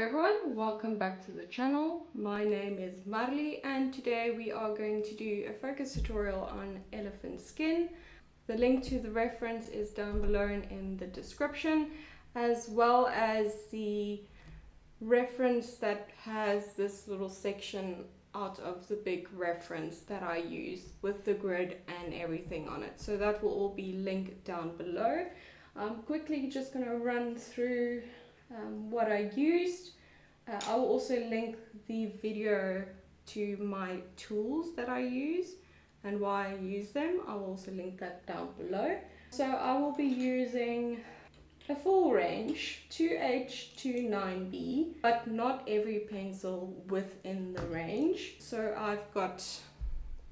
everyone, welcome back to the channel. My name is Marley and today we are going to do a focus tutorial on elephant skin. The link to the reference is down below in the description, as well as the reference that has this little section out of the big reference that I use with the grid and everything on it. So that will all be linked down below. I'm quickly just going to run through what I used. I will also link the video to my tools that I use and why I use them. I will also link that down below. So I will be using a full range 2H to 9B, but not every pencil within the range. So I've got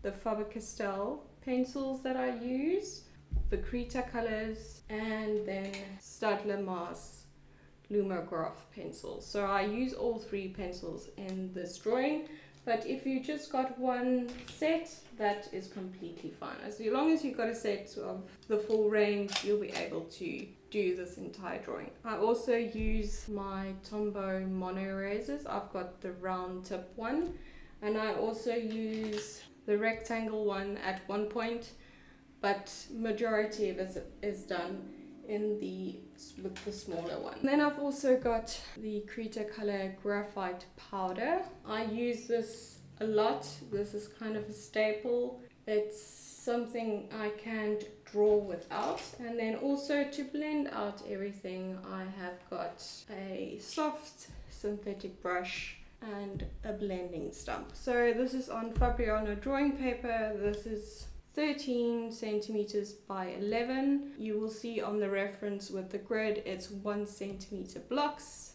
the Faber-Castell pencils that I use, the Cretacolors, and then Staedtler Lumograph pencils. So I use all three pencils in this drawing, but if you just got one set, that is completely fine. As long as you've got a set of the full range, you'll be able to do this entire drawing. I also use my Tombow mono erasers. I've got the round tip one, and I also use the rectangle one at one point, but majority of it is done with the smaller one. And then I've also got the Cretacolor Graphite powder. I use this a lot. This is kind of a staple. It's something I can't draw without. And then also to blend out everything, I have got a soft synthetic brush and a blending stump. So this is on Fabriano Drawing paper. This is 13 centimeters by 11. You will see on the reference with the grid, it's 1 centimeter blocks.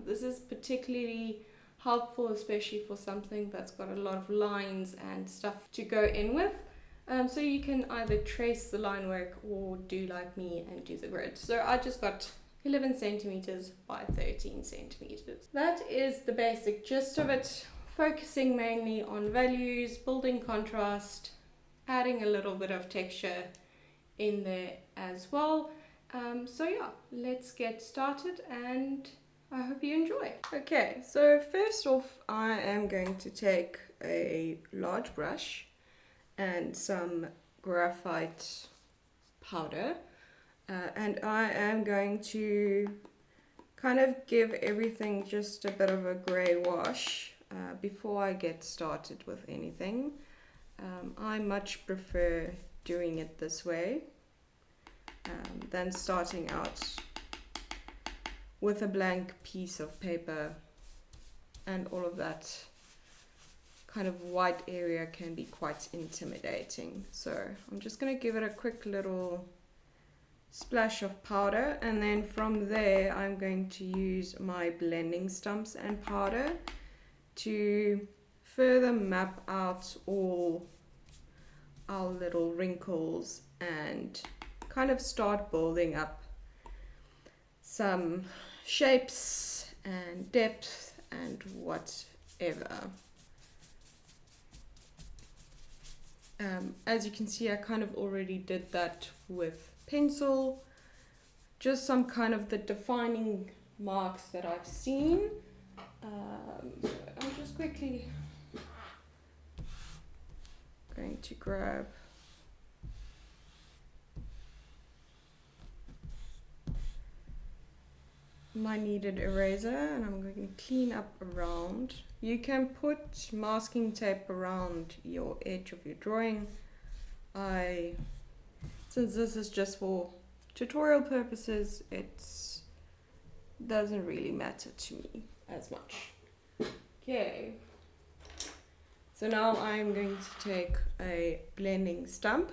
This is particularly helpful, especially for something that's got a lot of lines and stuff to go in with. So you can either trace the line work or do like me and do the grid. So I just got 11 centimeters by 13 centimeters. That is the basic gist of it, focusing mainly on values, building contrast, adding a little bit of texture in there as well. So yeah, let's get started and I hope you enjoy. Okay, so first off, I am going to take a large brush and some graphite powder, and I am going to kind of give everything just a bit of a grey wash before I get started with anything. I much prefer doing it this way than starting out with a blank piece of paper, and all of that kind of white area can be quite intimidating. So I'm just going to give it a quick little splash of powder, and then from there I'm going to use my blending stumps and powder to further map out all our little wrinkles and kind of start building up some shapes and depth and whatever. As you can see, I kind of already did that with pencil, just some kind of the defining marks that I've seen. So I'm just quickly going to grab my kneaded eraser and I'm going to clean up around. You can put masking tape around your edge of your drawing. Since this is just for tutorial purposes, it doesn't really matter to me as much. Okay. So now I'm going to take a blending stump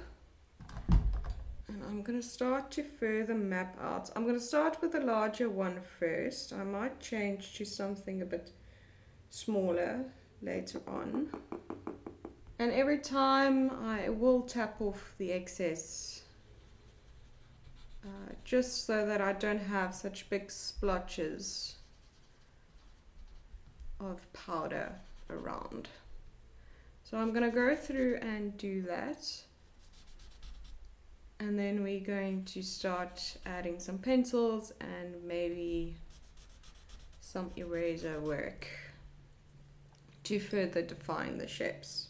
and I'm going to start to further map out. I'm going to start with a larger one first. I might change to something a bit smaller later on. And every time I will tap off the excess, just so that I don't have such big splotches of powder around. So I'm going to go through and do that, and then we're going to start adding some pencils and maybe some eraser work to further define the shapes.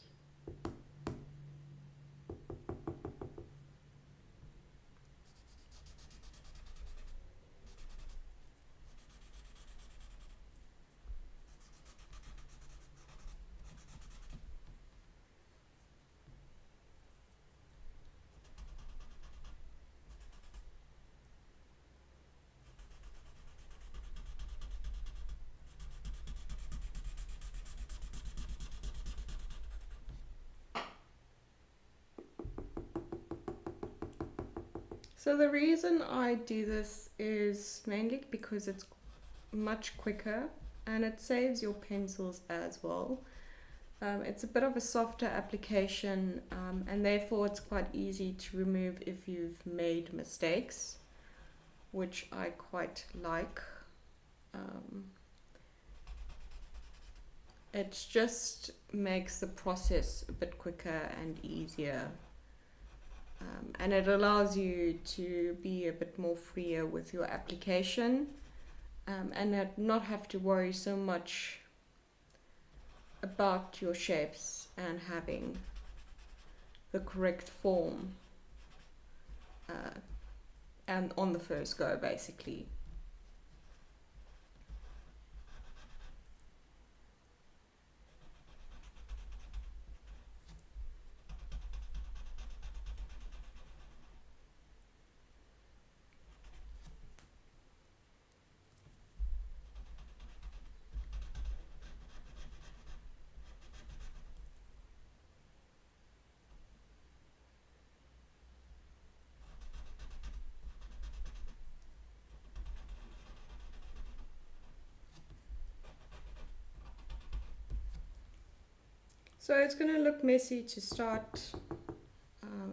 So the reason I do this is mainly because it's much quicker and it saves your pencils as well. It's a bit of a softer application, and therefore it's quite easy to remove if you've made mistakes, which I quite like. It just makes the process a bit quicker and easier. And it allows you to be a bit more freer with your application, and not have to worry so much about your shapes and having the correct form and on the first go, basically. So it's going to look messy to start.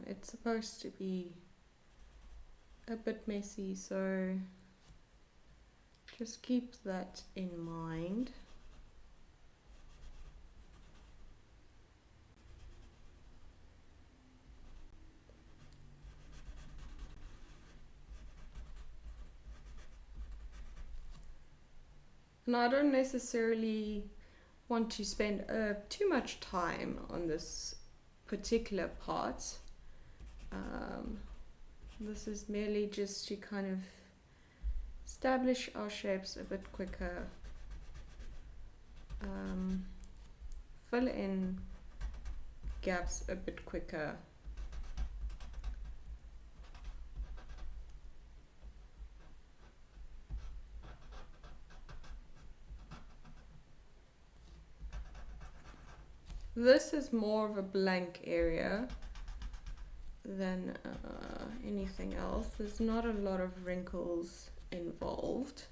It's supposed to be a bit messy, so just keep that in mind. And I don't necessarily want to spend too much time on this particular part. This is merely just to kind of establish our shapes a bit quicker, fill in gaps a bit quicker. This is more of a blank area than anything else. There's not a lot of wrinkles involved.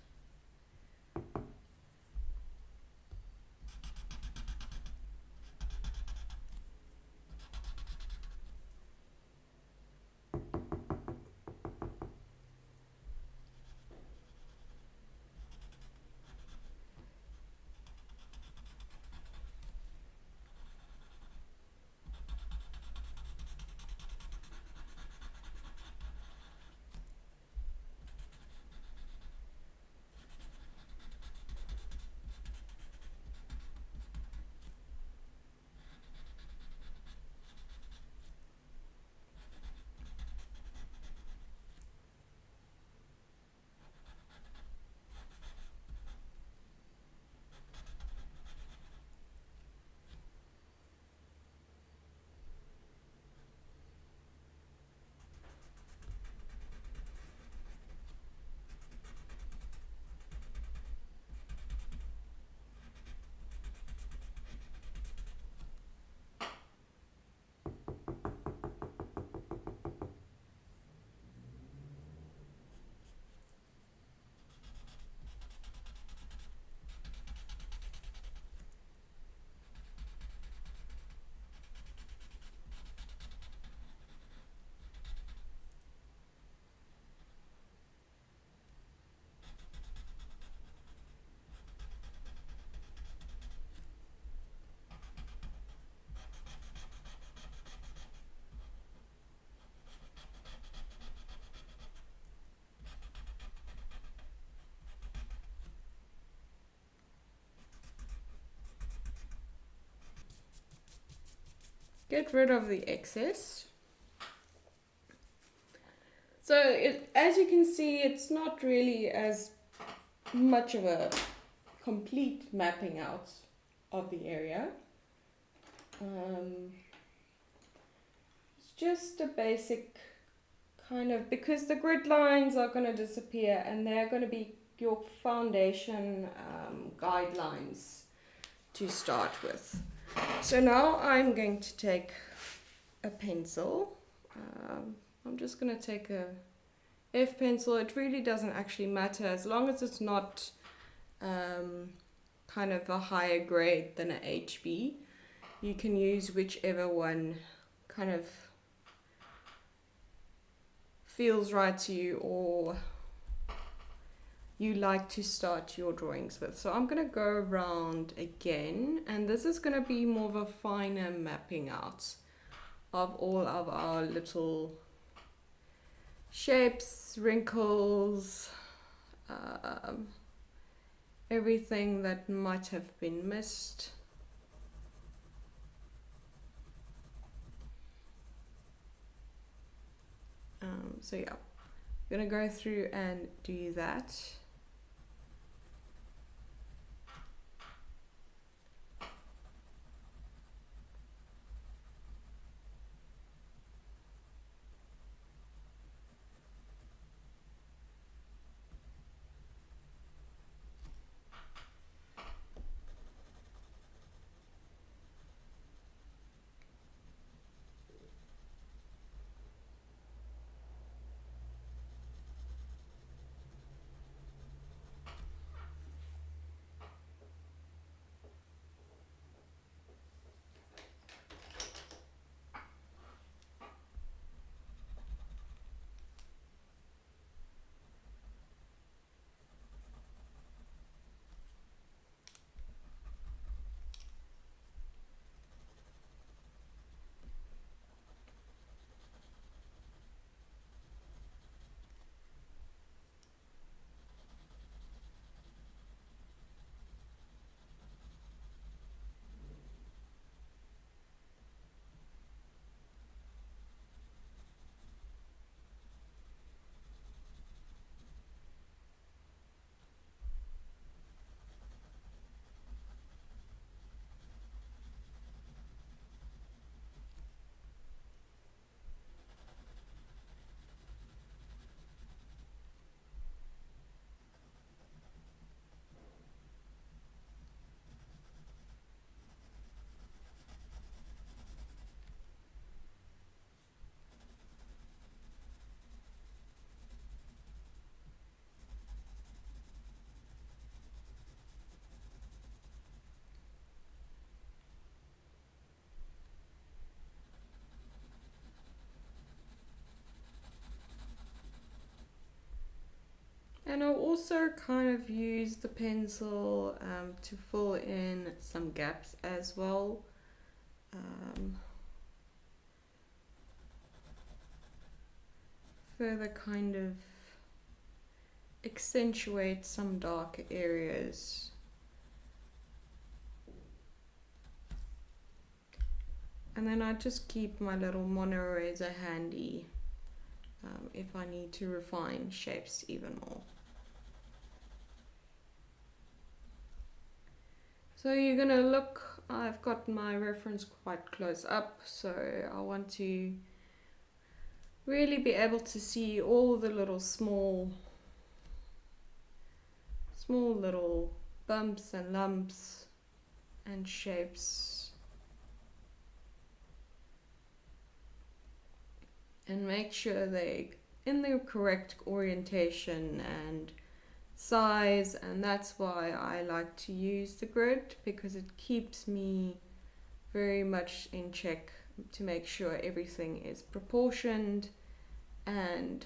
get rid of the excess. So as you can see, it's not really as much of a complete mapping out of the area. It's just a basic kind of, because the grid lines are going to disappear and they're going to be your foundation guidelines to start with. So now I'm going to take a pencil. I'm just going to take a F pencil. It really doesn't actually matter as long as it's not kind of a higher grade than an HB. You can use whichever one kind of feels right to you or you like to start your drawings with. So I'm going to go around again, and this is going to be more of a finer mapping out of all of our little shapes, wrinkles, everything that might have been missed. So yeah, I'm gonna go through and do that. And I'll also kind of use the pencil to fill in some gaps as well. Further kind of accentuate some darker areas. And then I just keep my little mono eraser handy if I need to refine shapes even more. So you're gonna look, I've got my reference quite close up, so I want to really be able to see all the little small little bumps and lumps and shapes, and make sure they're in the correct orientation and size. And that's why I like to use the grid, because it keeps me very much in check to make sure everything is proportioned and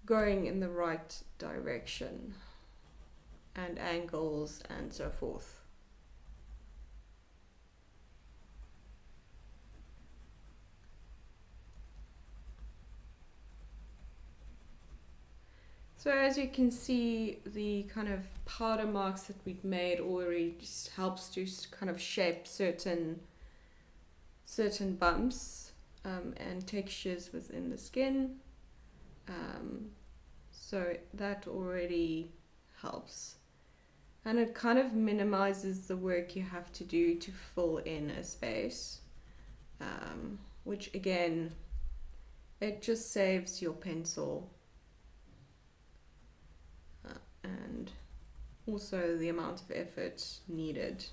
going in the right direction, and angles and so forth. So as you can see, the kind of powder marks that we've made already just helps to kind of shape certain certain bumps and textures within the skin. So that already helps. And it kind of minimizes the work you have to do to fill in a space, which again, it just saves your pencil and also the amount of effort needed.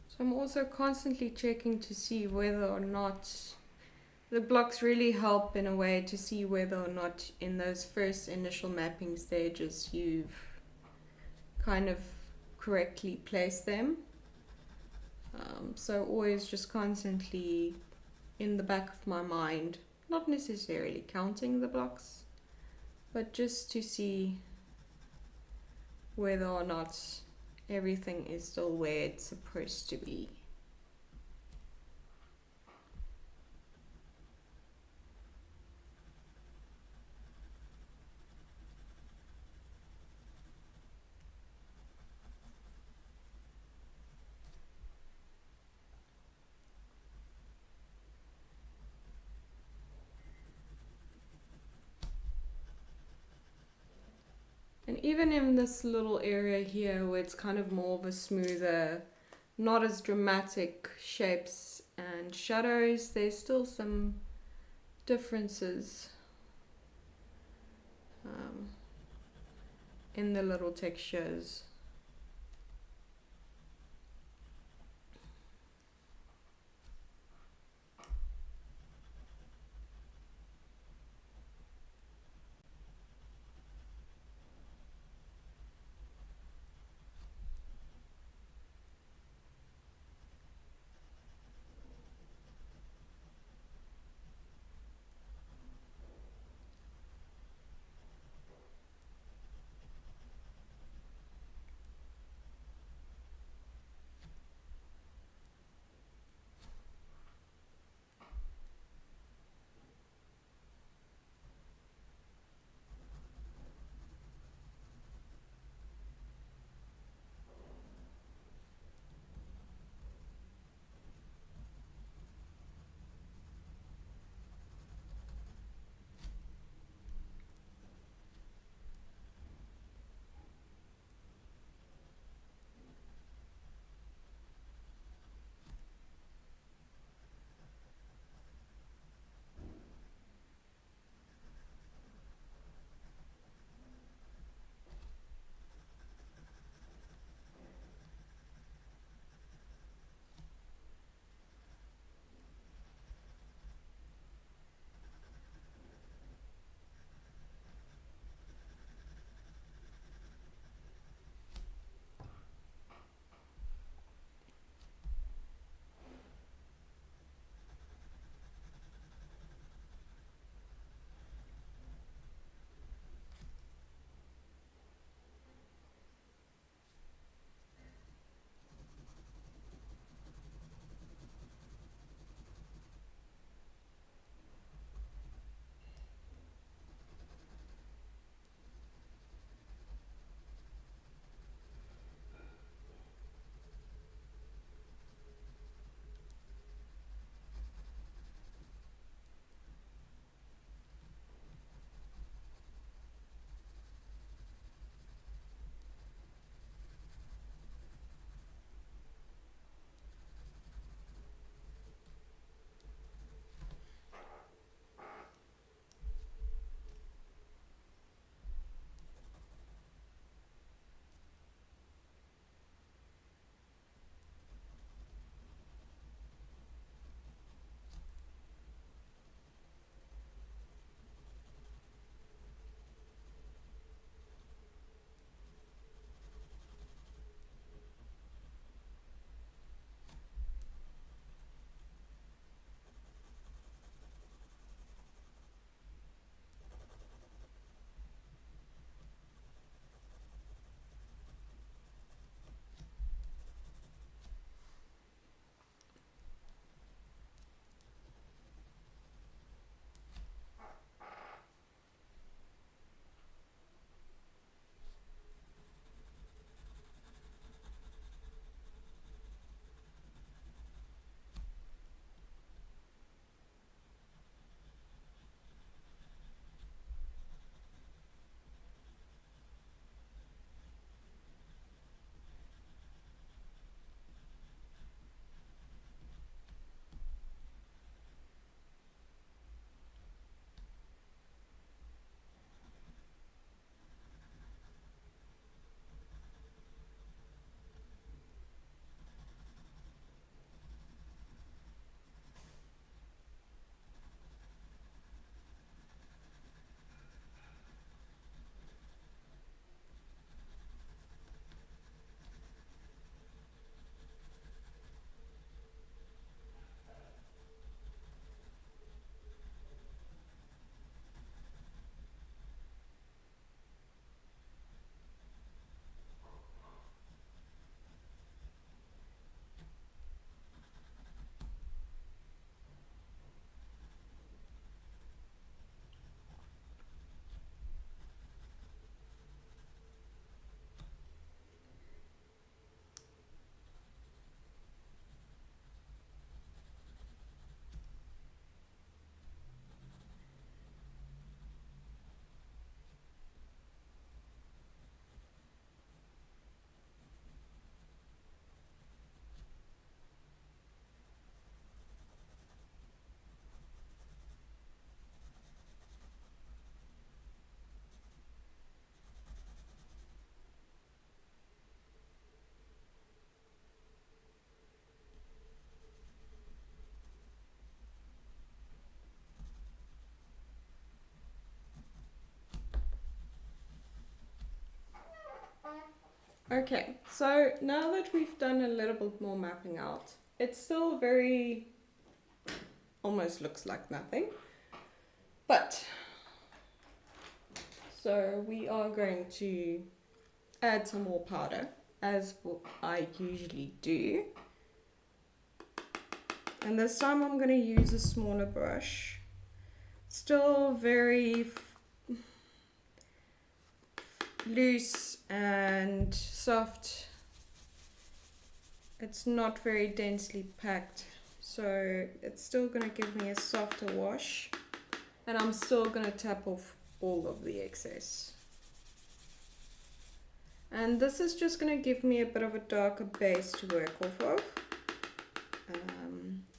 So I'm also constantly checking to see whether or not the blocks really help in a way to see whether or not in those first initial mapping stages you've kind of correctly placed them. So always just constantly in the back of my mind, not necessarily counting the blocks, but just to see whether or not everything is still where it's supposed to be. And even in this little area here where it's kind of more of a smoother, not as dramatic shapes and shadows, there's still some differences in the little textures. Okay, so now that we've done a little bit more mapping out, it's still very, almost looks like nothing, but so we are going to add some more powder, as I usually do. And this time I'm going to use a smaller brush. Still very loose and soft. It's not very densely packed, so it's still going to give me a softer wash. And I'm still going to tap off all of the excess. And this is just going to give me a bit of a darker base to work off of.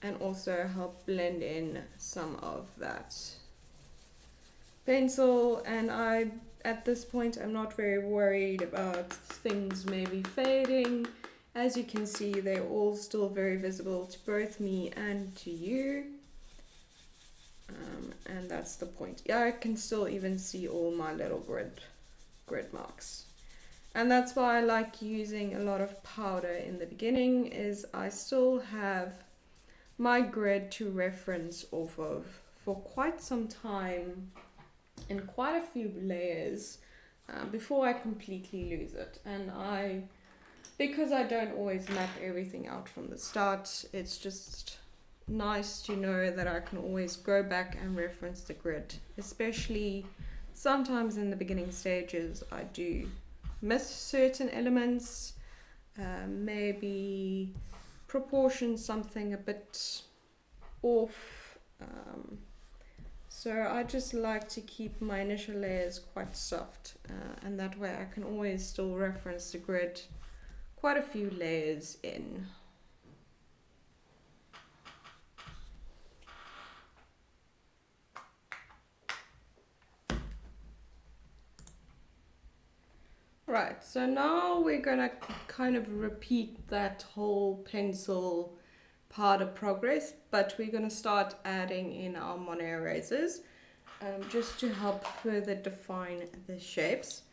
And also help blend in some of that pencil. And at this point, I'm not very worried about things maybe fading. As you can see, they're all still very visible to both me and to you. And that's the point. Yeah, I can still even see all my little grid marks. And that's why I like using a lot of powder in the beginning, is I still have my grid to reference off of for quite some time in quite a few layers before I completely lose it. And because I don't always map everything out from the start, it's just nice to know that I can always go back and reference the grid. Especially sometimes in the beginning stages I do miss certain elements, maybe proportion something a bit off, so I just like to keep my initial layers quite soft, and that way I can always still reference the grid quite a few layers in. Right, so now we're gonna kind of repeat that whole pencil powder progress, but we're gonna start adding in our mono erasers just to help further define the shapes.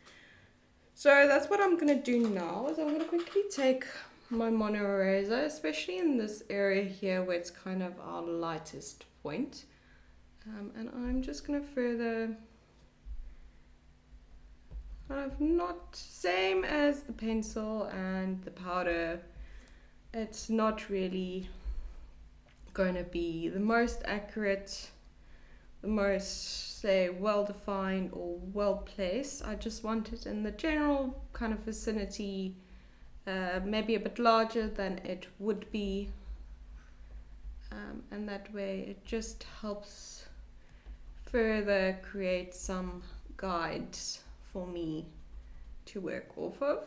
So that's what I'm gonna do now, is I'm gonna quickly take my mono eraser, especially in this area here where it's kind of our lightest point, and I'm just gonna further kind of not same as the pencil and the powder. It's not really going to be the most accurate, the most, say, well-defined or well-placed. I just want it in the general kind of vicinity, maybe a bit larger than it would be, and that way it just helps further create some guides for me to work off of.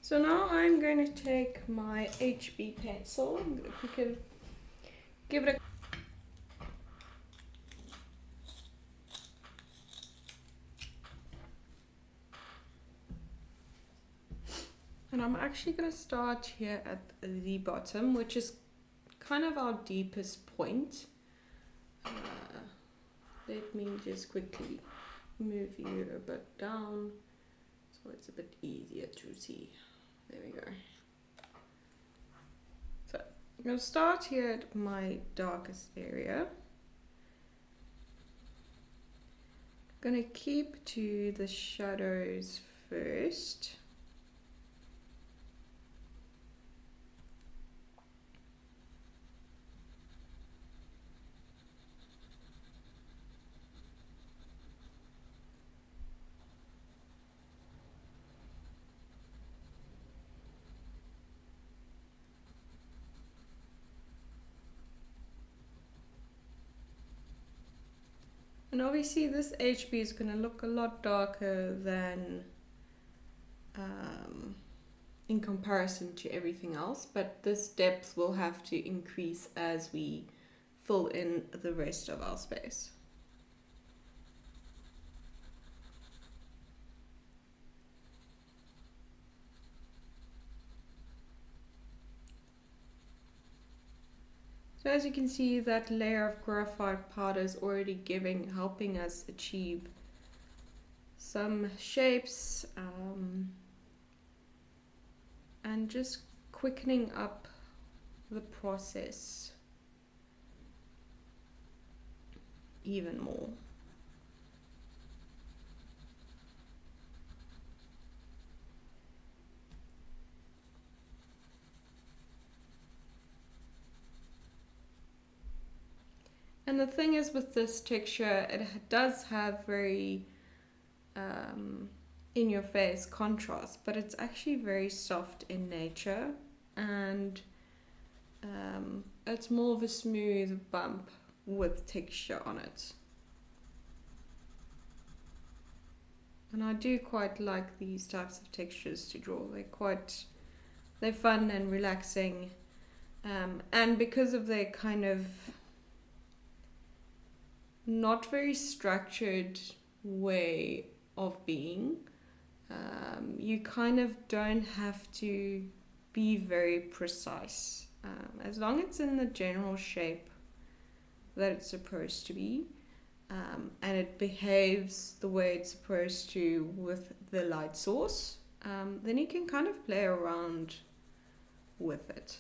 So now I'm going to take my HB pencil. I'm going to give it a and I'm actually going to start here at the bottom, which is kind of our deepest point. Let me just quickly move you a bit down so it's a bit easier to see. There we go. So I'm going to start here at my darkest area. I'm going to keep to the shadows first. And obviously this HB is going to look a lot darker than in comparison to everything else, but this depth will have to increase as we fill in the rest of our space. So as you can see, that layer of graphite powder is already helping us achieve some shapes and just quickening up the process even more. And the thing is with this texture, it does have very in your face contrast, but it's actually very soft in nature, and it's more of a smooth bump with texture on it. And I do quite like these types of textures to draw. They're fun and relaxing, and because of their kind of not very structured way of being, you kind of don't have to be very precise. As long as it's in the general shape that it's supposed to be, and it behaves the way it's supposed to with the light source, then you can kind of play around with it.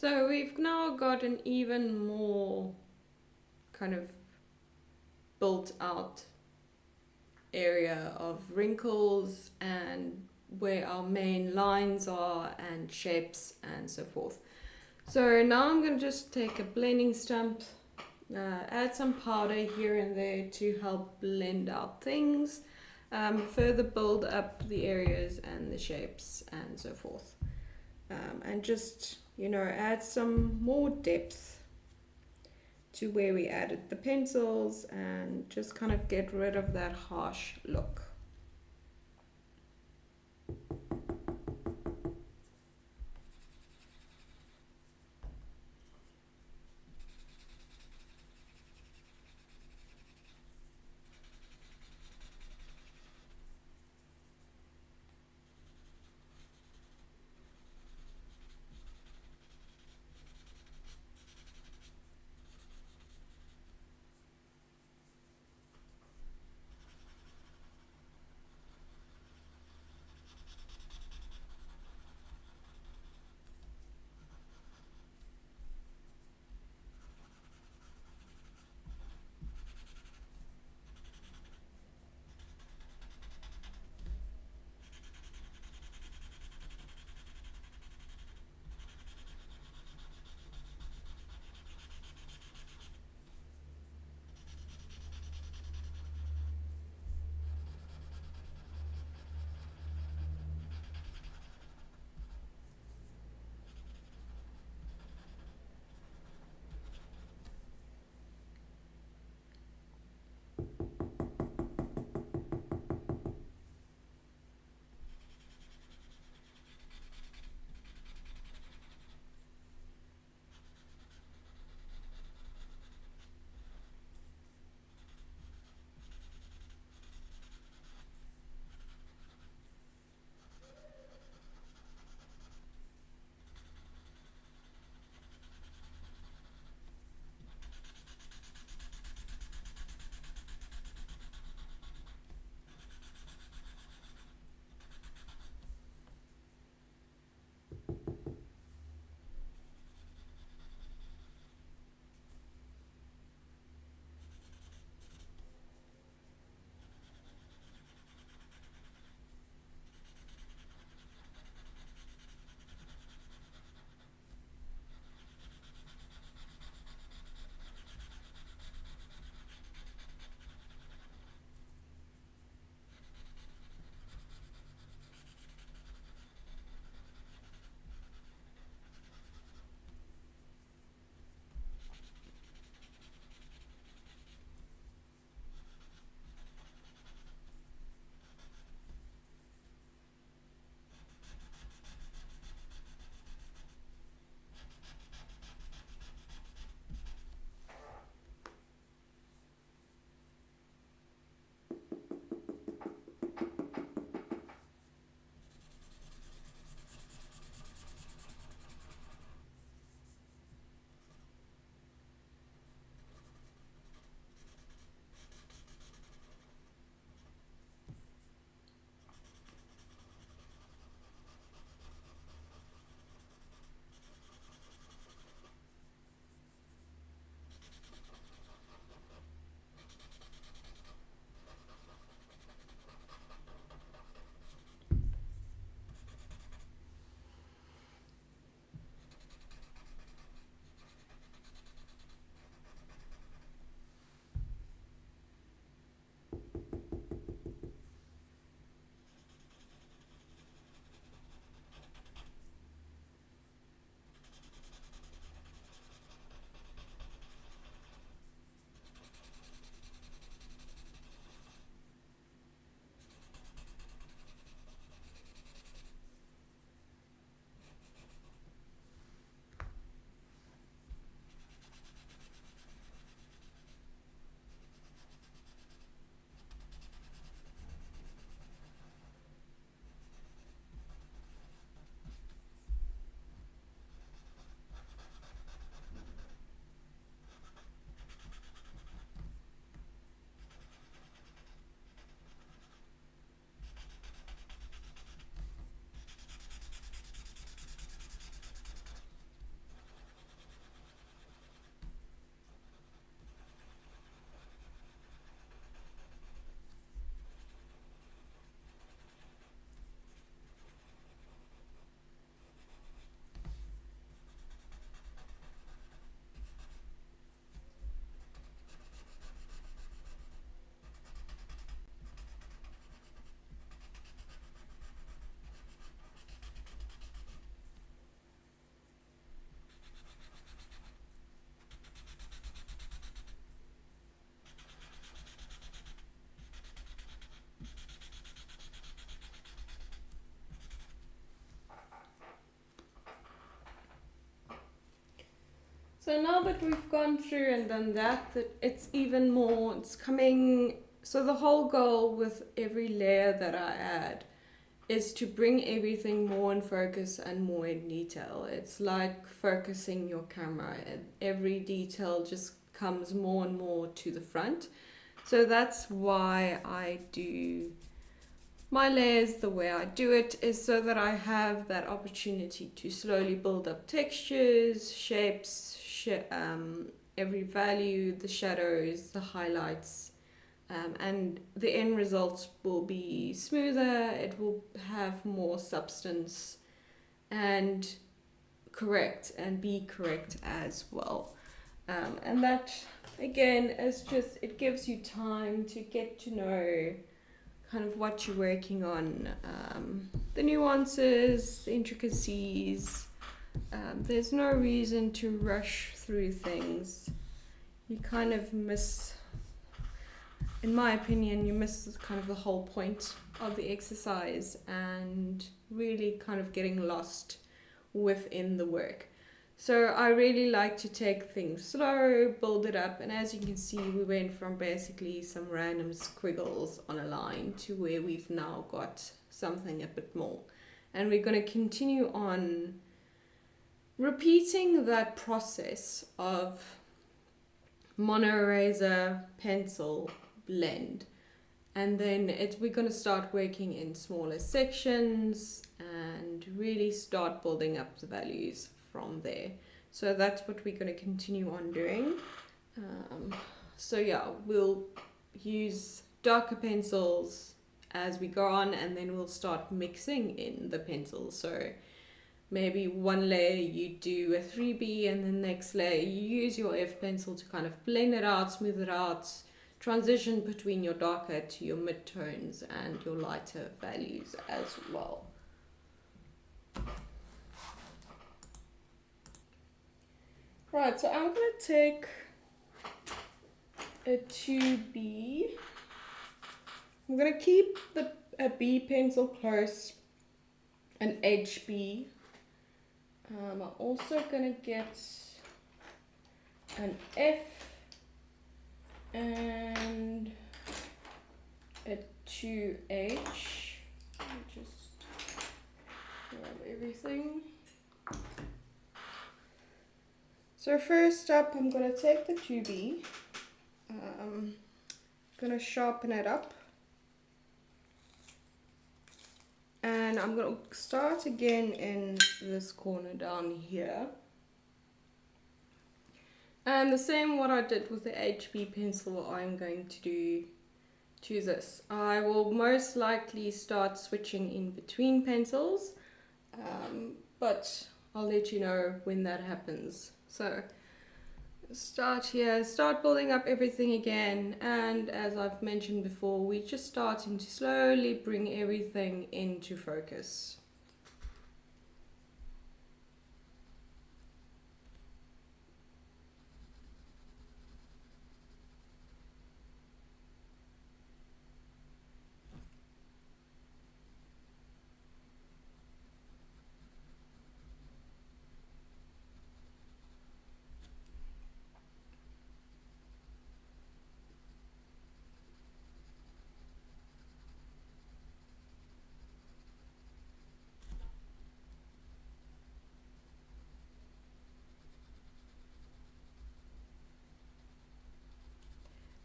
So we've now got an even more kind of built out area of wrinkles and where our main lines are and shapes and so forth. So now I'm going to just take a blending stump, add some powder here and there to help blend out things, further build up the areas and the shapes and so forth, and just, you know, add some more depth to where we added the pencils and just kind of get rid of that harsh look. So now that we've gone through and done that, it's even more, it's coming, so the whole goal with every layer that I add is to bring everything more in focus and more in detail. It's like focusing your camera, and every detail just comes more and more to the front. So that's why I do my layers the way I do it, is so that I have that opportunity to slowly build up textures, shapes, every value, the shadows, the highlights, and the end result will be smoother, it will have more substance and be correct as well. And that again is just, it gives you time to get to know kind of what you're working on, the nuances, the intricacies. There's no reason to rush through things. You kind of miss, in my opinion, you miss kind of the whole point of the exercise and really kind of getting lost within the work. So I really like to take things slow, build it up, and as you can see, we went from basically some random squiggles on a line to where we've now got something a bit more. And we're going to continue on repeating that process of mono eraser, pencil, blend, and then we're going to start working in smaller sections and really start building up the values from there. So that's what we're going to continue on doing. So yeah, we'll use darker pencils as we go on, and then we'll start mixing in the pencils. So maybe one layer you do a 3B, and the next layer you use your F pencil to kind of blend it out, smooth it out, transition between your darker to your mid-tones and your lighter values as well. Right, so I'm going to take a 2B. I'm going to keep a B pencil close, an HB. I'm also going to get an F and a 2H. Let me just grab everything. So first up, I'm going to take the 2B. I'm going to sharpen it up. And I'm going to start again in this corner down here. And the same what I did with the HB pencil, I'm going to do to this. I will most likely start switching in between pencils, but I'll let you know when that happens. So start here, start building up everything again, and as I've mentioned before, we're just starting to slowly bring everything into focus.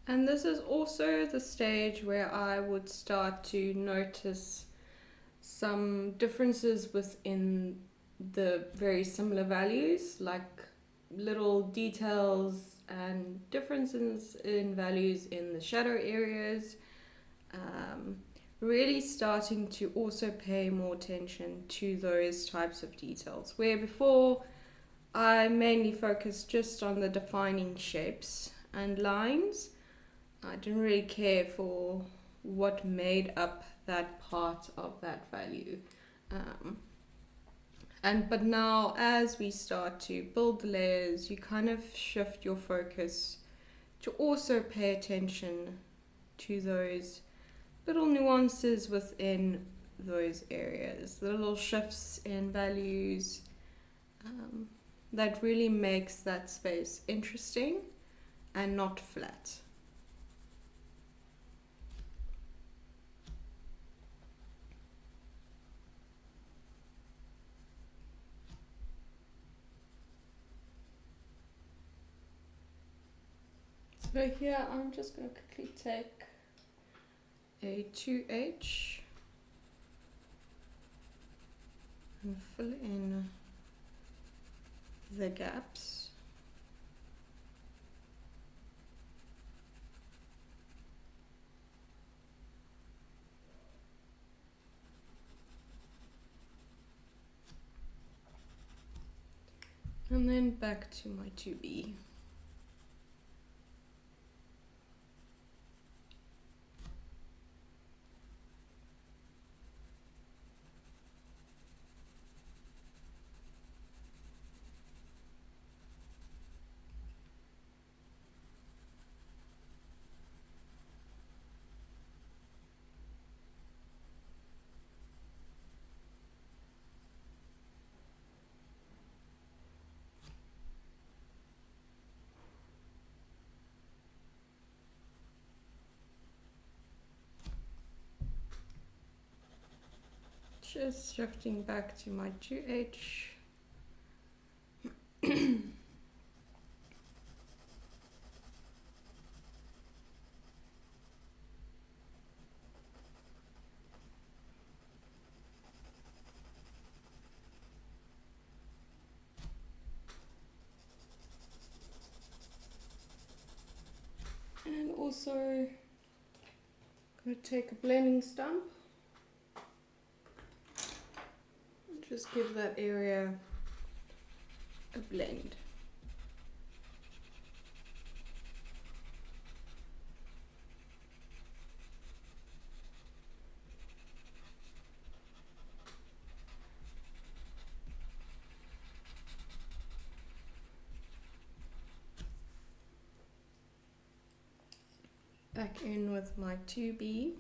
And this is also the stage where I would start to notice some differences within the very similar values, like little details and differences in values in the shadow areas. Really starting to also pay more attention to those types of details, where before I mainly focused just on the defining shapes and lines. I didn't really care for what made up that part of that value. But now as we start to build the layers, you kind of shift your focus to also pay attention to those little nuances within those areas, the little shifts in values. that really makes that space interesting and not flat. So here I'm just going to quickly take a 2H and fill in the gaps. And then back to my 2B. Just shifting back to my 2H. And also going to take a blending stump. Just give that area a blend. Back in with my 2B.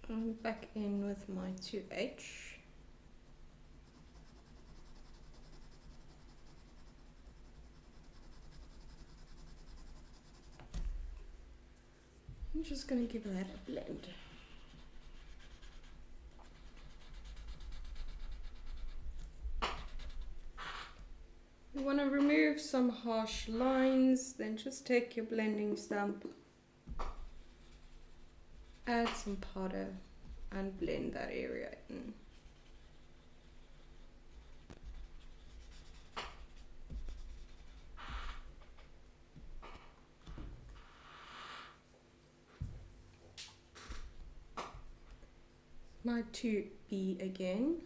And back in with my 2H. I'm just going to give that a blend. You want to remove some harsh lines, then just take your blending stump, add some powder and blend that area in. My 2B again.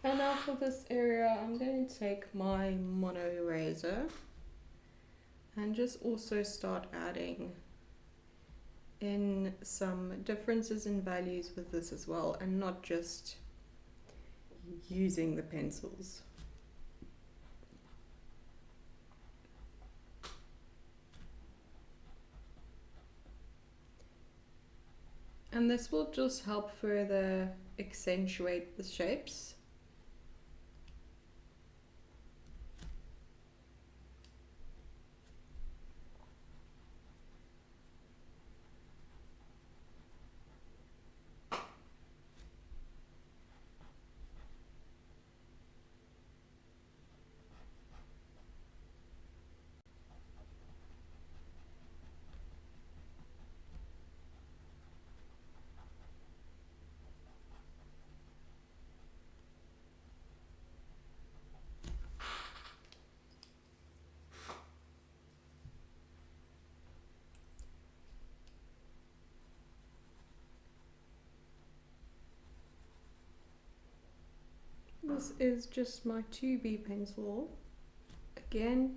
And now for this area, I'm going to take my mono eraser and just also start adding in some differences in values with this as well, and not just using the pencils. And this will just help further accentuate the shapes. This is just my 2B pencil again.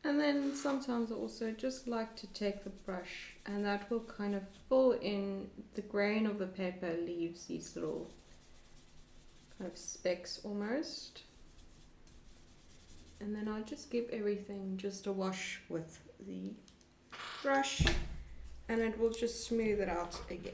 And then sometimes I also just like to take the brush, and that will kind of fill in the grain of the paper, leaves these little kind of specks almost. And then I'll just give everything just a wash with the brush, and it will just smooth it out again.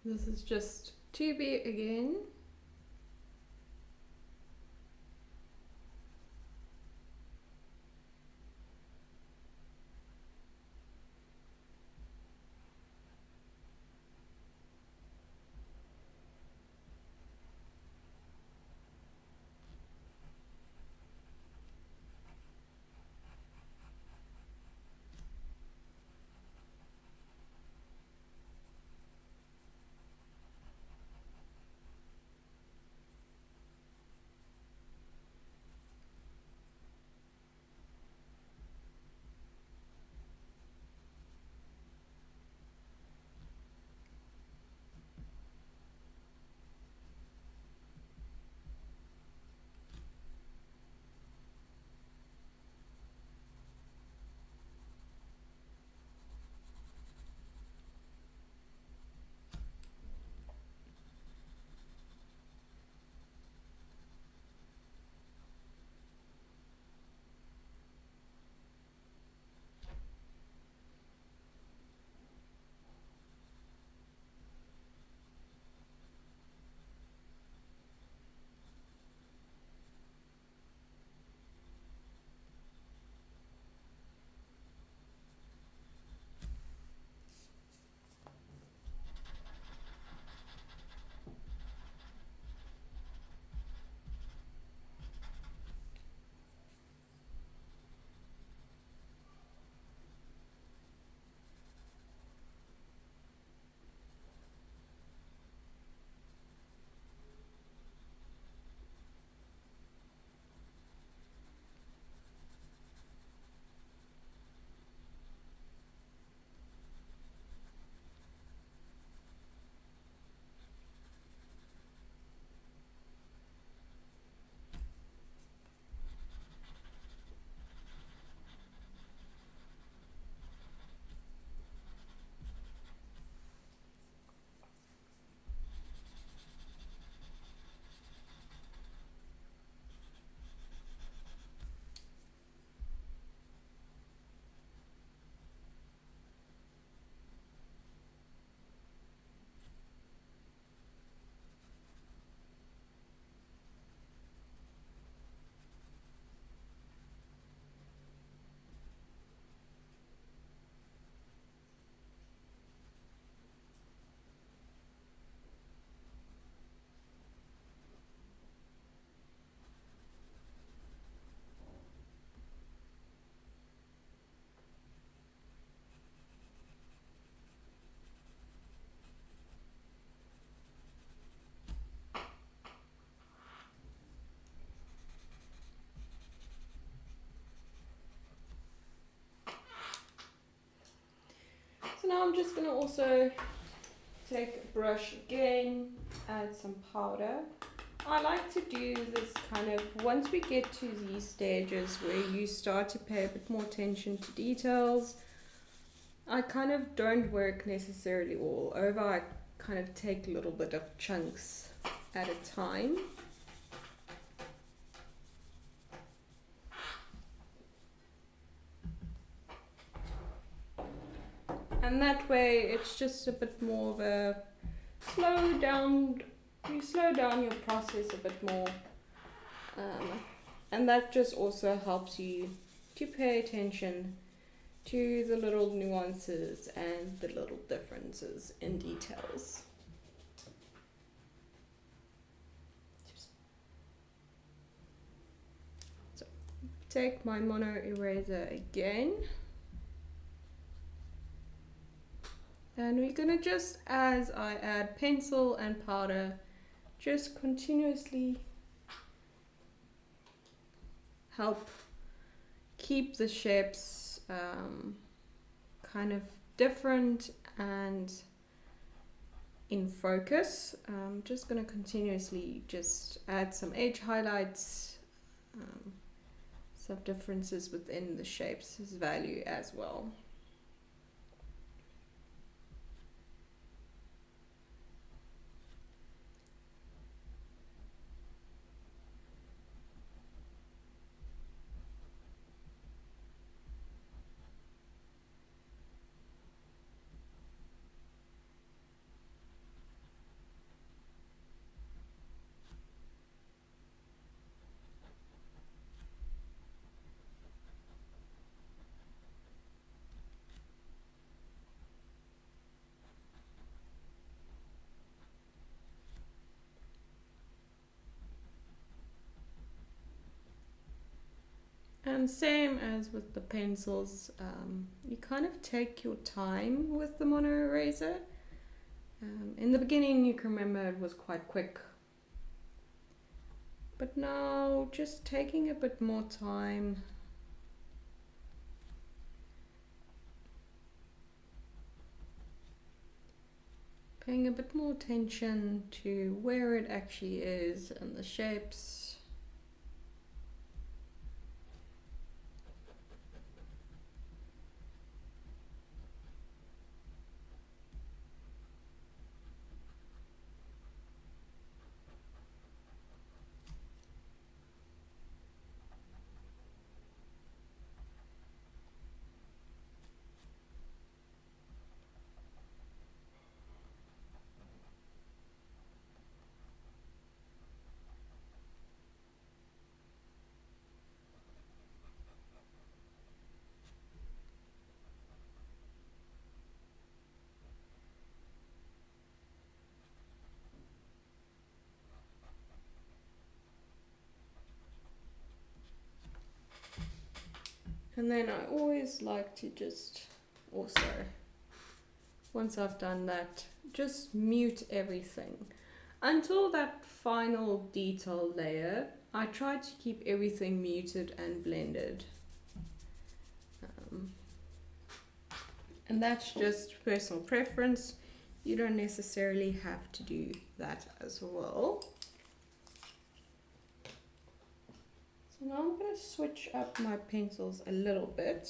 This is just 2B again. just going to also take a brush again, add some powder. I like to do this kind of, once we get to these stages where you start to pay a bit more attention to details, I kind of don't work necessarily all over. I kind of take a little bit of chunks at a time. And that way it's just a bit more of a you slow down your process a bit more. And that just also helps you to pay attention to the little nuances and the little differences in details. So, take my mono eraser again. And we're gonna just, as I add pencil and powder, just continuously help keep the shapes kind of different and in focus. I'm just going to continuously just add some edge highlights, some differences within the shape's value as well. And same as with the pencils, you kind of take your time with the mono eraser. In the beginning you can remember it was quite quick, but now just taking a bit more time. Paying a bit more attention to where it actually is and the shapes. And then I always like to just also, once I've done that, just mute everything. Until that final detail layer, I try to keep everything muted and blended. And that's just personal preference. You don't necessarily have to do that as well. So now I'm going to switch up my pencils a little bit.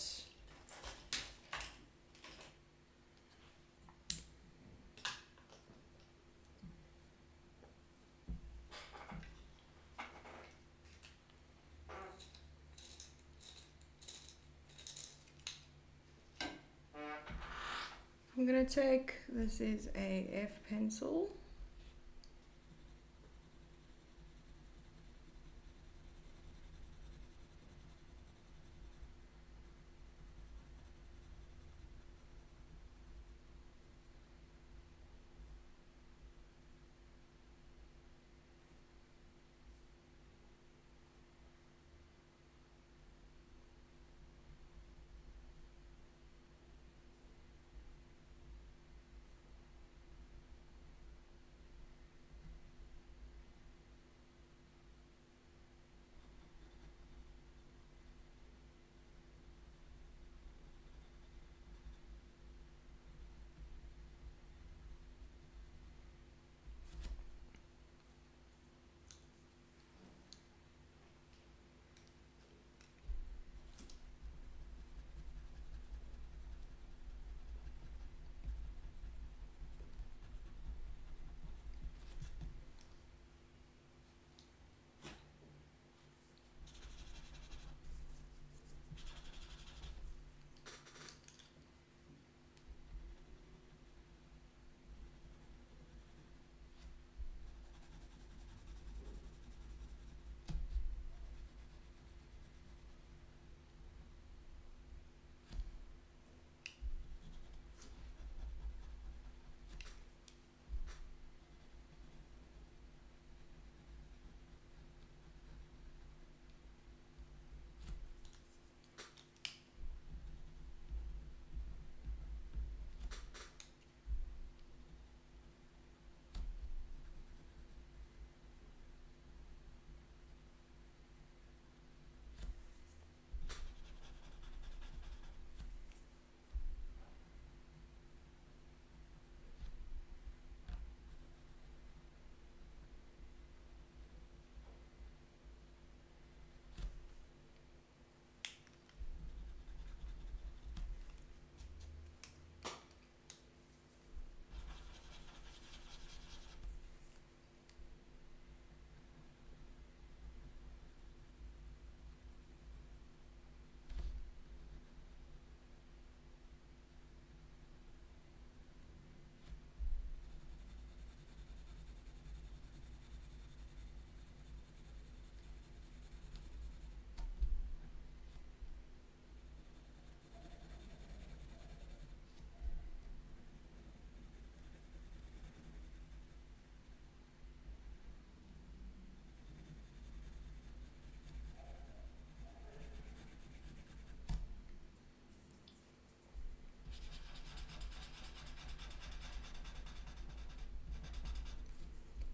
I'm going to take, this is a F pencil.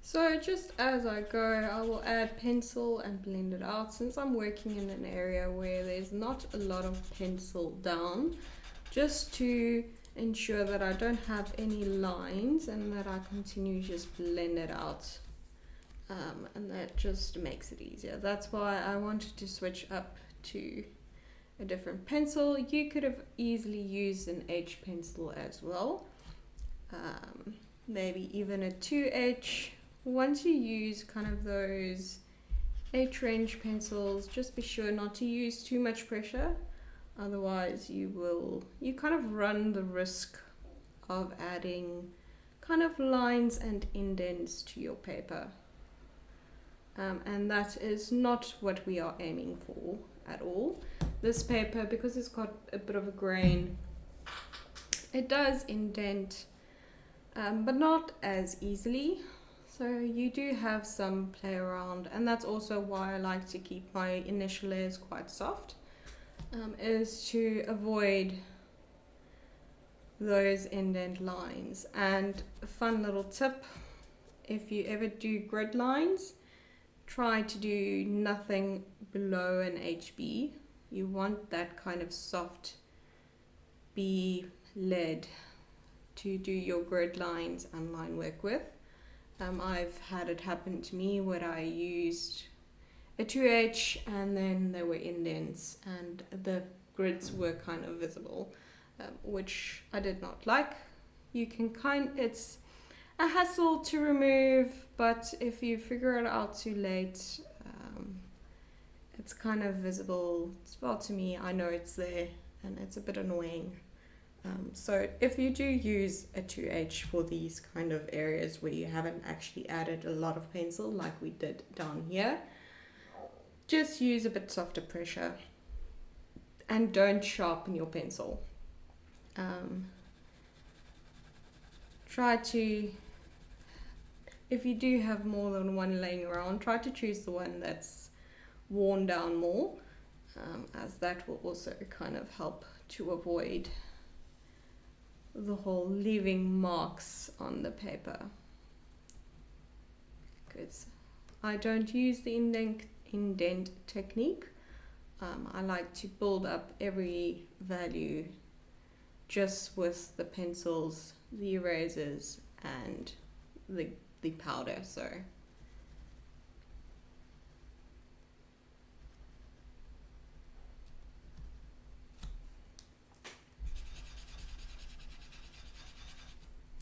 So just as I go, I will add pencil and blend it out. Since I'm working in an area where there's not a lot of pencil down, just to ensure that I don't have any lines and that I continue to just blend it out. And that just makes it easier. That's why I wanted to switch up to a different pencil. You could have easily used an H pencil as well. Maybe even a 2H. Once you use kind of those H range pencils, just be sure not to use too much pressure. Otherwise you kind of run the risk of adding kind of lines and indents to your paper. And that is not what we are aiming for at all. This paper, because it's got a bit of a grain, it does indent, but not as easily. So you do have some play around, and that's also why I like to keep my initial layers quite soft, is to avoid those indent lines. And a fun little tip, if you ever do grid lines, try to do nothing below an HB. You want that kind of soft B lead to do your grid lines and line work with. I've had it happen to me where I used a 2H and then there were indents and the grids were kind of visible, which I did not like. It's a hassle to remove, but if you figure it out too late, it's kind of visible. Well, to me, I know it's there and it's a bit annoying. So if you do use a 2H for these kind of areas where you haven't actually added a lot of pencil like we did down here, just use a bit softer pressure and don't sharpen your pencil. Try to, if you do have more than one laying around, try to choose the one that's worn down more, as that will also kind of help to avoid the whole leaving marks on the paper. Because I don't use the indent technique. I like to build up every value just with the pencils, the erasers and the powder. So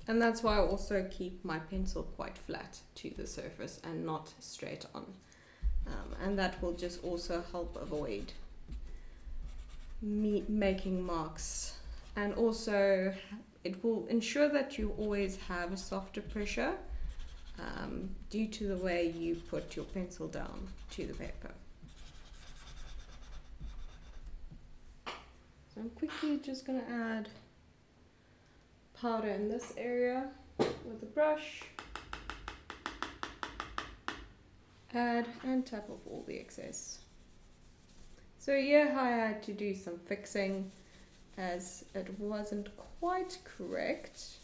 and that's why I also keep my pencil quite flat to the surface and not straight on. And that will just also help avoid me making marks. And also it will ensure that you always have a softer pressure due to the way you put your pencil down to the paper. So I'm quickly just going to add powder in this area with a brush. Add and tap off all the excess. So yeah, I had to do some fixing as it wasn't quite correct.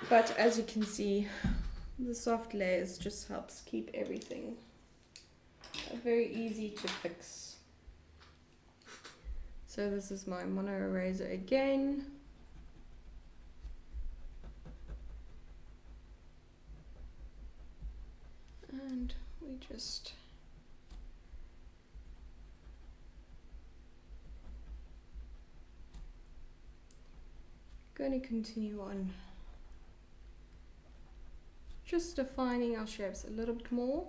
But as you can see, the soft layers just helps keep everything very easy to fix. So this is my mono eraser again. And we just going to continue on just defining our shapes a little bit more.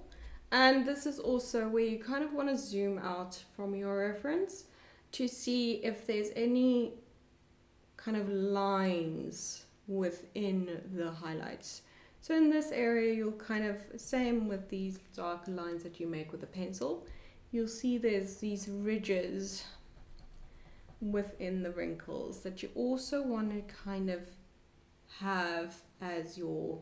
And this is also where you kind of want to zoom out from your reference to see if there's any kind of lines within the highlights. So in this area, you'll kind of, same with these darker lines that you make with a pencil, you'll see there's these ridges within the wrinkles that you also want to kind of have as your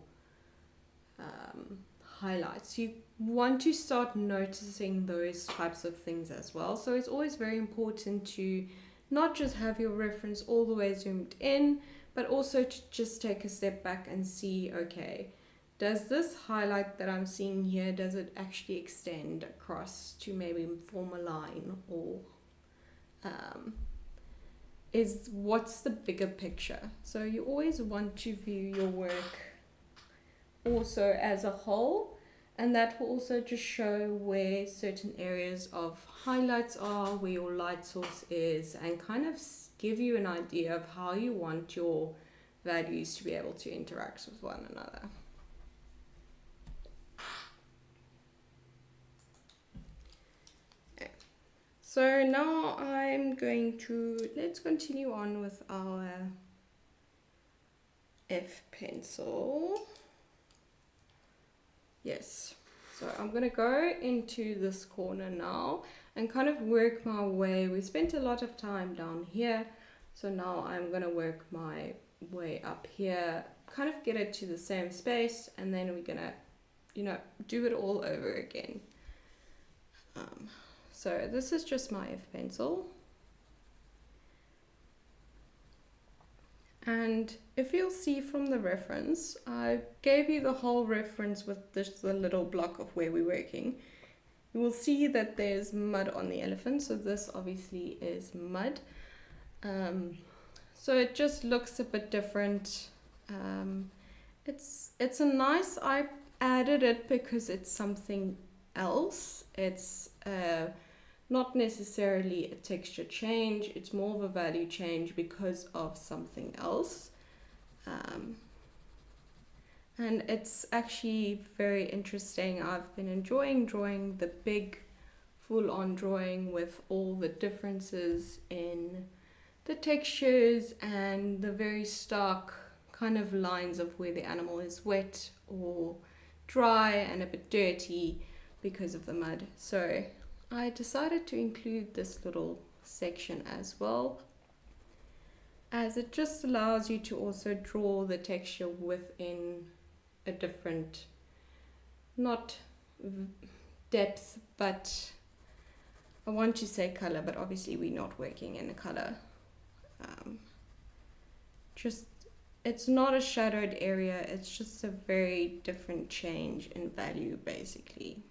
highlights. You want to start noticing those types of things as well. So it's always very important to not just have your reference all the way zoomed in, but also to just take a step back and see, okay, does this highlight that I'm seeing here, does it actually extend across to maybe form a line, or what's the bigger picture? So you always want to view your work also as a whole, and that will also just show where certain areas of highlights are, where your light source is, and kind of give you an idea of how you want your values to be able to interact with one another. Okay. So now I'm going to, let's continue on with our F pencil. Yes, so I'm going to go into this corner now and kind of work my way. We spent a lot of time down here, so now I'm going to work my way up here, kind of get it to the same space, and then we're going to, you know, do it all over again. So this is just my F pencil. And if you'll see from the reference, I gave you the whole reference with just the little block of where we're working. You will see that there's mud on the elephant, so this obviously is mud. So it just looks a bit different. It's a nice, I added it because it's something else. It's not necessarily a texture change, it's more of a value change because of something else. And it's actually very interesting. I've been enjoying drawing the big full-on drawing with all the differences in the textures and the very stark kind of lines of where the animal is wet or dry and a bit dirty because of the mud. So I decided to include this little section as well, as it just allows you to also draw the texture within a different, not depth, but I want to say color, but obviously we're not working in a color. It's not a shadowed area, it's just a very different change in value basically.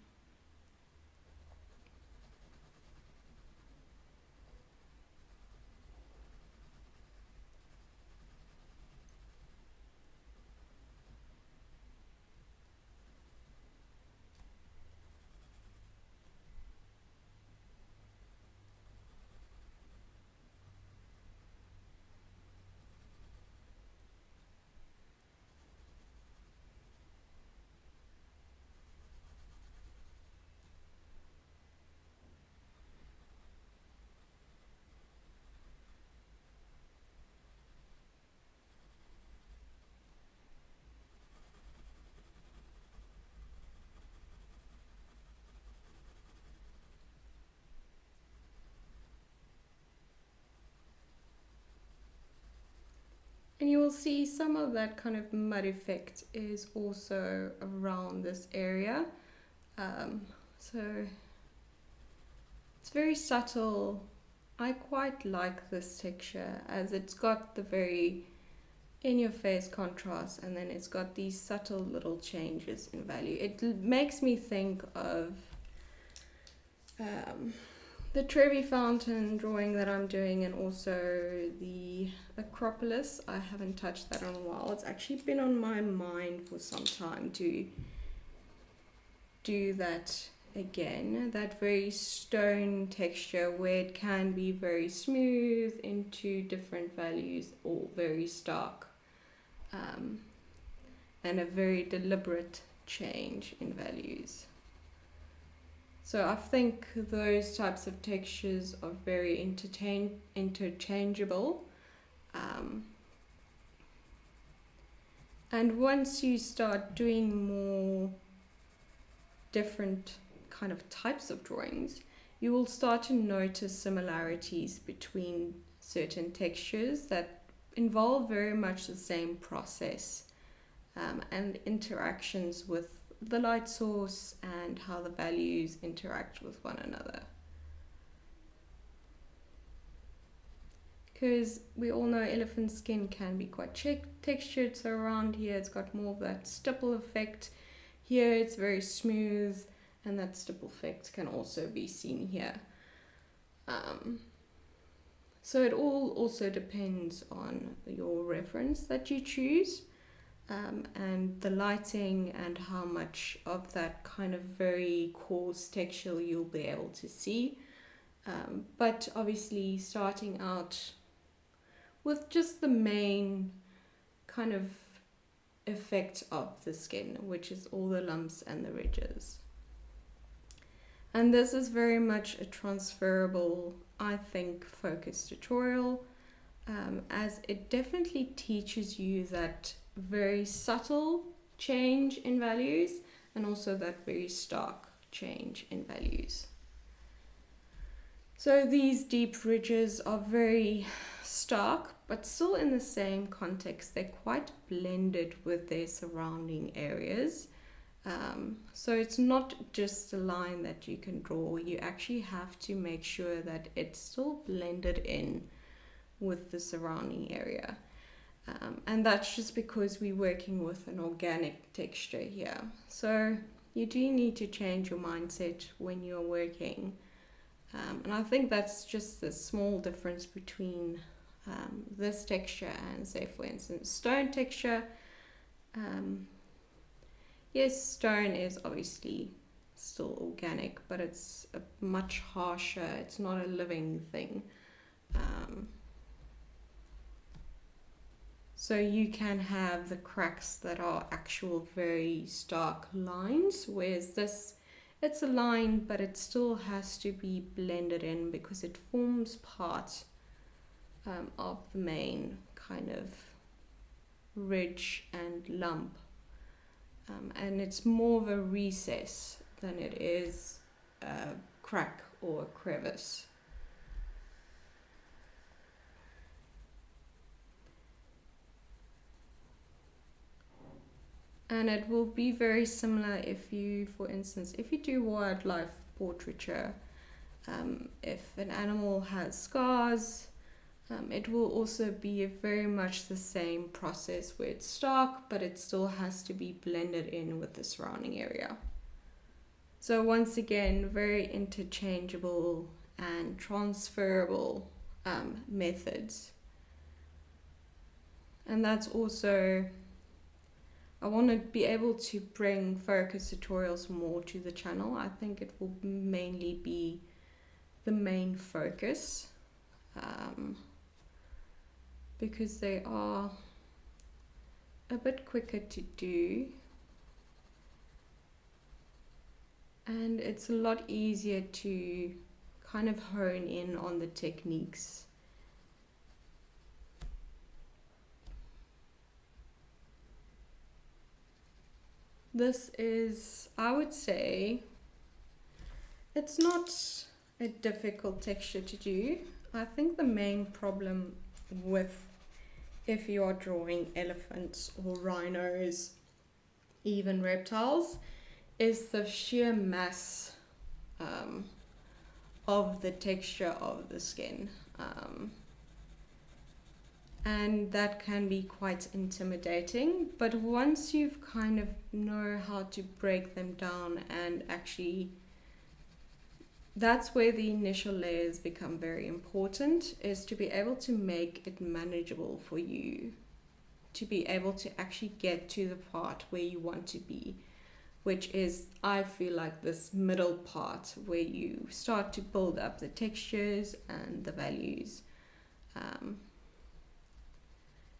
And you will see some of that kind of mud effect is also around this area. So it's very subtle. I quite like this texture as it's got the very in-your-face contrast, and then it's got these subtle little changes in value. It makes me think of the Trevi Fountain drawing that I'm doing, and also the Acropolis. I haven't touched that in a while. It's actually been on my mind for some time to do that again. That very stone texture where it can be very smooth into different values or very stark, and a very deliberate change in values. So I think those types of textures are very interchangeable. And once you start doing more different kind of types of drawings, you will start to notice similarities between certain textures that involve very much the same process, and interactions with the light source and how the values interact with one another. because we all know elephant skin can be quite textured. So around here it's got more of that stipple effect. Here it's very smooth, and that stipple effect can also be seen here. So it all also depends on your reference that you choose, and the lighting and how much of that kind of very coarse texture you'll be able to see. But obviously starting out with just the main kind of effect of the skin, which is all the lumps and the ridges. And this is very much a transferable, I think, focus tutorial, as it definitely teaches you that very subtle change in values and also that very stark change in values. So these deep ridges are very stark, but still in the same context. They're quite blended with their surrounding areas. So it's not just a line that you can draw. You actually have to make sure that it's still blended in with the surrounding area. And that's just because we're working with an organic texture here. So you do need to change your mindset when you're working. And I think that's just the small difference between this texture and, say, for instance, stone texture. Yes, stone is obviously still organic, but it's a much harsher, it's not a living thing. So you can have the cracks that are actual very stark lines, whereas this, it's a line, but it still has to be blended in because it forms part of the main kind of ridge and lump. And it's more of a recess than it is a crack or a crevice. And it will be very similar if you, for instance, if you do wildlife portraiture, if an animal has scars, it will also be very much the same process where it's stark, but it still has to be blended in with the surrounding area. So once again, very interchangeable and transferable methods. And that's also, I want to be able to bring focus tutorials more to the channel. I think it will mainly be the main focus. Because they are a bit quicker to do, and it's a lot easier to kind of hone in on the techniques. This is, I would say, it's not a difficult texture to do. I think the main problem with, if you are drawing elephants or rhinos, even reptiles, is the sheer mass of the texture of the skin. And that can be quite intimidating, but once you've kind of know how to break them down, and actually that's where the initial layers become very important, is to be able to make it manageable for you, to be able to actually get to the part where you want to be, which is, I feel like, this middle part where you start to build up the textures and the values.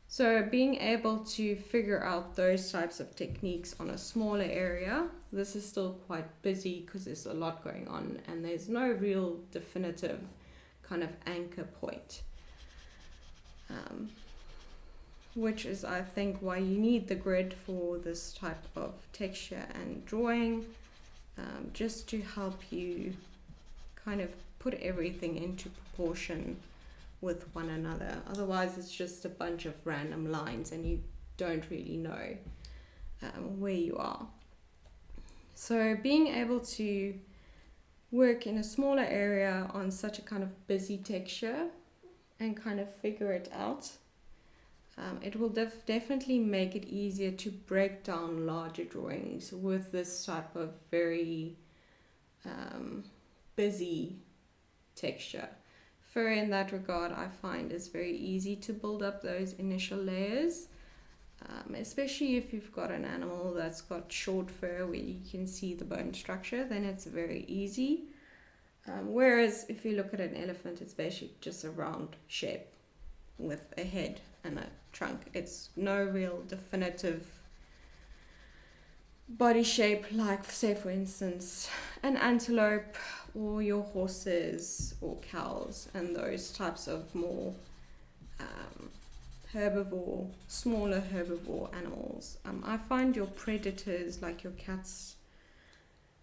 So being able to figure out those types of techniques on a smaller area, this is still quite busy because there's a lot going on and there's no real definitive kind of anchor point. Which is, I think, why you need the grid for this type of texture and drawing, just to help you kind of put everything into proportion with one another. Otherwise it's just a bunch of random lines and you don't really know where you are. So being able to work in a smaller area on such a kind of busy texture and kind of figure it out. It will definitely make it easier to break down larger drawings with this type of very busy texture. Fur in that regard I find is very easy to build up those initial layers, especially if you've got an animal that's got short fur where you can see the bone structure, then it's very easy. Whereas if you look at an elephant, it's basically just a round shape with a head and a trunk. It's no real definitive body shape like, say for instance, an antelope or your horses or cows and those types of more herbivore, smaller herbivore animals. I find your predators like your cats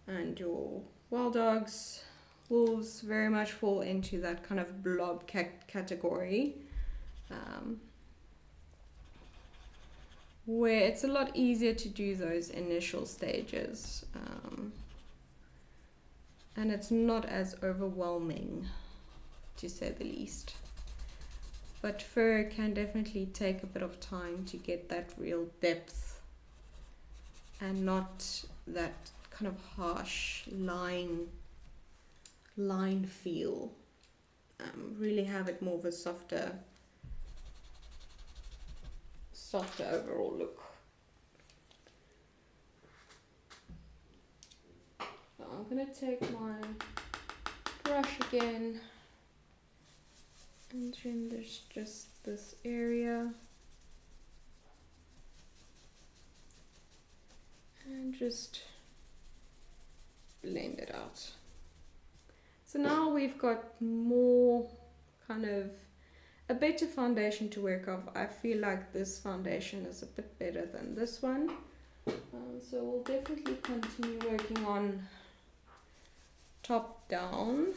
and your wild dogs, wolves very much fall into that kind of blob category, where it's a lot easier to do those initial stages, and it's not as overwhelming, to say the least. But fur can definitely take a bit of time to get that real depth and not that kind of harsh line feel. Really have it more of a softer overall look. So I'm gonna take my brush again, and then there's just this area, and just blend it out. So now we've got more kind of a better foundation to work off. I feel like this foundation is a bit better than this one. So we'll definitely continue working on top down.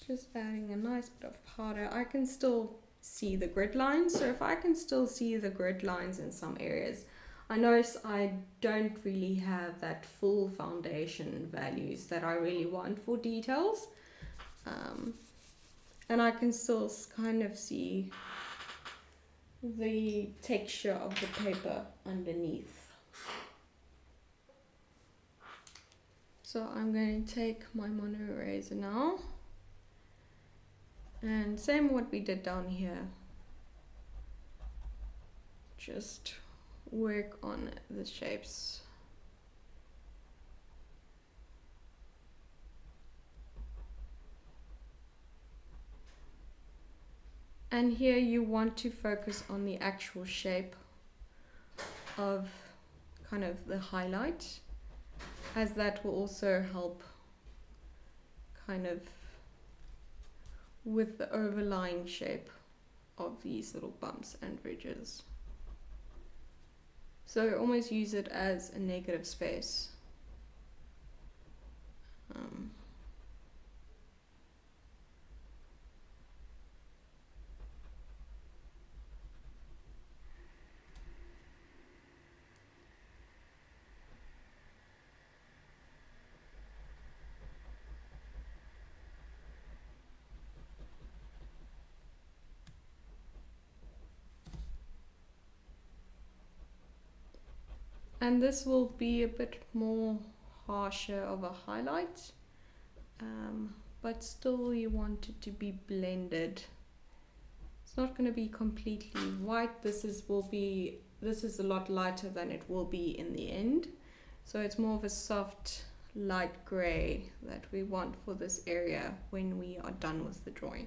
Just adding a nice bit of powder. I can still see the grid lines. So if I can still see the grid lines in some areas, I notice I don't really have that full foundation values that I really want for details. And I can still kind of see the texture of the paper underneath. So I'm going to take my mono eraser now, and same what we did down here. Just work on the shapes. And here you want to focus on the actual shape of kind of the highlight, as that will also help kind of with the overlying shape of these little bumps and ridges. So almost use it as a negative space. And this will be a bit more harsher of a highlight, but still you want it to be blended. It's not going to be completely white. This is a lot lighter than it will be in the end. So it's more of a soft light gray that we want for this area when we are done with the drawing.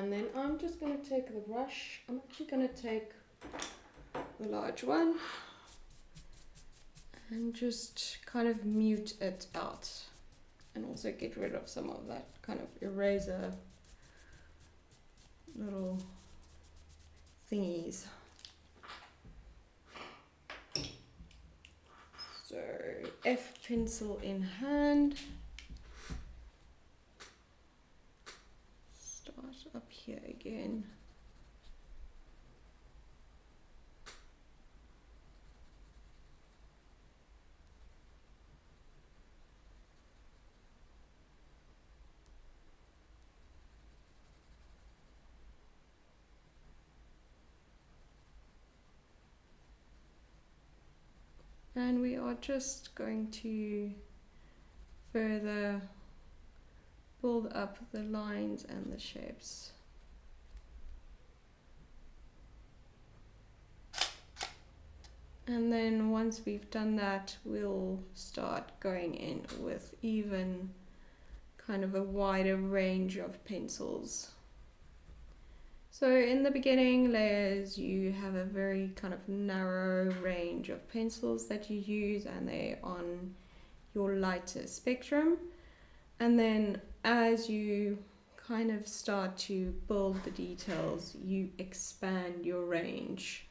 And then I'm just going to take the brush. I'm actually going to take the large one and just kind of mute it out, and also get rid of some of that kind of eraser little thingies. So F pencil in hand. Start up here again. And we are just going to further build up the lines and the shapes. And then once we've done that, we'll start going in with even kind of a wider range of pencils. So in the beginning layers, you have a very kind of narrow range of pencils that you use, and they're on your lighter spectrum. And then as you kind of start to build the details, you expand your range.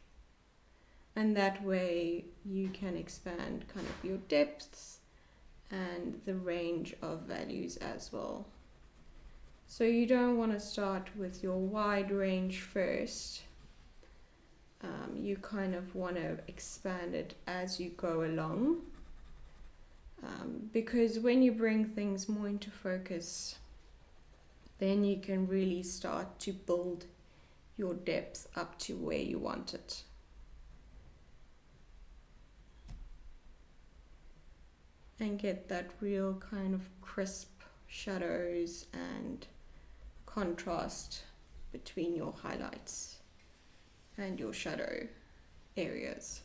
And that way you can expand kind of your depths and the range of values as well. So you don't want to start with your wide range first. You kind of want to expand it as you go along. Because when you bring things more into focus, then you can really start to build your depth up to where you want it. And get that real kind of crisp shadows and contrast between your highlights and your shadow areas.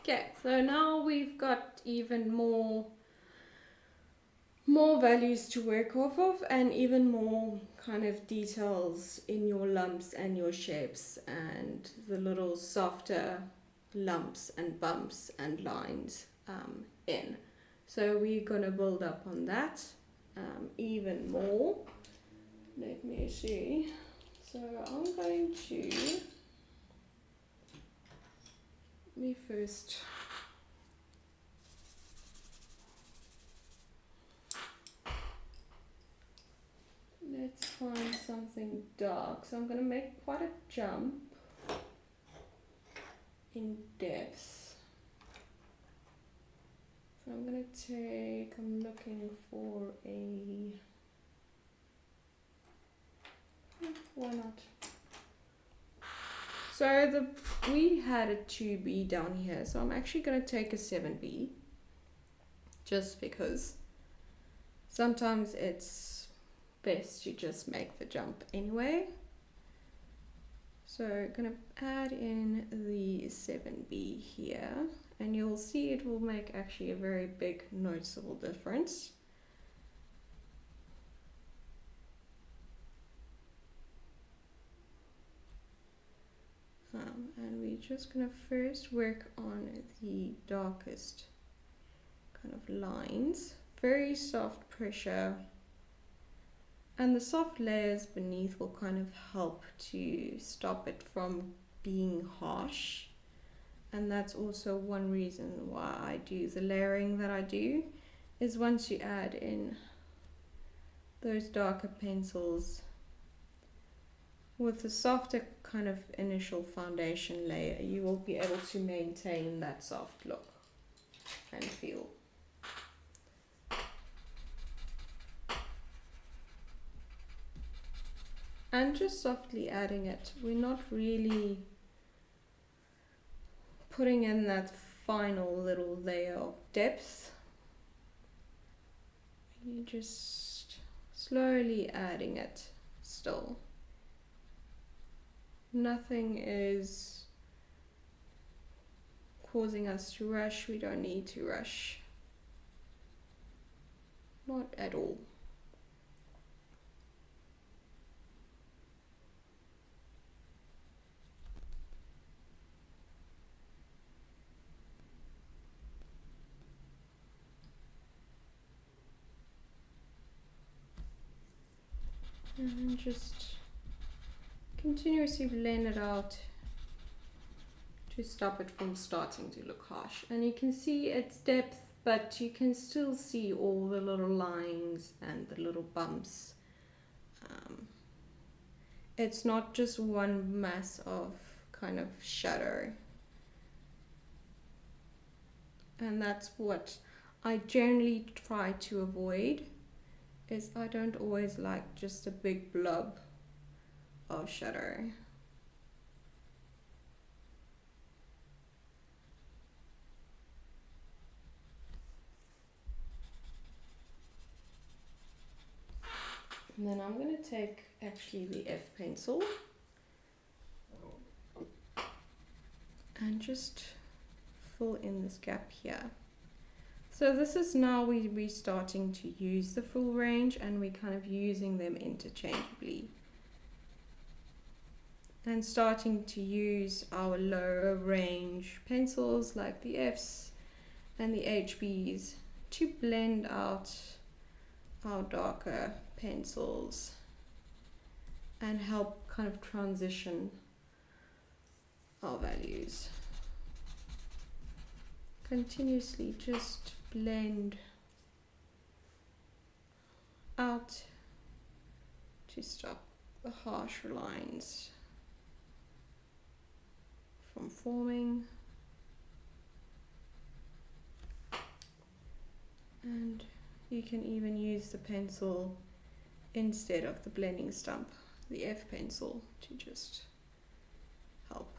Okay, so now we've got even more values to work off of, and even more kind of details in your lumps and your shapes and the little softer lumps and bumps and lines in. So we're going to build up on that even more. Let me see. So I'm going to first let's find something dark. So I'm going to make quite a jump in depth. So I'm going to take, I'm looking for a, why not? So we had a 2B down here, so I'm actually going to take a 7B, just because sometimes it's best to just make the jump anyway. So I'm going to add in the 7B here, and you'll see it will make actually a very big noticeable difference. And we're just going to first work on the darkest kind of lines. Very soft pressure. And the soft layers beneath will kind of help to stop it from being harsh. And that's also one reason why I do the layering that I do, is once you add in those darker pencils with a softer kind of initial foundation layer, you will be able to maintain that soft look and feel. And just softly adding it. We're not really putting in that final little layer of depth. You're just slowly adding it still. Nothing is causing us to rush. We don't need to rush. Not at all. And just continuously blend it out to stop it from starting to look harsh. And you can see its depth, but you can still see all the little lines and the little bumps. It's not just one mass of kind of shadow. And that's what I generally try to avoid, is I don't always like just a big blob of shadow. And then I'm going to take actually the F pencil and just fill in this gap here. So this is now we're starting to use the full range, and we're kind of using them interchangeably. And starting to use our lower range pencils like the Fs and the HBs to blend out our darker pencils and help kind of transition our values. Continuously just blend out to stop the harsh lines from forming. And you can even use the pencil instead of the blending stump, the F pencil, to just help.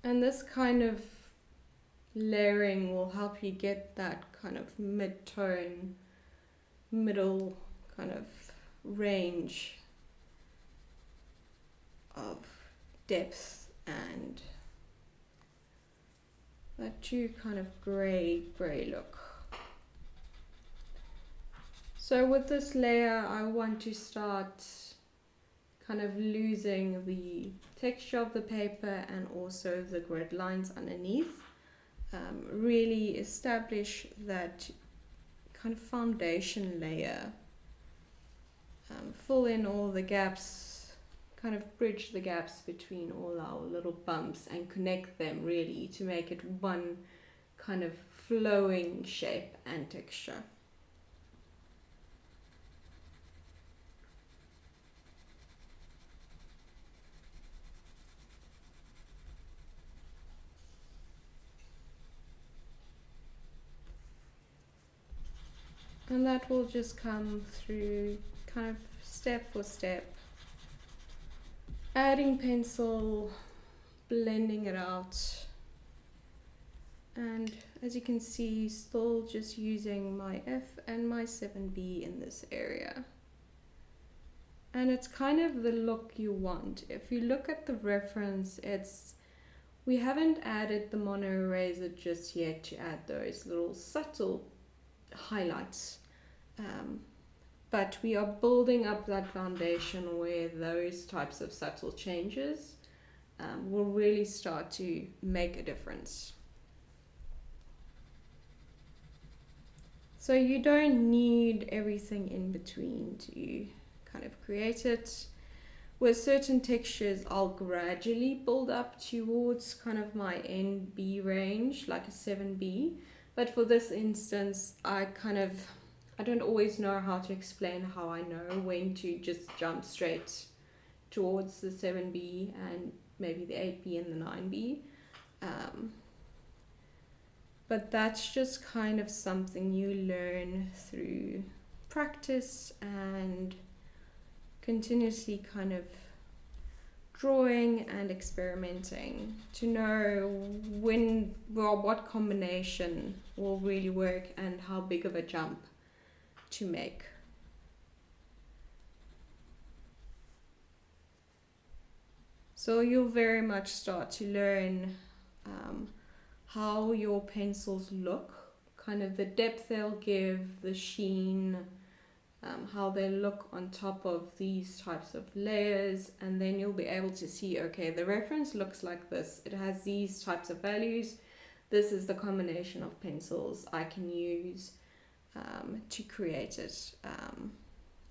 And this kind of layering will help you get that kind of mid-tone middle kind of range of depth and that true kind of grey look. So with this layer I want to start kind of losing the texture of the paper and also the grid lines underneath. Really establish that kind of foundation layer. Fill in all the gaps, kind of bridge the gaps between all our little bumps and connect them really to make it one kind of flowing shape and texture. And that will just come through kind of step for step, adding pencil, blending it out, and as you can see, still just using my F and my 7B in this area. And it's kind of the look you want. If you look at the reference, we haven't added the mono eraser just yet to add those little subtle highlights. But we are building up that foundation where those types of subtle changes will really start to make a difference. So you don't need everything in between to kind of create it. With certain textures, I'll gradually build up towards kind of my NB range, like a 7B. But for this instance, I don't always know how to explain how I know when to just jump straight towards the 7B and maybe the 8B and the 9B. But that's just kind of something you learn through practice and continuously kind of drawing and experimenting to know what combination will really work and how big of a jump to make. So you'll very much start to learn how your pencils look, kind of the depth they'll give, the sheen, how they look on top of these types of layers, and then you'll be able to see, okay, the reference looks like this, it has these types of values, this is the combination of pencils I can use to create it.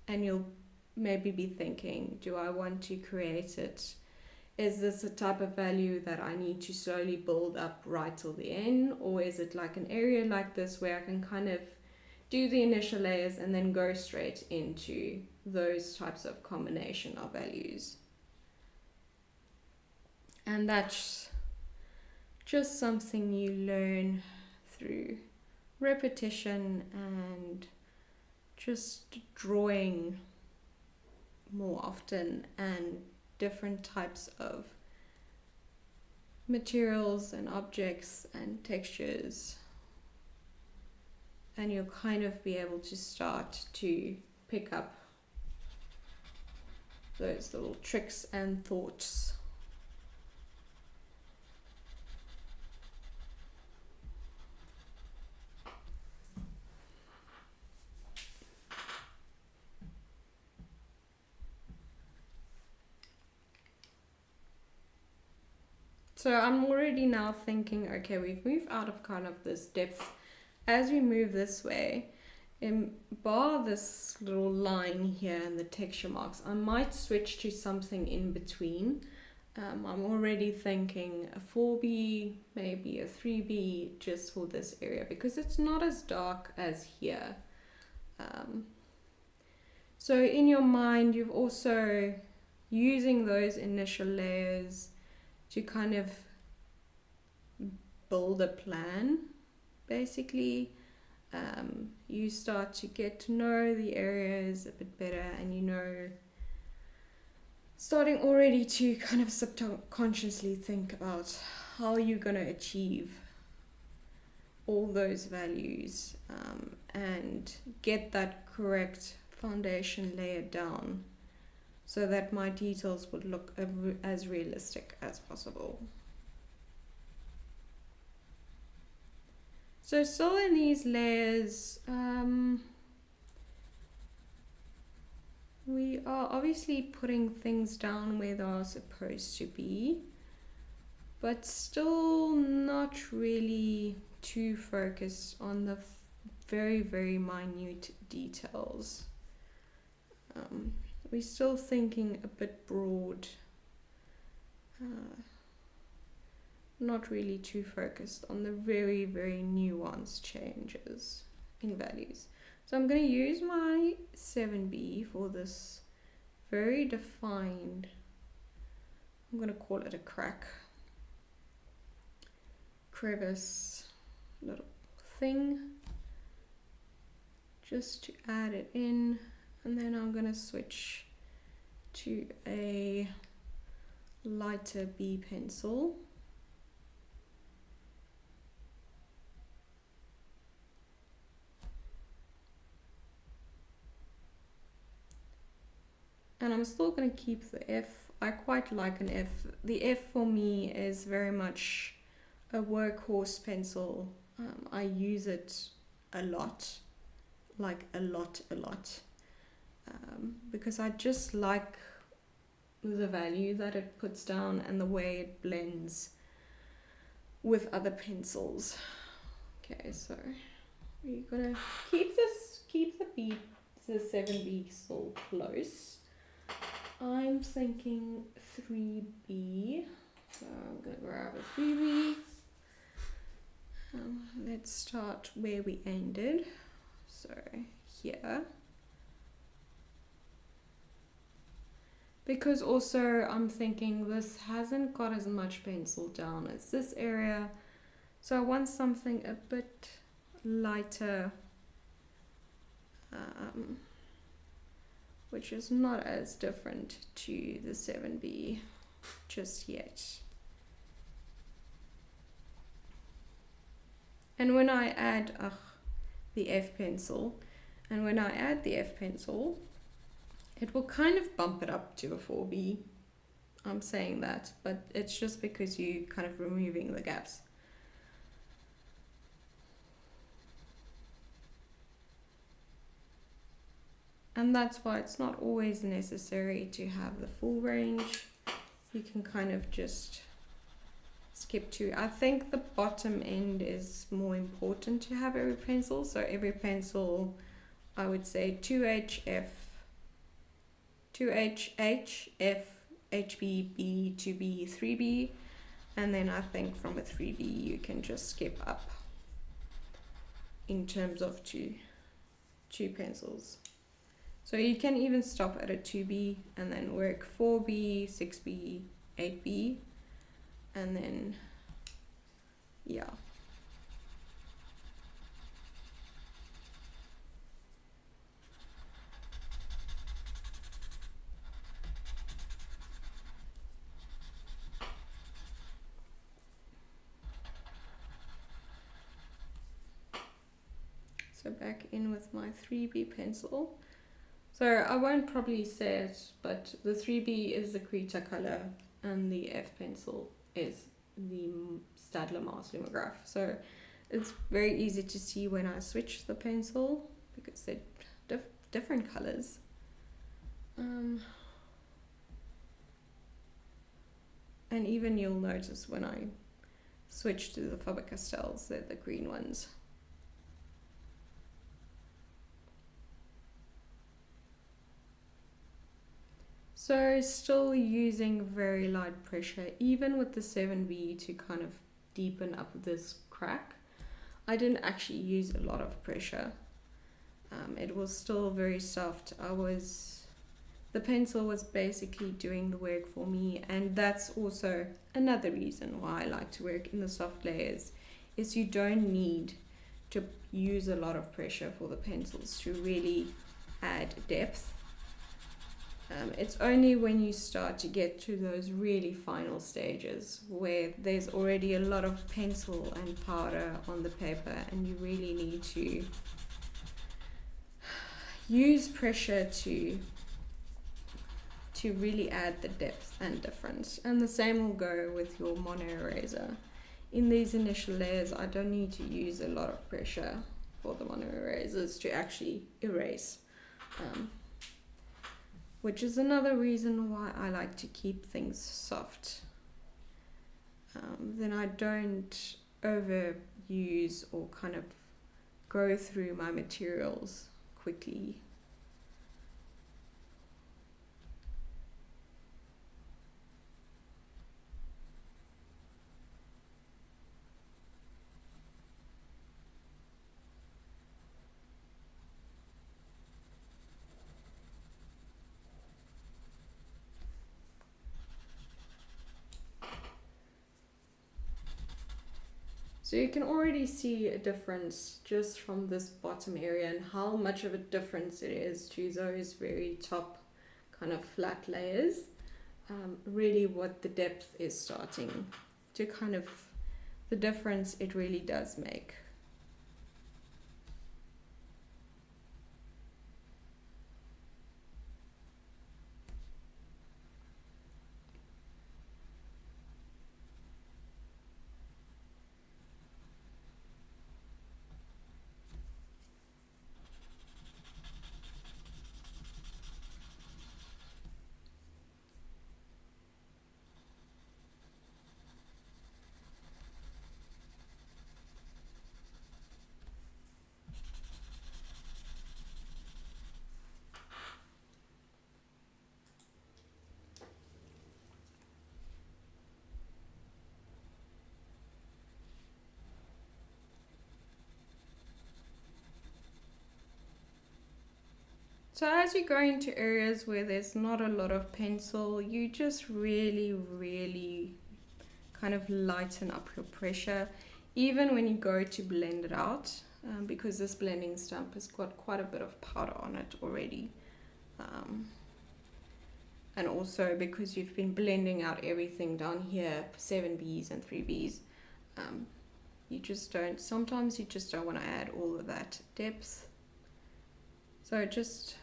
And you'll maybe be thinking, do I want to create it? Is this a type of value that I need to slowly build up right till the end? Or is it like an area like this where I can kind of do the initial layers and then go straight into those types of combination of values? And that's just something you learn through repetition and just drawing more often and different types of materials and objects and textures, and you'll kind of be able to start to pick up those little tricks and thoughts. So I'm already now thinking, okay, we've moved out of kind of this depth. As we move this way, bar this little line here and the texture marks, I might switch to something in between. I'm already thinking a 4B, maybe a 3B, just for this area, because it's not as dark as here. So in your mind, you've also using those initial layers to kind of build a plan, basically. You start to get to know the areas a bit better, and you know, starting already to kind of subconsciously think about how you're going to achieve all those values and get that correct foundation layer down so that my details would look as realistic as possible. So still in these layers, we are obviously putting things down where they are supposed to be, but still not really too focused on the very, very minute details. We're still thinking a bit broad, not really too focused on the very, very nuanced changes in values. So I'm going to use my 7B for this very defined, I'm going to call it a crack, crevice little thing, just to add it in. And then I'm going to switch to a lighter B pencil. And I'm still going to keep the F. I quite like an F. The F for me is very much a workhorse pencil. I use it a lot, like a lot. Because I just like the value that it puts down and the way it blends with other pencils. Okay, so we're gonna keep the 7B still close. I'm thinking 3B, so I'm gonna grab a 3B. Let's start where we ended, so here. Because also I'm thinking this hasn't got as much pencil down as this area, so I want something a bit lighter, which is not as different to the 7B just yet. And when I add the F pencil, it will kind of bump it up to a 4B. I'm saying that, but it's just because you're kind of removing the gaps. And that's why it's not always necessary to have the full range. You can kind of just skip to. I think the bottom end is more important to have every pencil. So every pencil, I would say 2HF, 2HH, F, HB, B, 2B, 3B. And then I think from a 3B you can just skip up in terms of two pencils. So you can even stop at a 2B and then work 4B, 6B, 8B, and then, yeah. So back in with my 3B pencil. So I won't probably say it, but the 3B is the Cretacolor and the F pencil is the Staedtler Lumograph. So it's very easy to see when I switch the pencil because they're different colors. And even you'll notice when I switch to the Faber-Castells, they're the green ones. So still using very light pressure, even with the 7B to kind of deepen up this crack. I didn't actually use a lot of pressure. It was still very soft. The pencil was basically doing the work for me, and that's also another reason why I like to work in the soft layers, is you don't need to use a lot of pressure for the pencils to really add depth. It's only when you start to get to those really final stages where there's already a lot of pencil and powder on the paper and you really need to use pressure to really add the depth and difference. And the same will go with your mono eraser. In these initial layers, I don't need to use a lot of pressure for the mono erasers to actually erase. Which is another reason why I like to keep things soft. Then I don't overuse or kind of go through my materials quickly. So you can already see a difference just from this bottom area and how much of a difference it is to those very top kind of flat layers. Really what the depth is starting to kind of, the difference it really does make. So as you go into areas where there's not a lot of pencil, you just really kind of lighten up your pressure, even when you go to blend it out, because this blending stump has got quite a bit of powder on it already. And also because you've been blending out everything down here, 7Bs and 3Bs, sometimes you just don't want to add all of that depth. So just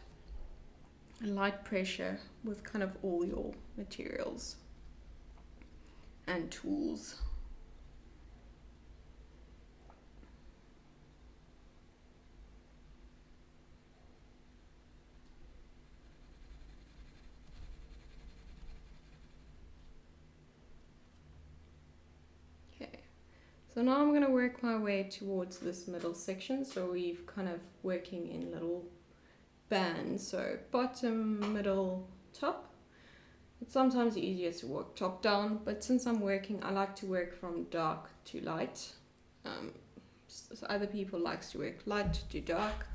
light pressure with kind of all your materials and tools. Okay, so now I'm going to work my way towards this middle section. So we've kind of working in little bands, so bottom, middle, top. It's sometimes easier to work top down, but since I'm working, I like to work from dark to light. So other people likes to work light to dark.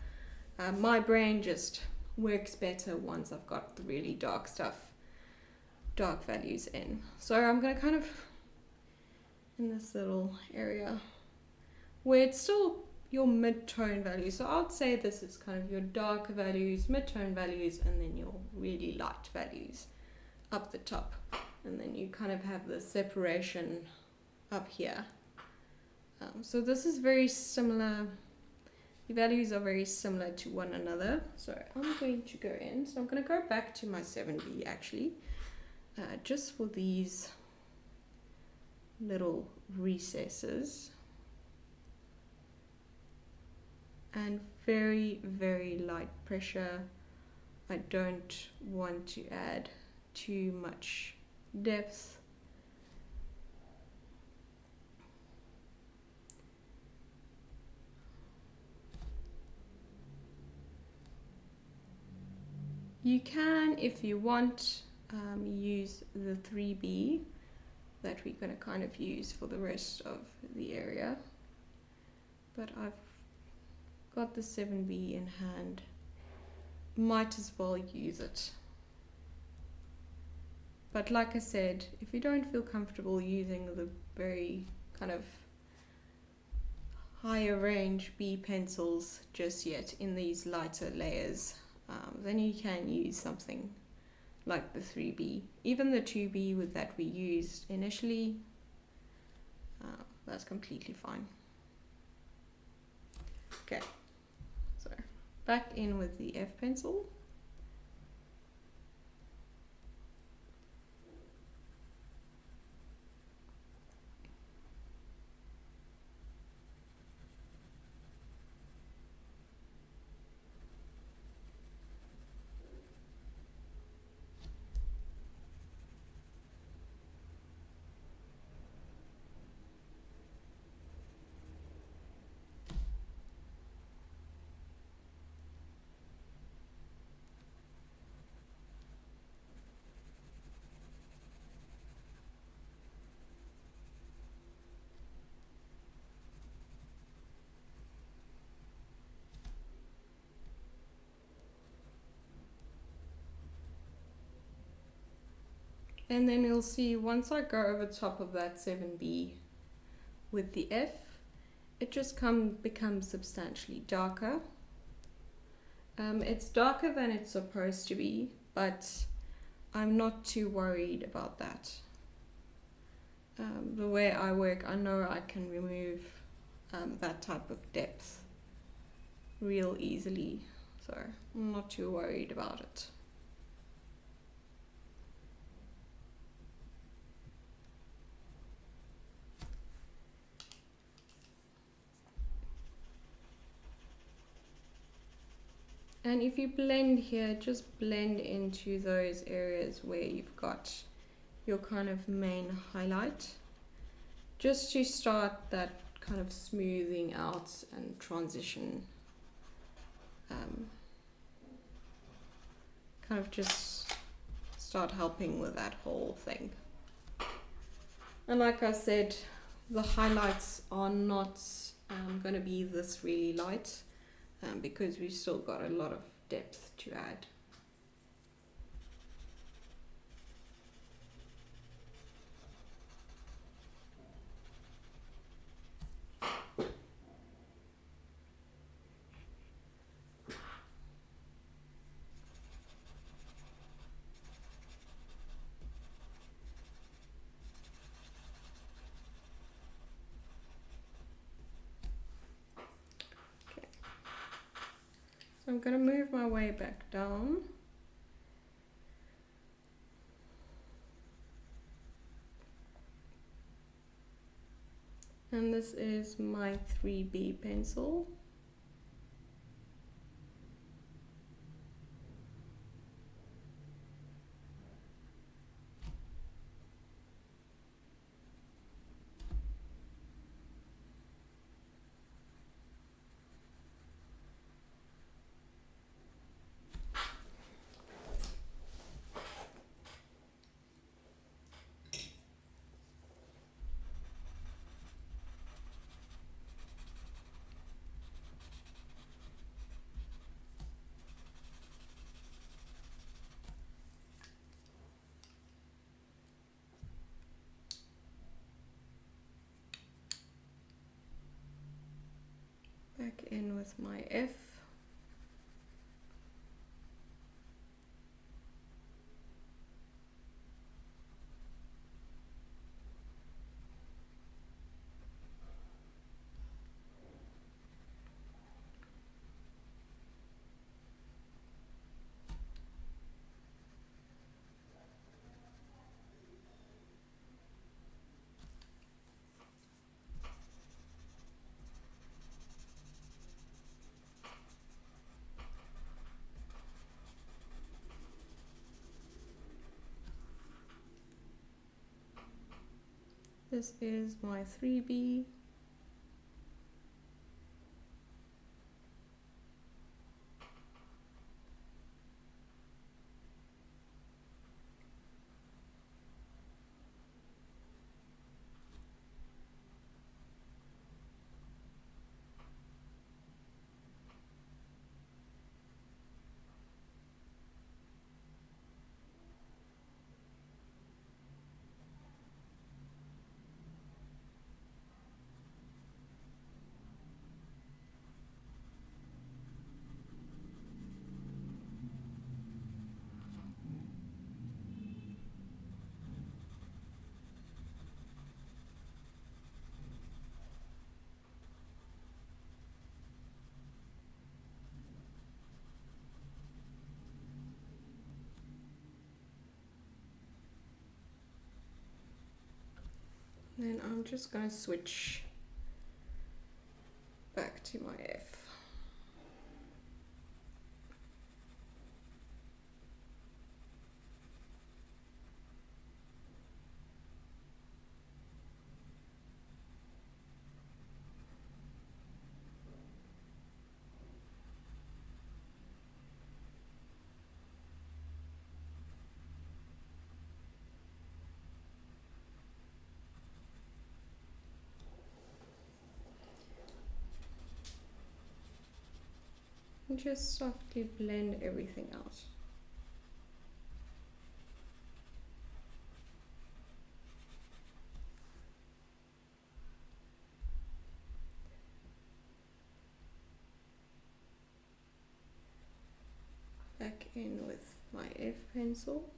My brain just works better once I've got the really dark stuff, dark values in. So I'm going to kind of, in this little area where it's still your mid-tone values. So I'd say this is kind of your darker values, mid-tone values, and then your really light values up the top. And then you kind of have the separation up here. So this is very similar. The values are very similar to one another. So I'm going to go in. So I'm going to go back to my 7B actually, just for these little recesses. And very light pressure. I don't want to add too much depth. You can, if you want, use the 3B that we're going to kind of use for the rest of the area. But I've got the 7B in hand, might as well use it. But like I said, if you don't feel comfortable using the very kind of higher range B pencils just yet in these lighter layers, then you can use something like the 3B. Even the 2B with that we used initially, that's completely fine. Okay, so back in with the F pencil. And then you'll see once I go over top of that 7B with the F, it just becomes substantially darker. It's darker than it's supposed to be, but I'm not too worried about that. The way I work, I know I can remove that type of depth real easily, so I'm not too worried about it. And if you blend here, just blend into those areas where you've got your kind of main highlight, just to start that kind of smoothing out and transition, kind of just start helping with that whole thing. And like I said, the highlights are not going to be this really light, because we've still got a lot of depth to add. So I'm going to move my way back down. And this is my 3B pencil. Back in with my F. This is my 3B. I'm just going to switch back to my F. And just softly blend everything out. Back in with my F pencil.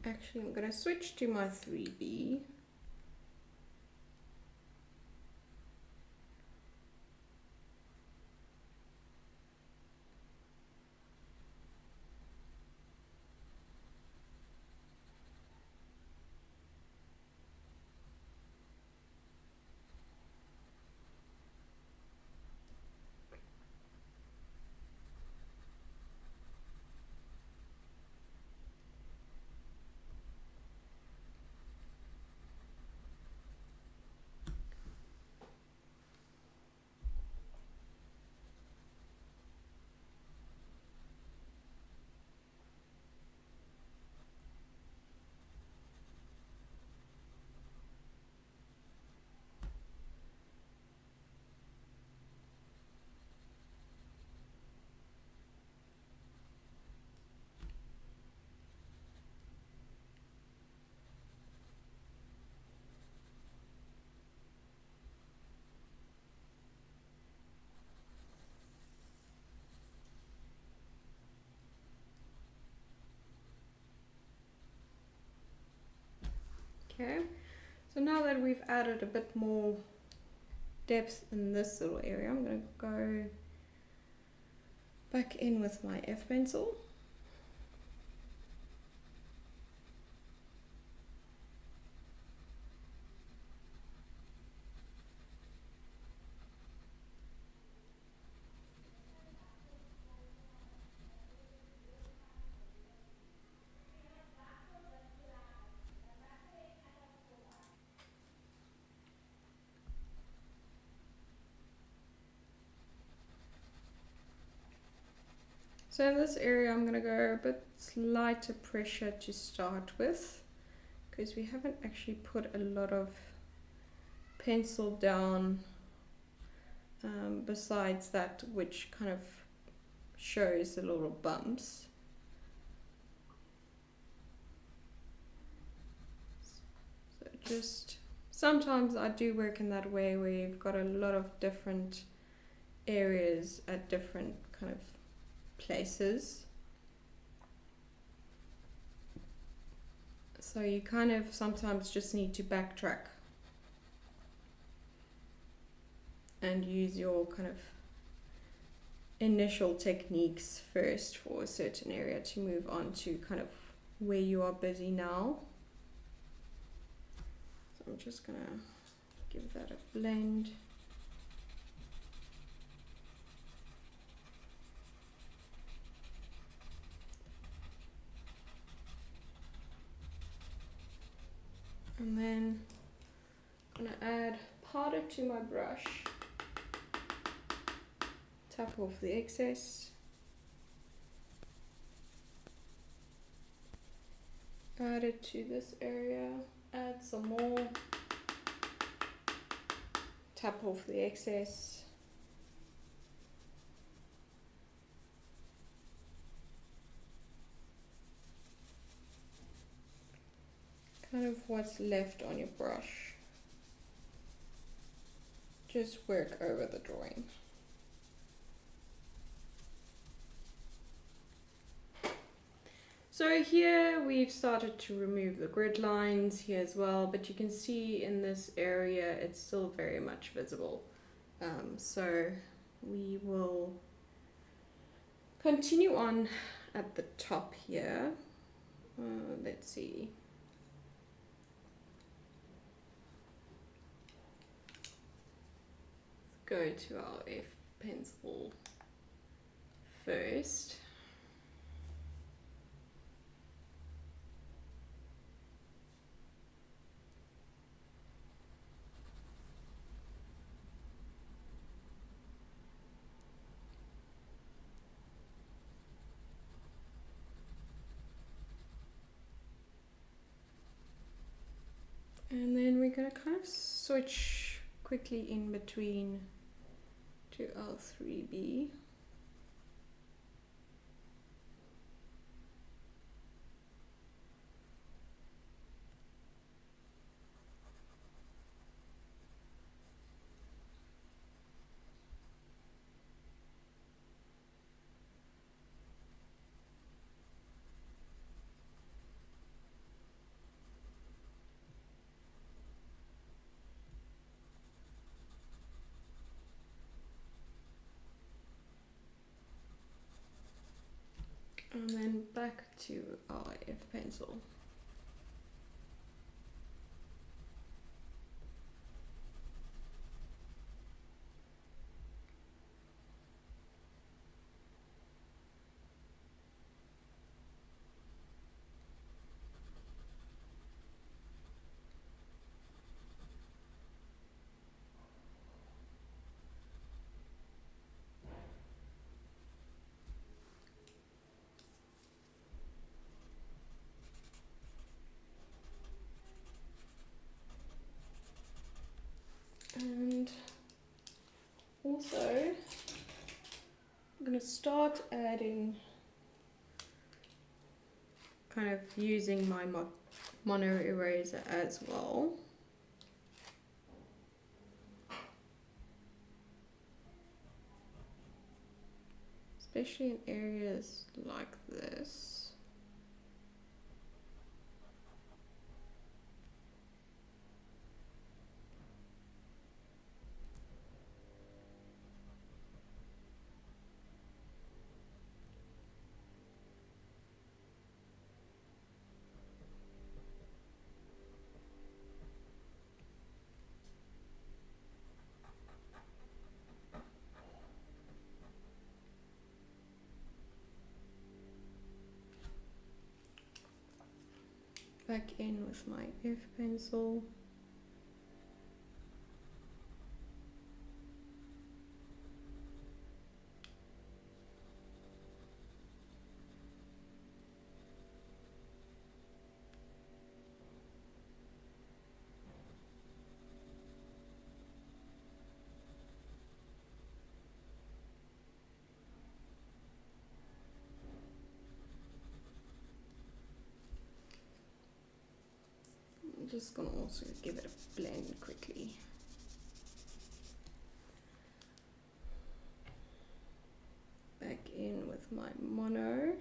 Actually, I'm going to switch to my 3B. Okay, so now that we've added a bit more depth in this little area, I'm going to go back in with my F pencil. So in this area I'm going to go a bit lighter pressure to start with, because we haven't actually put a lot of pencil down besides that which kind of shows the little bumps. So just sometimes I do work in that way where you've got a lot of different areas at different kind of places, so you kind of sometimes just need to backtrack and use your kind of initial techniques first for a certain area to move on to kind of where you are busy now. So I'm just gonna give that a blend. And then I'm going to add powder to my brush, tap off the excess, add it to this area, add some more, tap off the excess, kind of what's left on your brush. Just work over the drawing. So here we've started to remove the grid lines here as well, but you can see in this area it's still very much visible. So we will continue on at the top here. Let's see. Go to our F pencil first. And then we're going to kind of switch quickly in between to our 3B. And then back to our F pencil. And also, I'm going to start adding, kind of using my mono eraser as well. Especially in areas like this. Back in with my F pencil. I'm just going to also give it a blend quickly. Back in with my mono.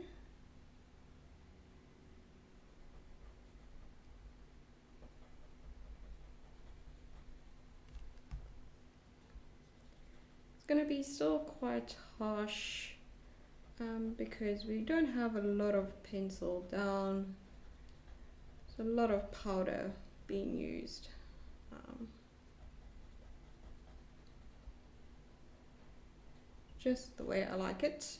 It's going to be still quite harsh because we don't have a lot of pencil down. There's a lot of powder being used. Just the way I like it.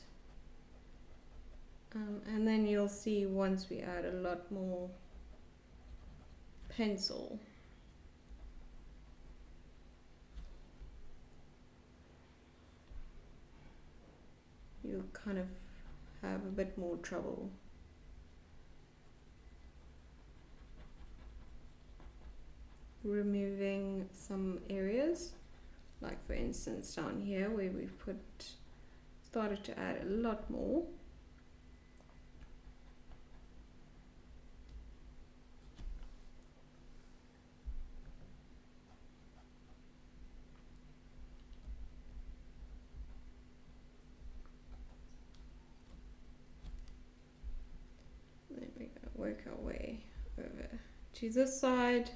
And then you'll see once we add a lot more pencil, you'll kind of have a bit more trouble removing some areas, like for instance down here where we've started to add a lot more. Then we're going to work our way over to this side.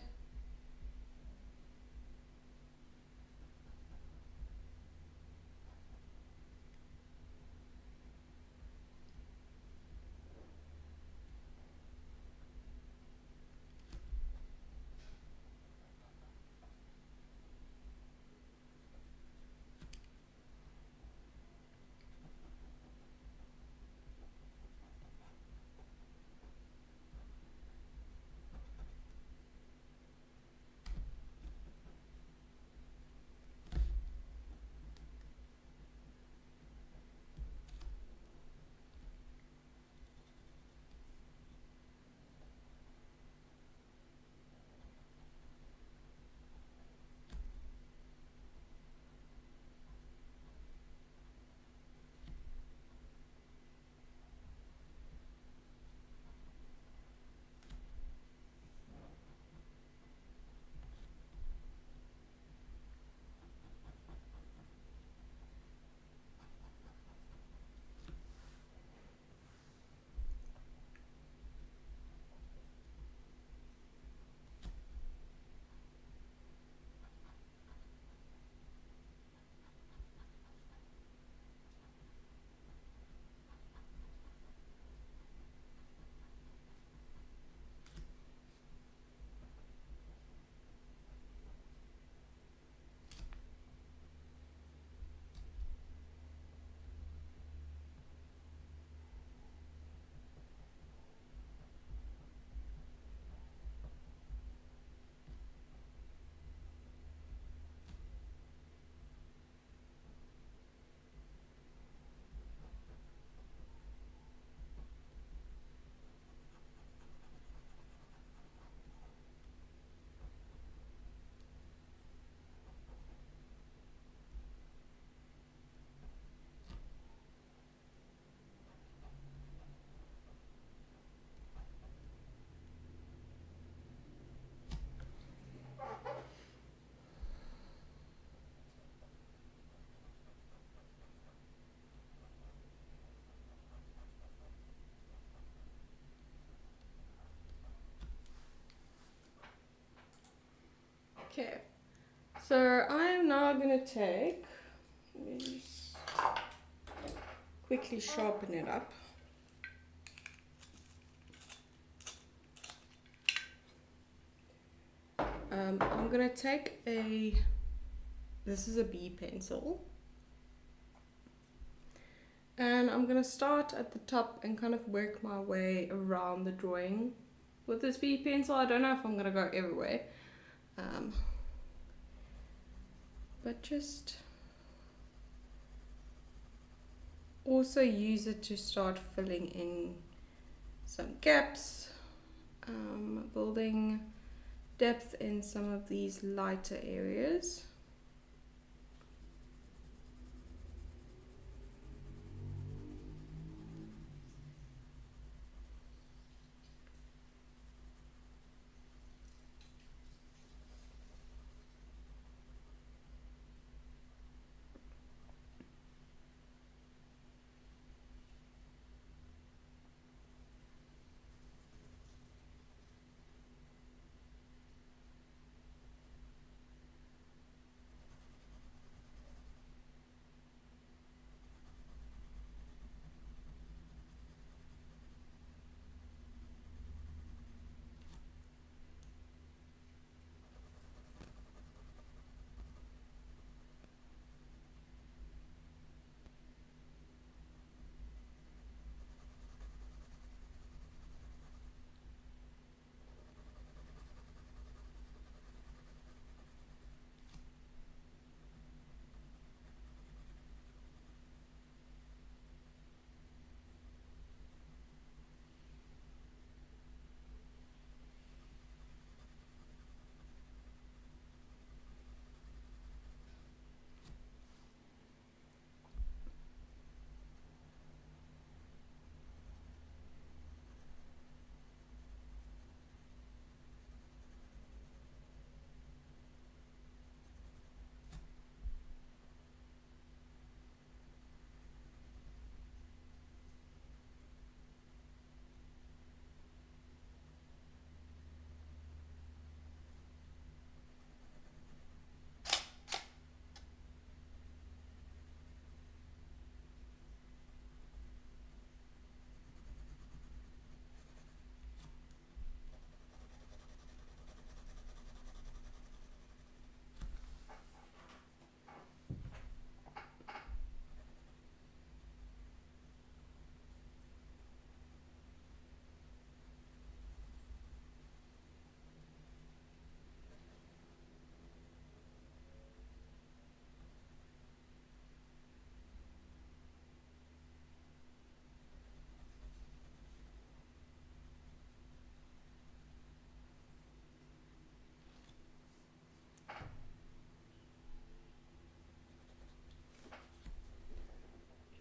Okay, so I am now going to take, let me just quickly sharpen it up. I'm going to take this is a B pencil, and I'm going to start at the top and kind of work my way around the drawing with this B pencil. I don't know if I'm going to go everywhere, but just also use it to start filling in some gaps, building depth in some of these lighter areas.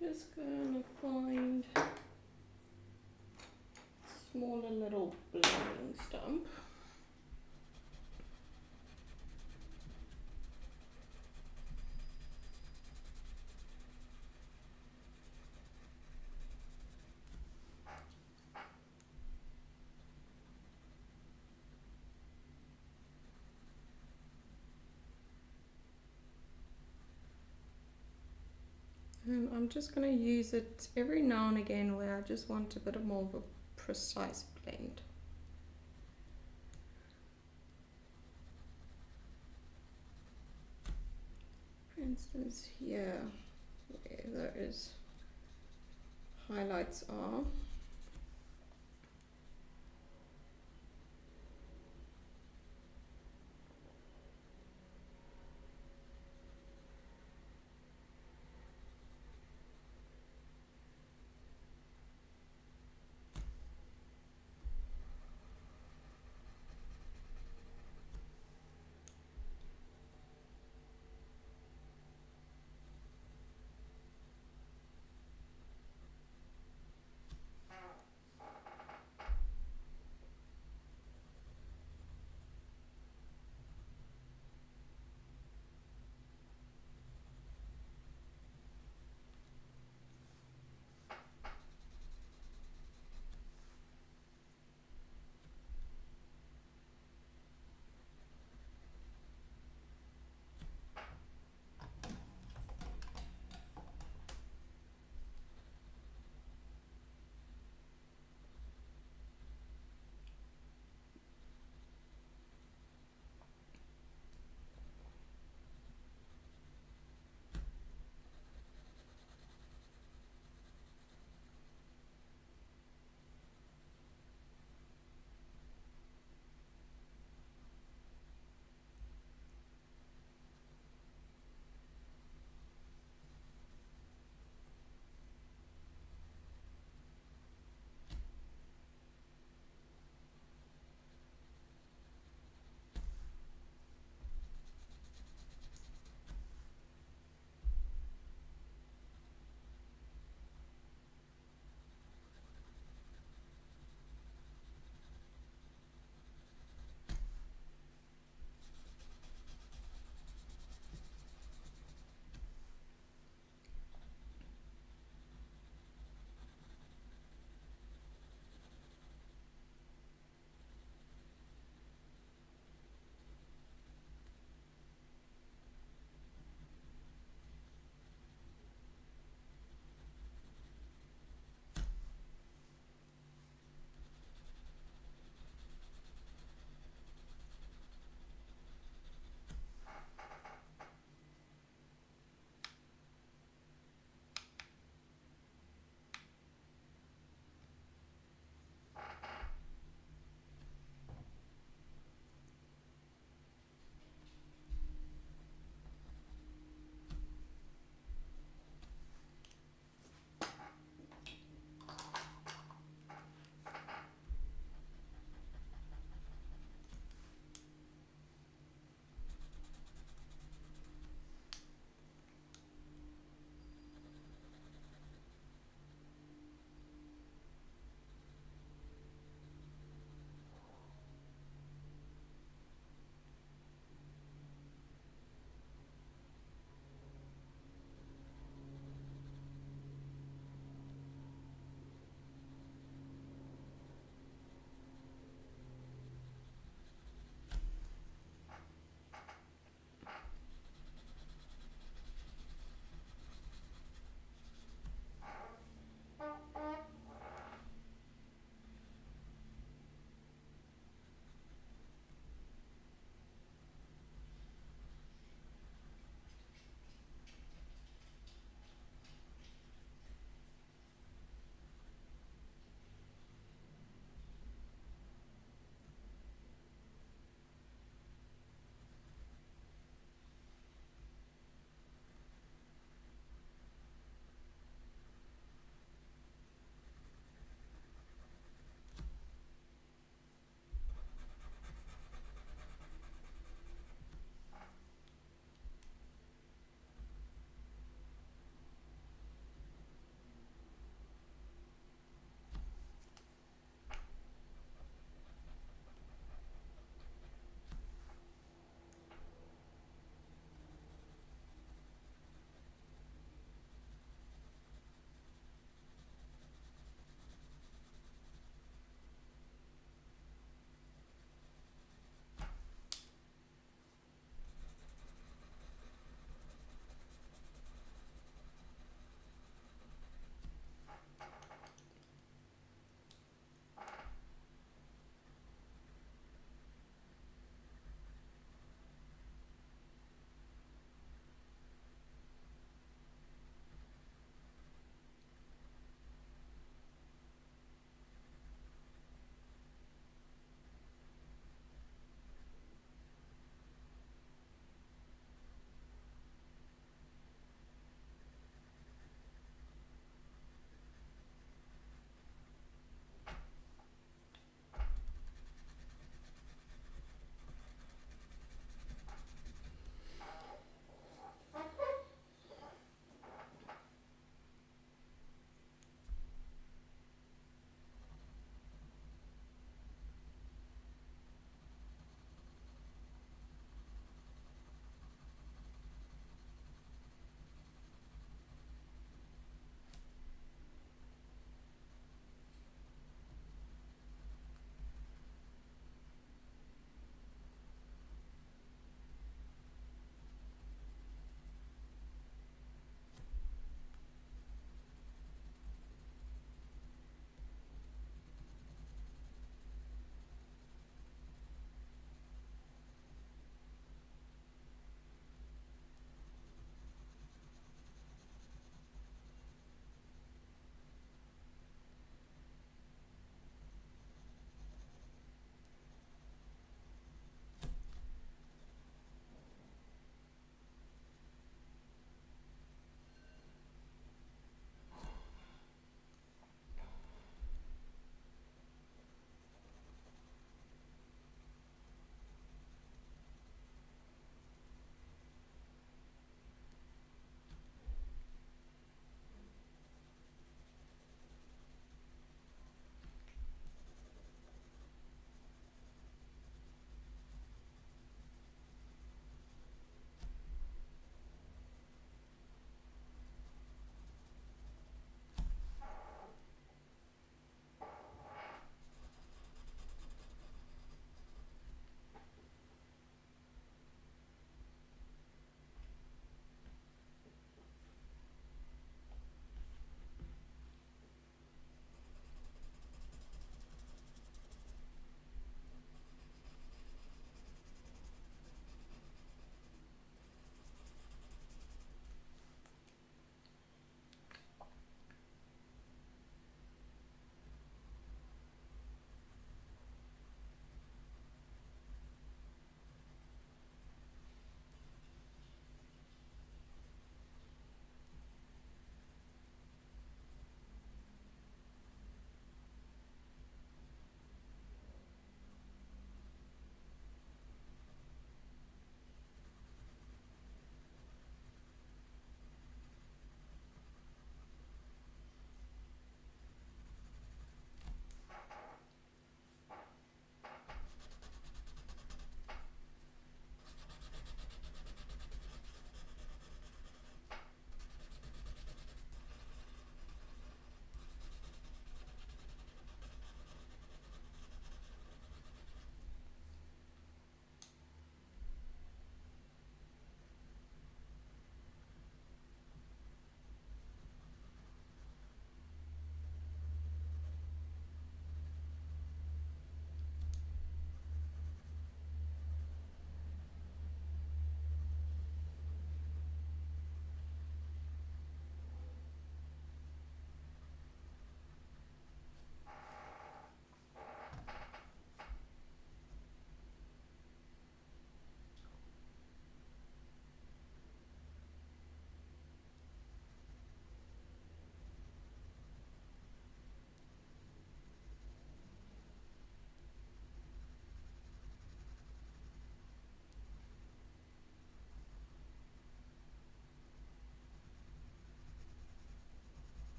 Just gonna find a smaller little blending stump. And I'm just going to use it every now and again where I just want a bit more of a precise blend. For instance here, where those highlights are.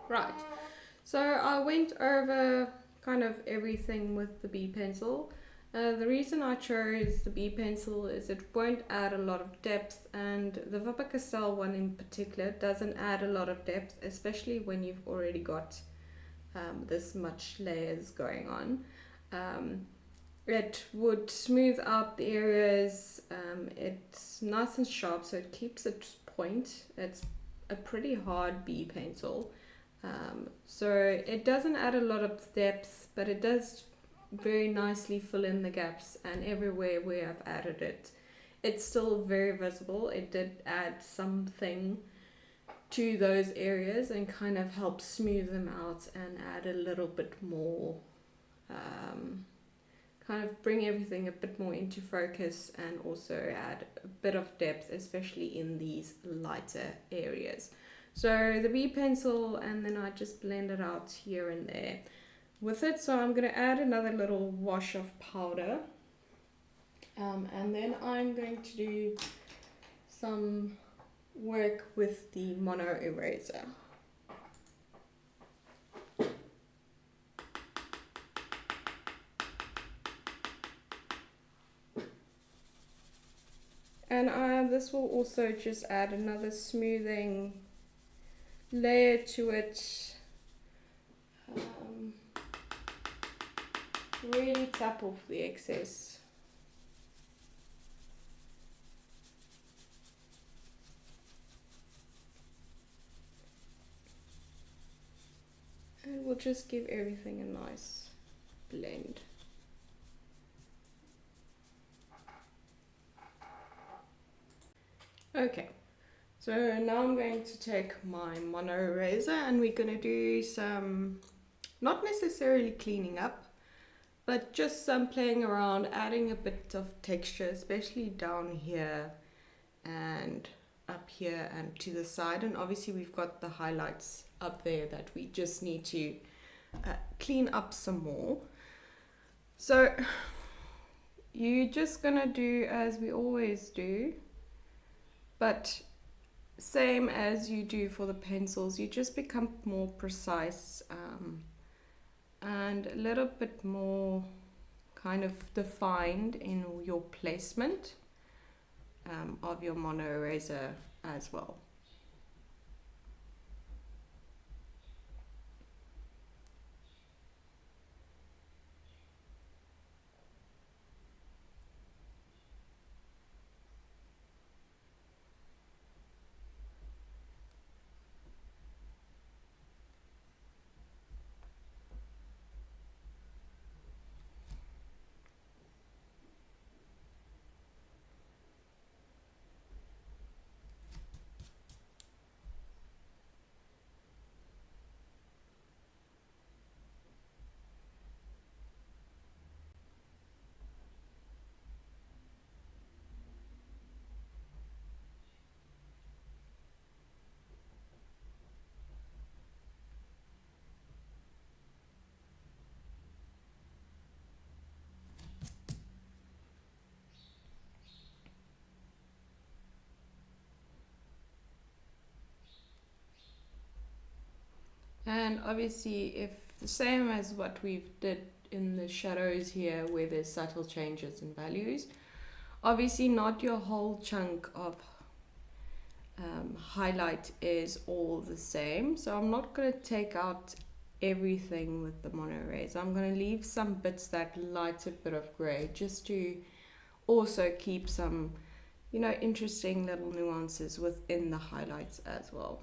Right, so I went over kind of everything with the B pencil. The reason I chose the B pencil is it won't add a lot of depth, and the Faber-Castell one in particular doesn't add a lot of depth, especially when you've already got this much layers going on. It would smooth out the areas. It's nice and sharp, so it keeps its point. It's a pretty hard B pencil. So it doesn't add a lot of depth, but it does very nicely fill in the gaps, and everywhere where I've added it, it's still very visible. It did add something to those areas and kind of help smooth them out and add a little bit more, kind of bring everything a bit more into focus, and also add a bit of depth, especially in these lighter areas. So the B pencil, and then I just blend it out here and there with it. So I'm going to add another little wash of powder, and then I'm going to do some work with the mono eraser. And this will also just add another smoothing layer to it. Really tap off the excess. And we'll just give everything a nice blend. Okay, so now I'm going to take my mono eraser, and we're going to do some, not necessarily cleaning up, but just some playing around, adding a bit of texture, especially down here and up here and to the side. And obviously we've got the highlights up there that we just need to clean up some more. So you're just gonna do as we always do, but same as you do for the pencils, you just become more precise, and a little bit more kind of defined in your placement of your mono eraser as well. And obviously, if the same as what we've did in the shadows here, where there's subtle changes in values, obviously not your whole chunk of highlight is all the same. So I'm not going to take out everything with the mono eraser. I'm going to leave some bits that lighter bit of grey, just to also keep some, you know, interesting little nuances within the highlights as well.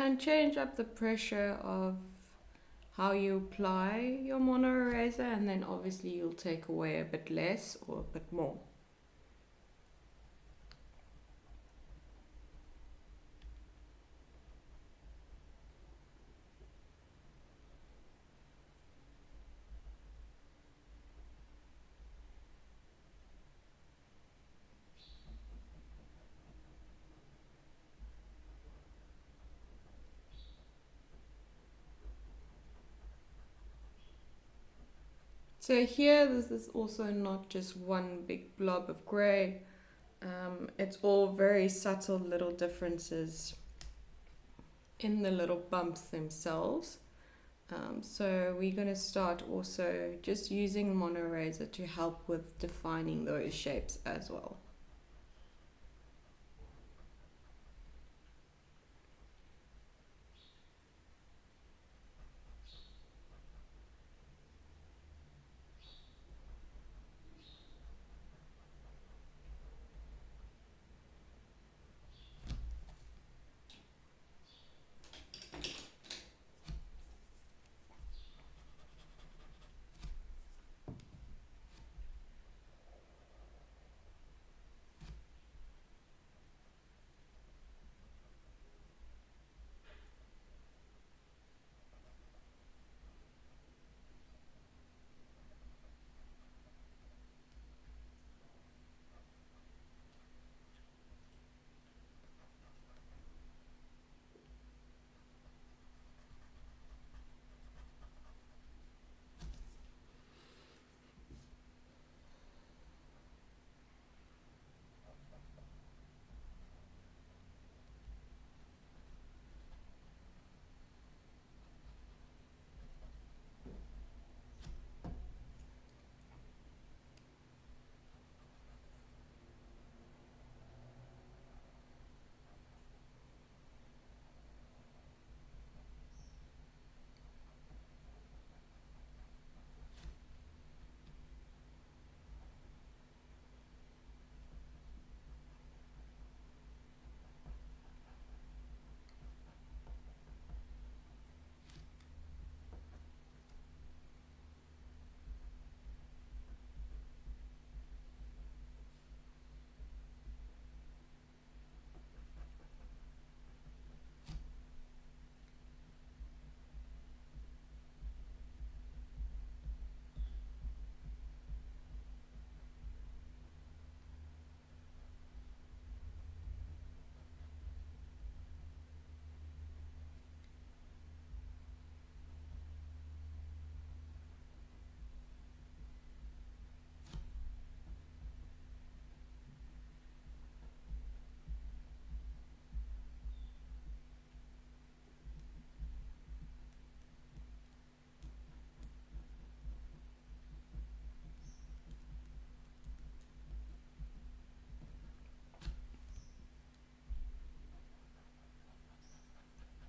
and change up the pressure of how you apply your mono eraser, and then obviously you'll take away a bit less or a bit more. So here, this is also not just one big blob of grey. It's all very subtle little differences in the little bumps themselves. So we're going to start also just using mono eraser to help with defining those shapes as well.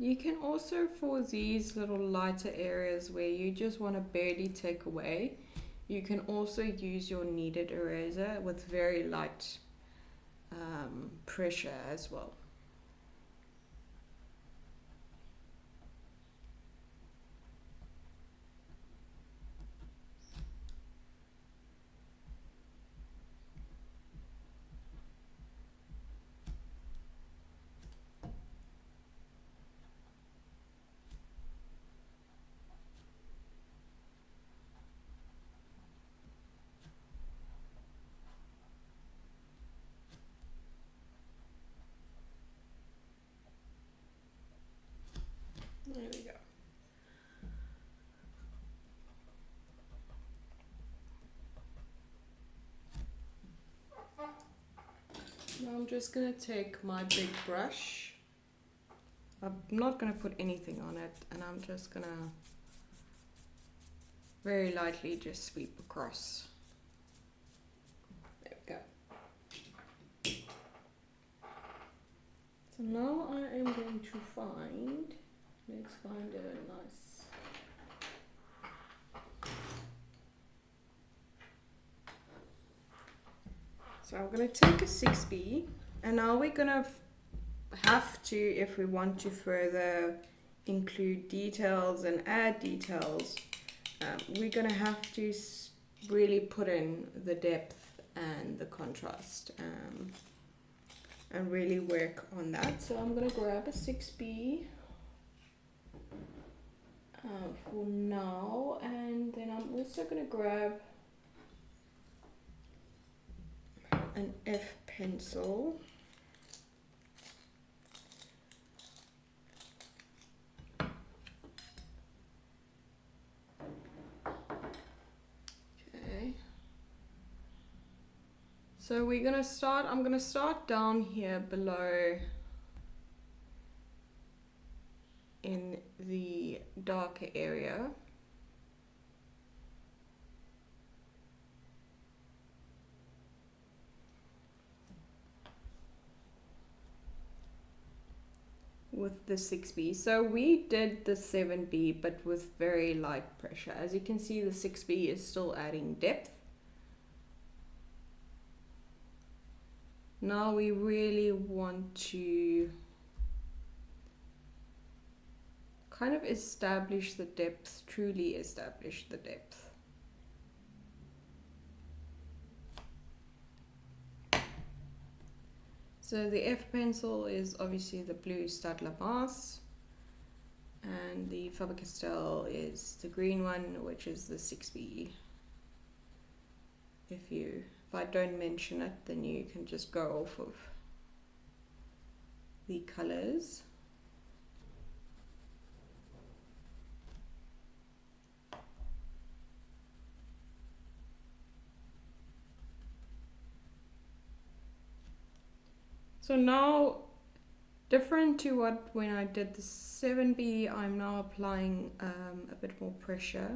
You can also, for these little lighter areas where you just want to barely take away, you can also use your kneaded eraser with very light pressure as well. There we go. Now I'm just going to take my big brush. I'm not going to put anything on it, and I'm just going to very lightly just sweep across. There we go. So now I am going to find, let's find a nice, so I'm going to take a 6B, and now we're going to have to, if we want to further include details and add details, we're going to have to really put in the depth and the contrast, and really work on that. So I'm going to grab a 6B for now, and then I'm also going to grab an F pencil. Okay. So we're going to start, I'm going to start down here below in the darker area. With the 6B. So we did the 7B but with very light pressure. As you can see, the 6B is still adding depth. Now we really want to kind of establish the depth, truly establish the depth. So the F pencil is obviously the blue Staedtler mass, and the Faber-Castell is the green one, which is the 6B. If I don't mention it, then you can just go off of the colors. So now, different to what when I did the 7B, I'm now applying a bit more pressure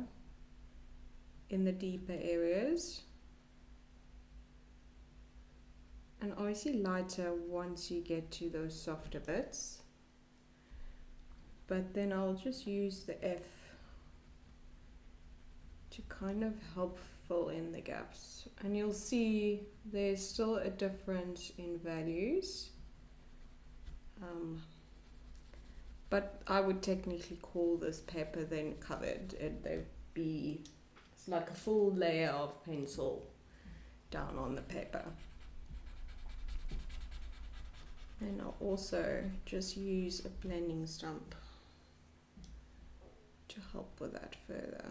in the deeper areas. And obviously lighter once you get to those softer bits. But then I'll just use the F to kind of help fill in the gaps, and you'll see there's still a difference in values, but I would technically call this paper then covered. It's like a full layer of pencil down on the paper. And I'll also just use a blending stump to help with that further.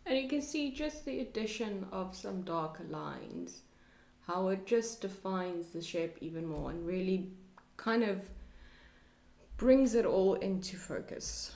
And you can see just the addition of some darker lines, how it just defines the shape even more and really kind of brings it all into focus.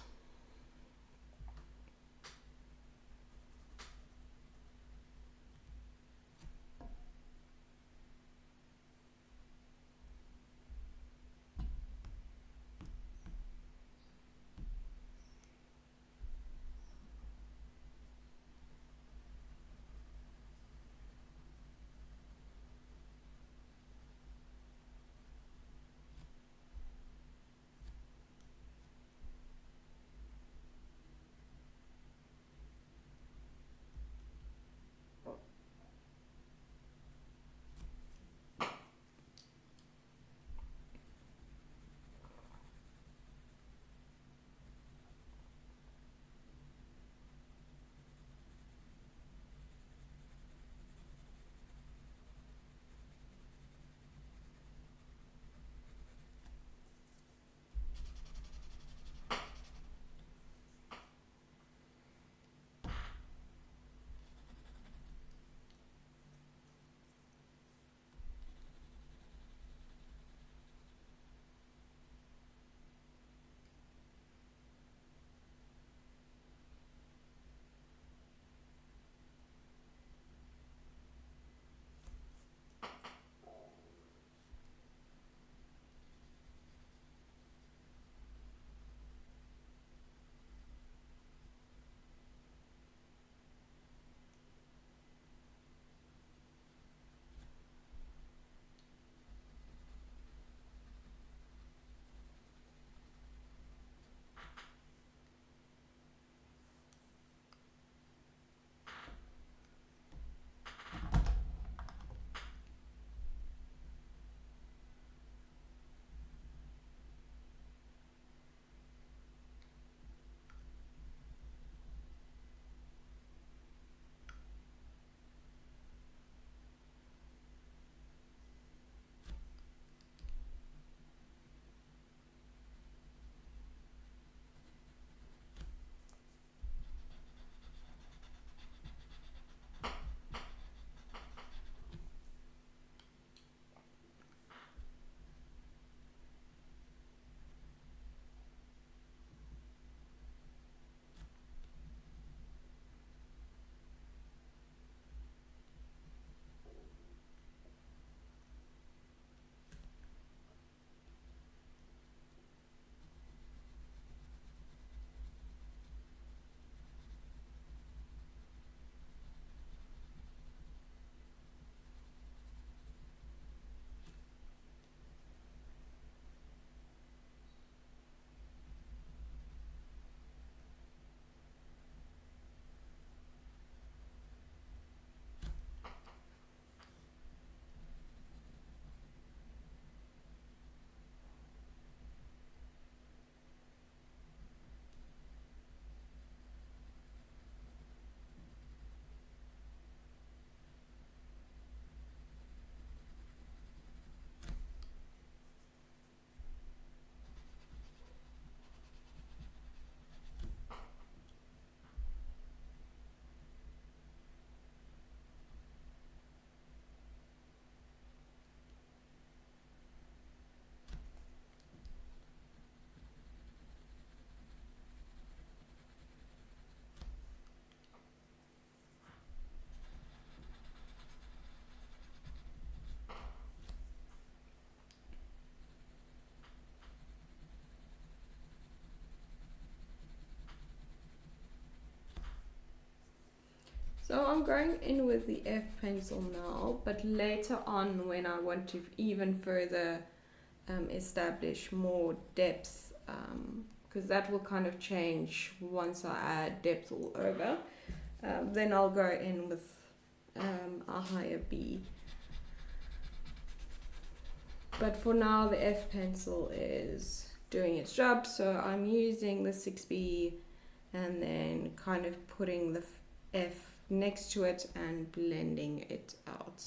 So I'm going in with the F pencil now, but later on when I want to even further establish more depth, because that will kind of change once I add depth all over, then I'll go in with a higher B. But for now the F pencil is doing its job, so I'm using the 6B and then kind of putting the F next to it and blending it out.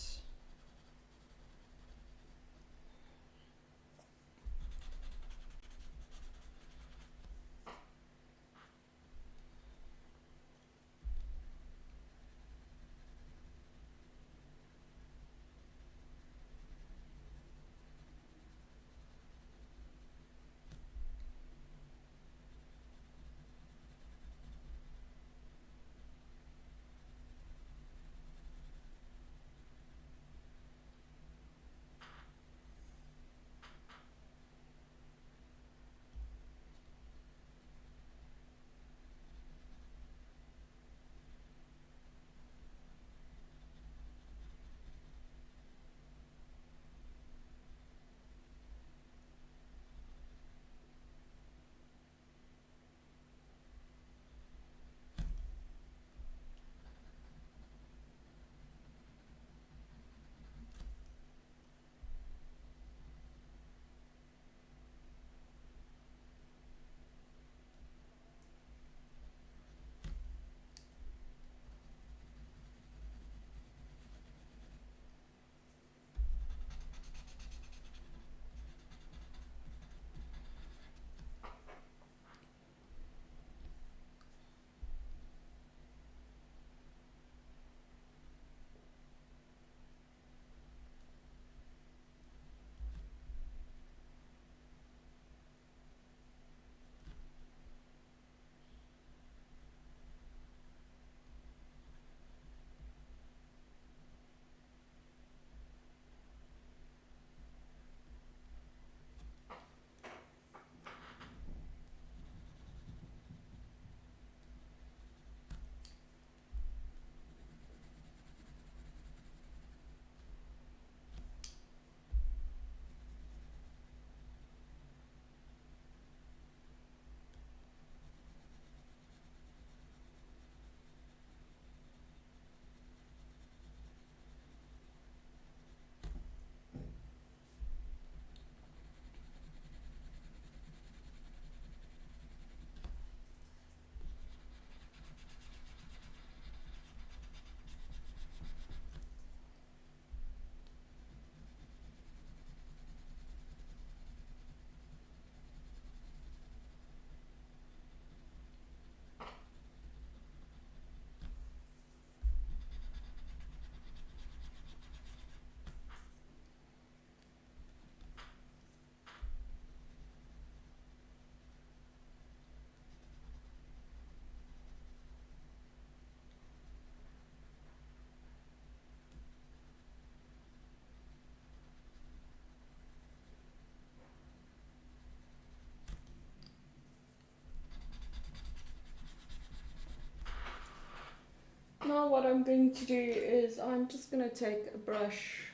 Now what I'm going to do is I'm just going to take a brush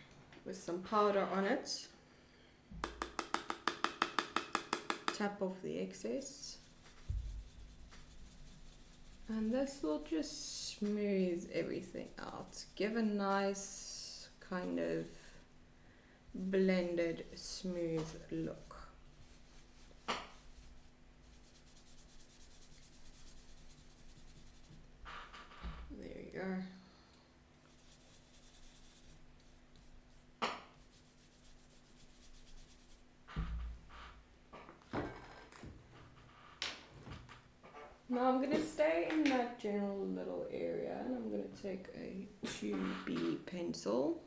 with some powder on it, tap off the excess, and this will just smooth everything out, give a nice kind of blended smooth look. There you go. Now I'm going to stay in that general little area and I'm going to take a 2B pencil.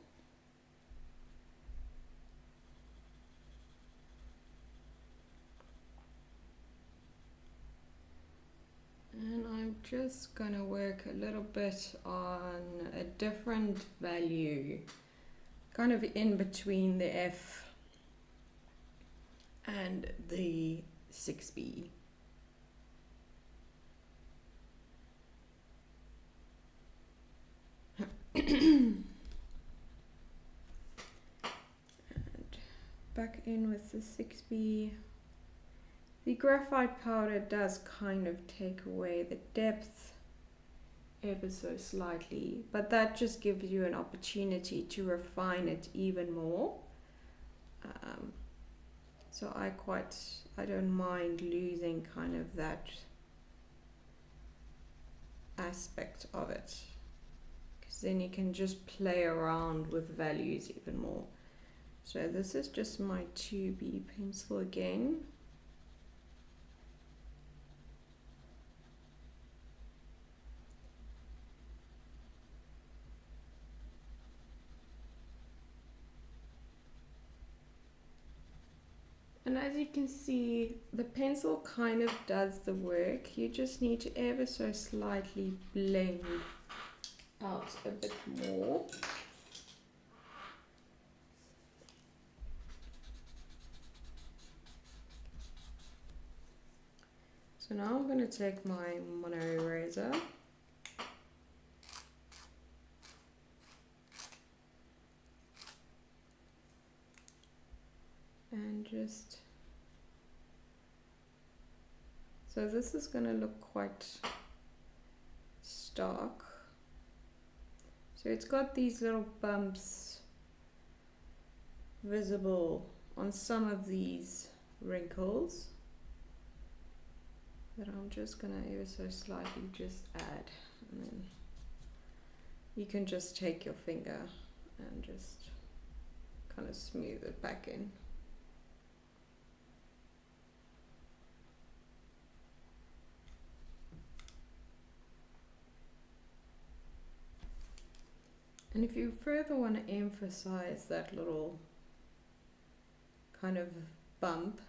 And I'm just going to work a little bit on a different value, kind of in between the F and the 6B. back in with the 6B. The graphite powder does kind of take away the depth ever so slightly, but that just gives you an opportunity to refine it even more. So I don't mind losing kind of that aspect of it, because then you can just play around with values even more. So this is just my 2B pencil again. And as you can see, the pencil kind of does the work. You just need to ever so slightly blend out a bit more. So now I'm going to take my mono eraser and just, so this is going to look quite stark. So it's got these little bumps visible on some of these wrinkles that I'm just going to ever so slightly just add, and then you can just take your finger and just kind of smooth it back in. And if you further want to emphasize that little kind of bump,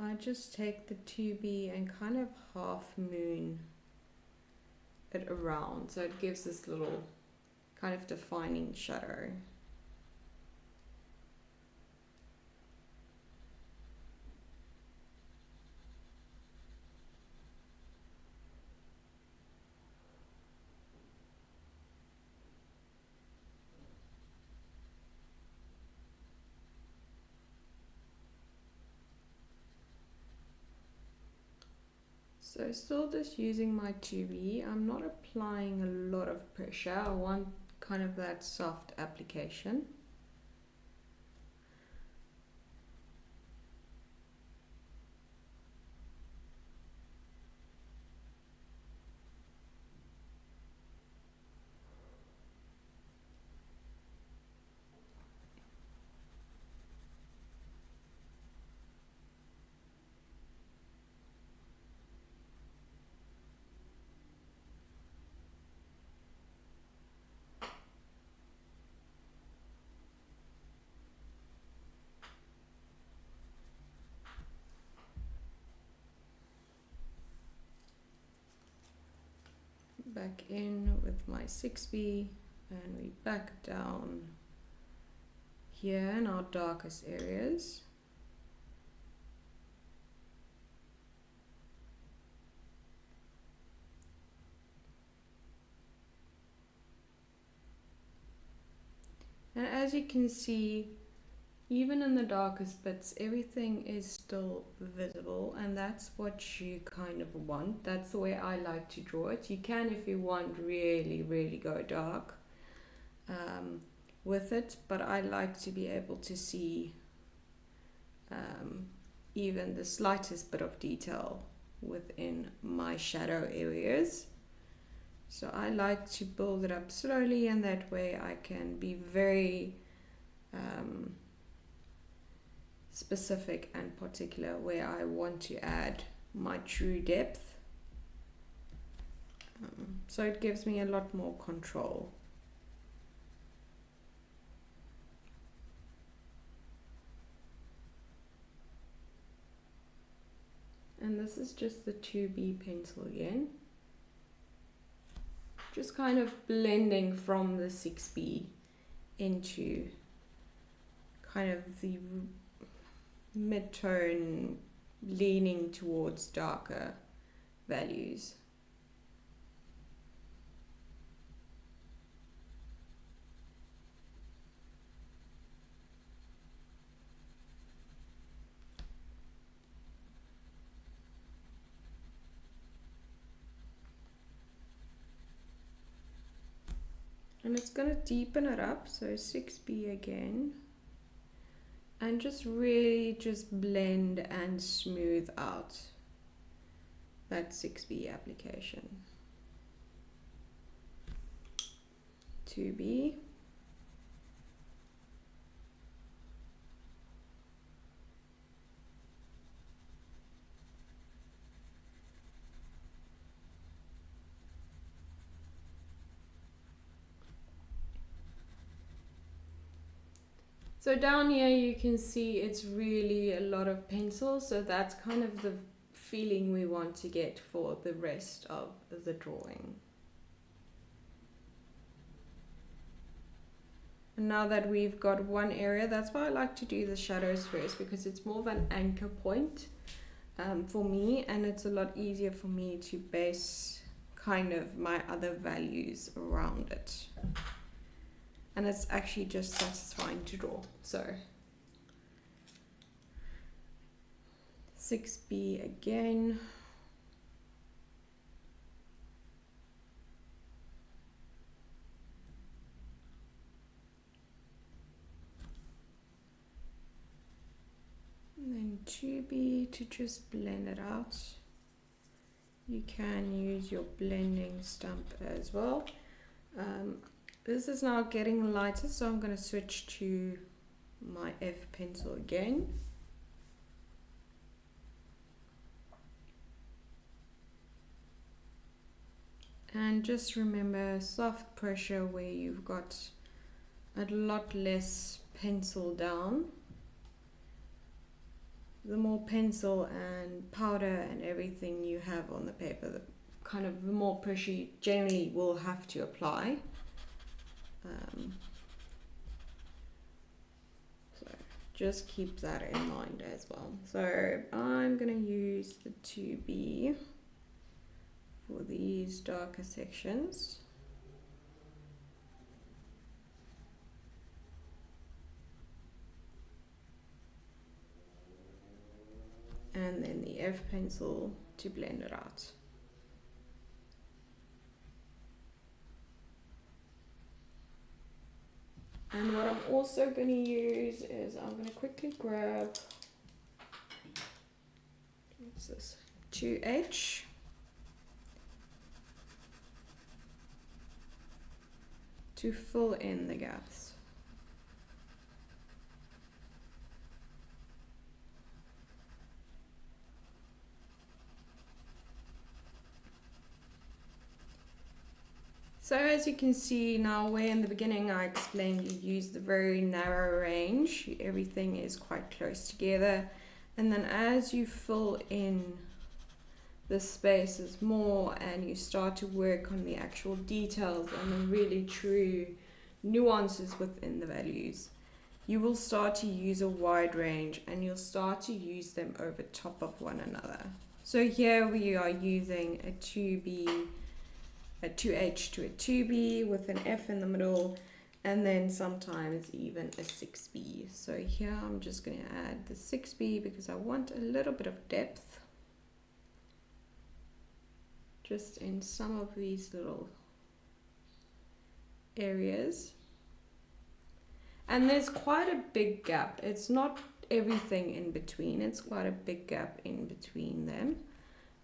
I just take the 2B and kind of half moon it around, so it gives this little kind of defining shadow. So still just using my 2B, I'm not applying a lot of pressure. I want kind of that soft application. Back in with my 6B, and we back down here in our darkest areas. And as you can see, even in the darkest bits, everything is still visible, and that's what you kind of want. That's the way I like to draw it. You can, if you want, really go dark with it, but I like to be able to see even the slightest bit of detail within my shadow areas. So I like to build it up slowly, and that way I can be very specific and particular where I want to add my true depth. So it gives me a lot more control. And this is just the 2B pencil again. Just kind of blending from the 6B into kind of the mid-tone, leaning towards darker values. And it's going to deepen it up, so 6B again. And just really just blend and smooth out that 6B application. 2B. So down here you can see it's really a lot of pencil, so that's kind of the feeling we want to get for the rest of the drawing. And now that we've got one area, that's why I like to do the shadows first, because it's more of an anchor point for me, and it's a lot easier for me to base kind of my other values around it. And it's actually just satisfying to draw. So 6B again. And then 2B to just blend it out. You can use your blending stump as well. This is now getting lighter, so I'm going to switch to my F pencil again. And just remember soft pressure where you've got a lot less pencil down. The more pencil and powder and everything you have on the paper, the more pressure you generally will have to apply. So just keep that in mind as well. So I'm going to use the 2B for these darker sections. And then the F pencil to blend it out. And what I'm also going to use is I'm going to quickly grab, what's this, 2H. To fill in the gaps. So as you can see now, where in the beginning I explained you use the very narrow range, everything is quite close together, and then as you fill in the spaces more and you start to work on the actual details and the really true nuances within the values, you will start to use a wide range and you'll start to use them over top of one another. So here we are using a 2B, a 2H to a 2B with an F in the middle, and then sometimes even a 6B. So here I'm just going to add the 6B because I want a little bit of depth just in some of these little areas. And there's quite a big gap. It's not everything in between, it's quite a big gap in between them.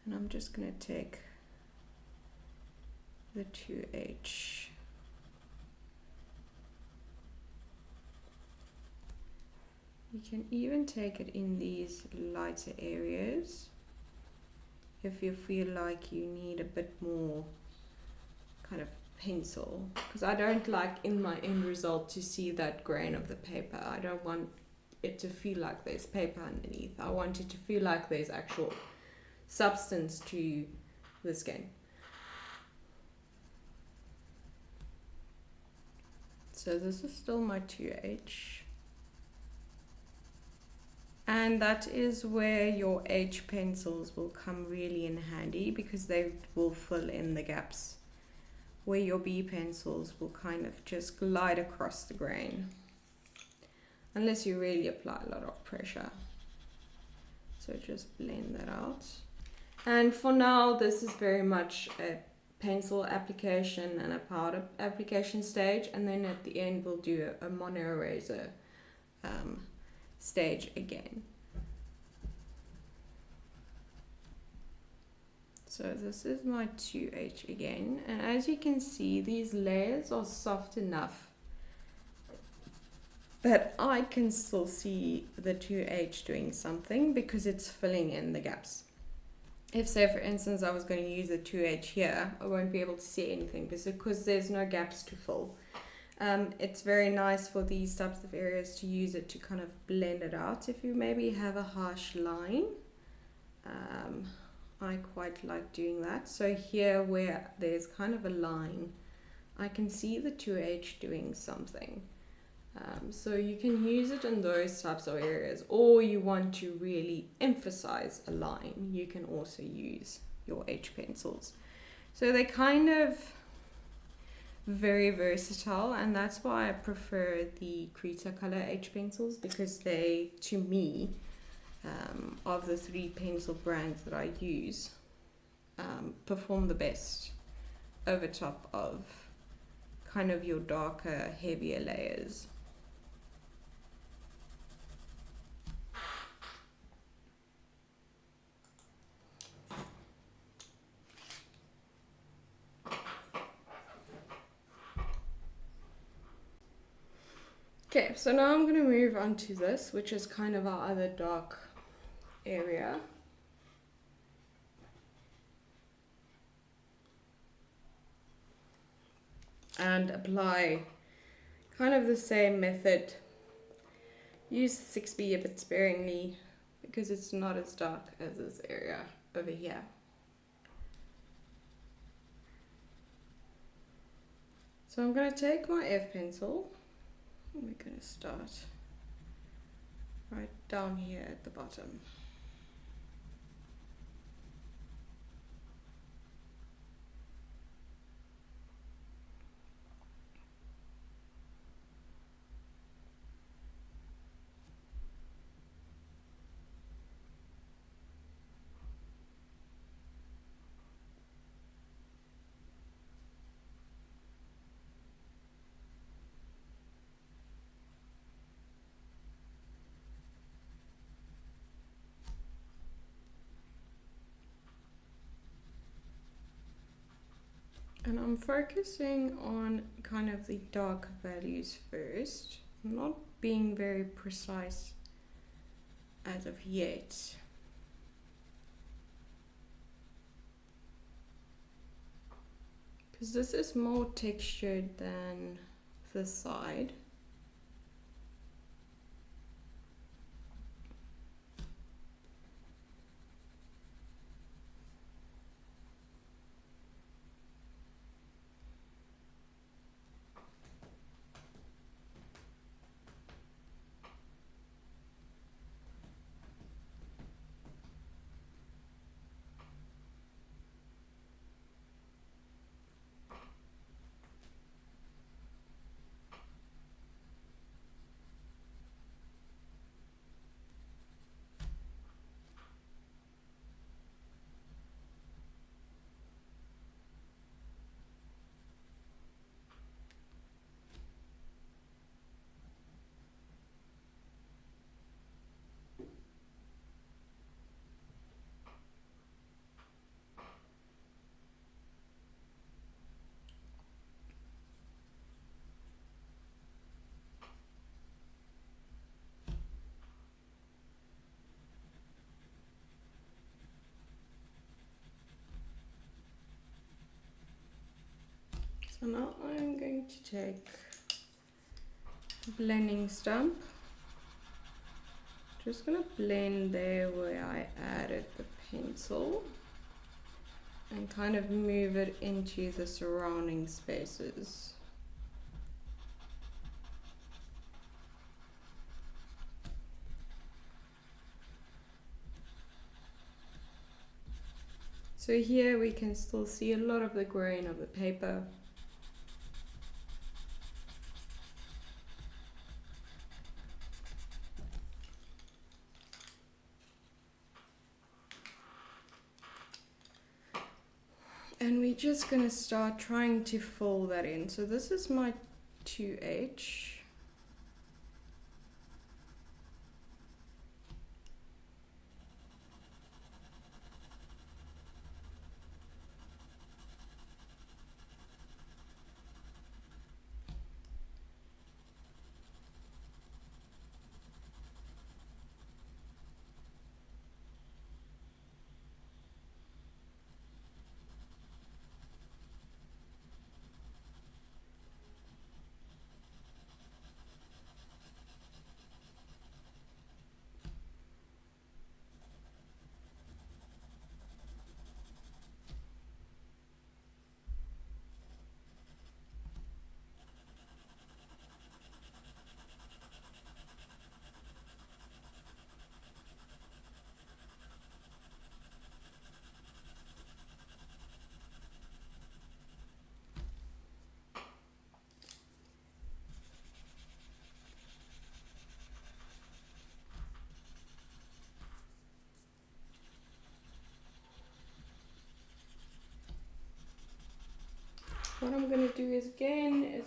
And I'm just going to take the 2H. You can even take it in these lighter areas if you feel like you need a bit more kind of pencil, because I don't like in my end result to see that grain of the paper. I don't want it to feel like there's paper underneath. I want it to feel like there's actual substance to the skin. So this is still my 2H. And that is where your H pencils will come really in handy, because they will fill in the gaps where your B pencils will kind of just glide across the grain, unless you really apply a lot of pressure. So just blend that out. And for now, this is very much a pencil application and a powder application stage, and then at the end we'll do a mono eraser stage again. So this is my 2H again, and as you can see, these layers are soft enough that I can still see the 2H doing something because it's filling in the gaps. If, say, for instance, I was going to use the 2H here, I won't be able to see anything because there's no gaps to fill. It's very nice for these types of areas to use it to kind of blend it out. If you maybe have a harsh line, I quite like doing that. So here where there's kind of a line, I can see the 2H doing something. So you can use it in those types of areas, or you want to really emphasize a line, you can also use your H pencils. So they're kind of very versatile, and that's why I prefer the Cretacolor H pencils, because they, to me, of the three pencil brands that I use, perform the best over top of kind of your darker, heavier layers. Okay, so now I'm going to move on to this, which is kind of our other dark area. And apply kind of the same method. Use 6B a bit sparingly because it's not as dark as this area over here. So I'm going to take my F pencil. We're going to start right down here at the bottom. And I'm focusing on kind of the dark values first. I'm not being very precise as of yet. Because this is more textured than this side. So now I'm going to take a blending stump. Just going to blend there where I added the pencil and kind of move it into the surrounding spaces. So here we can still see a lot of the grain of the paper. And we just going to start trying to fill that in. So this is my 2H. What I'm going to do is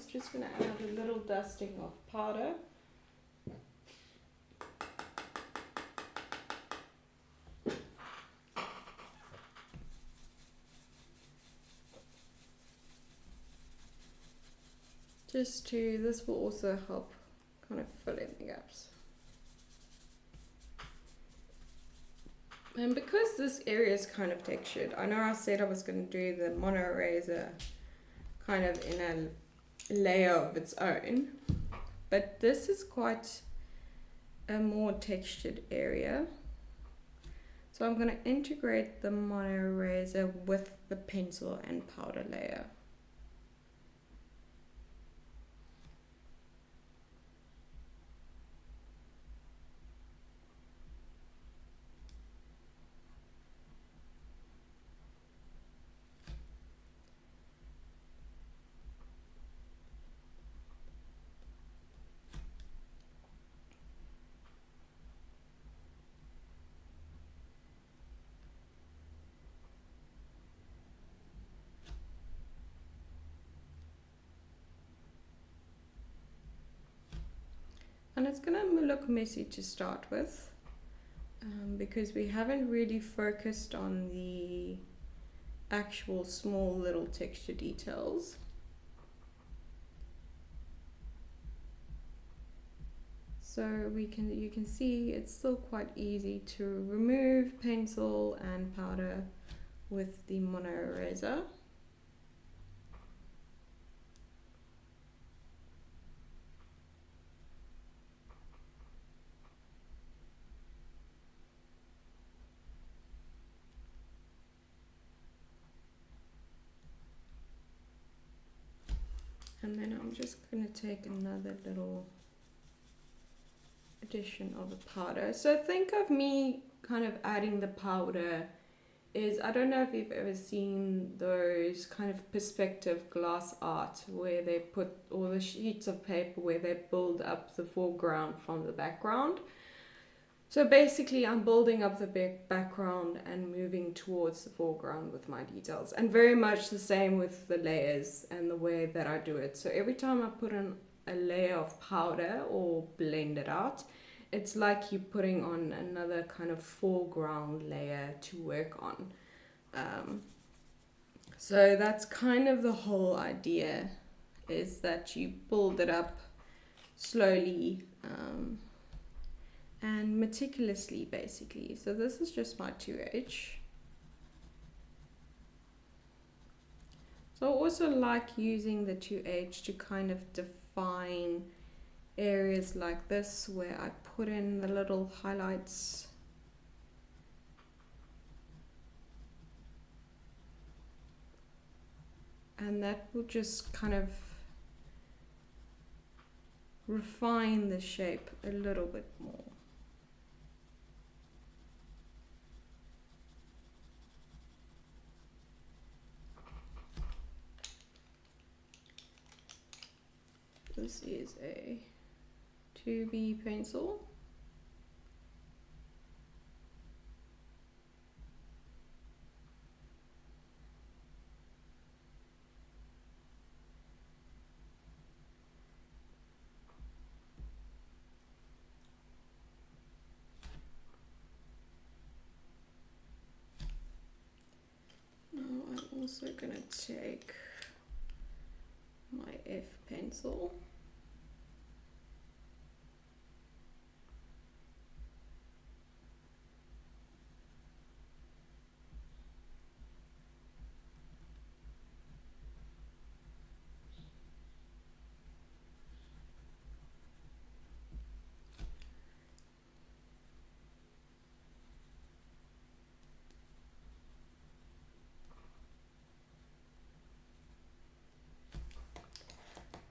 just going to add a little dusting of powder. This will also help kind of fill in the gaps. And because this area is kind of textured, I know I said I was going to do the mono eraser kind of in a layer of its own, but this is quite a more textured area. So I'm going to integrate the mono eraser with the pencil and powder layer. And it's going to look messy to start with, because we haven't really focused on the actual small little texture details. So you can see it's still quite easy to remove pencil and powder with the mono eraser. And then I'm just going to take another little addition of the powder. So think of me kind of adding the powder is, I don't know if you've ever seen those kind of perspective glass art where they put all the sheets of paper where they build up the foreground from the background. So basically I'm building up the background and moving towards the foreground with my details, and very much the same with the layers and the way that I do it. So every time I put in a layer of powder or blend it out, it's like you're putting on another kind of foreground layer to work on. So that's kind of the whole idea, is that you build it up slowly and meticulously, basically. So this is just my 2H. So I also like using the 2H to kind of define areas like this where I put in the little highlights. And that will just kind of refine the shape a little bit more. This is a 2B pencil. also going to take my F pencil.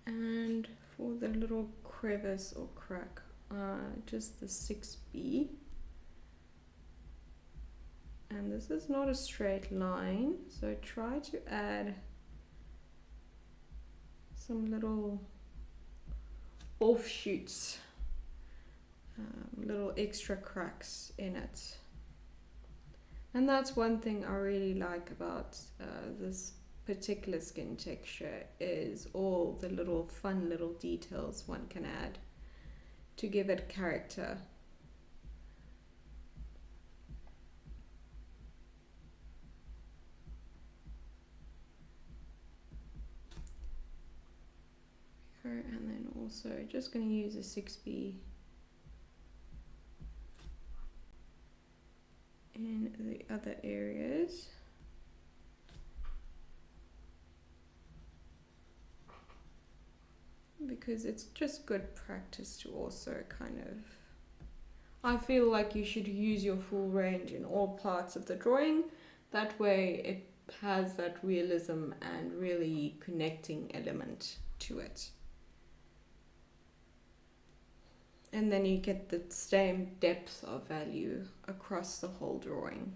And for the little crevice or crack, just the 6B. And this is not a straight line, so try to add some little offshoots, little extra cracks in it. And that's one thing I really like about this particular skin texture, is all the little fun little details one can add to give it character. And then also just going to use a 6B in the other areas. Because it's just good practice to also kind of, I feel like you should use your full range in all parts of the drawing. That way it has that realism and really connecting element to it. And then you get the same depth of value across the whole drawing.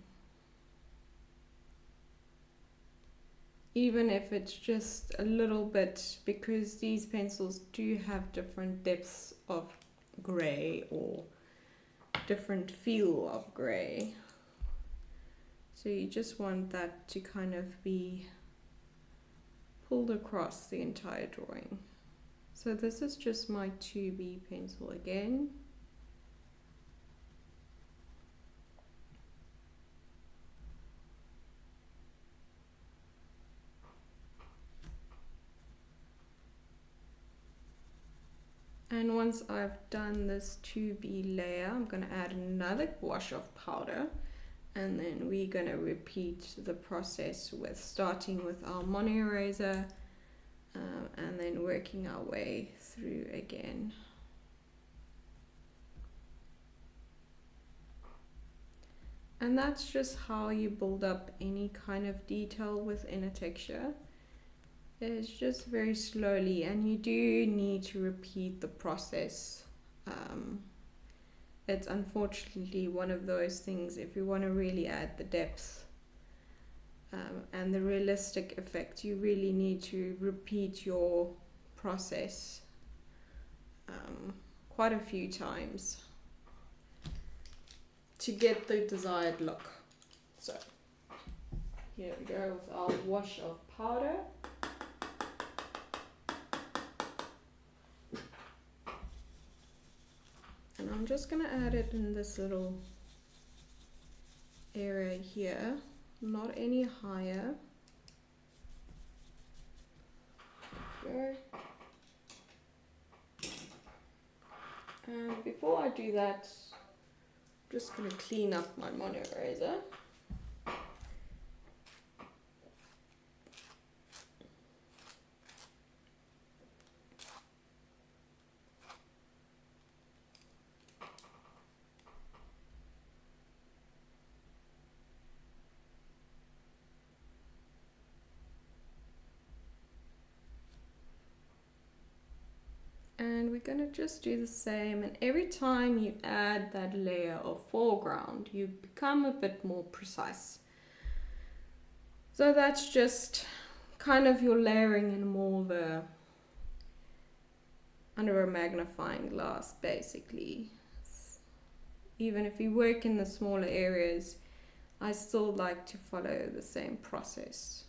Even if it's just a little bit, because these pencils do have different depths of grey or different feel of grey. So you just want that to kind of be pulled across the entire drawing. So this is just my 2B pencil again. And once I've done this 2B layer, I'm going to add another wash of powder, and then we're going to repeat the process with starting with our mono eraser and then working our way through again. And that's just how you build up any kind of detail within a texture. It's just very slowly, and you do need to repeat the process. It's unfortunately one of those things, if you want to really add the depth and the realistic effect, you really need to repeat your process quite a few times to get the desired look. So here we go with our wash of powder. And I'm just going to add it in this little area here, not any higher. There. And before I do that, I'm just going to clean up my mono eraser. And we're going to just do the same, and every time you add that layer of foreground, you become a bit more precise. So that's just kind of your layering in more of a, under a magnifying glass basically. Even if you work in the smaller areas, I still like to follow the same process.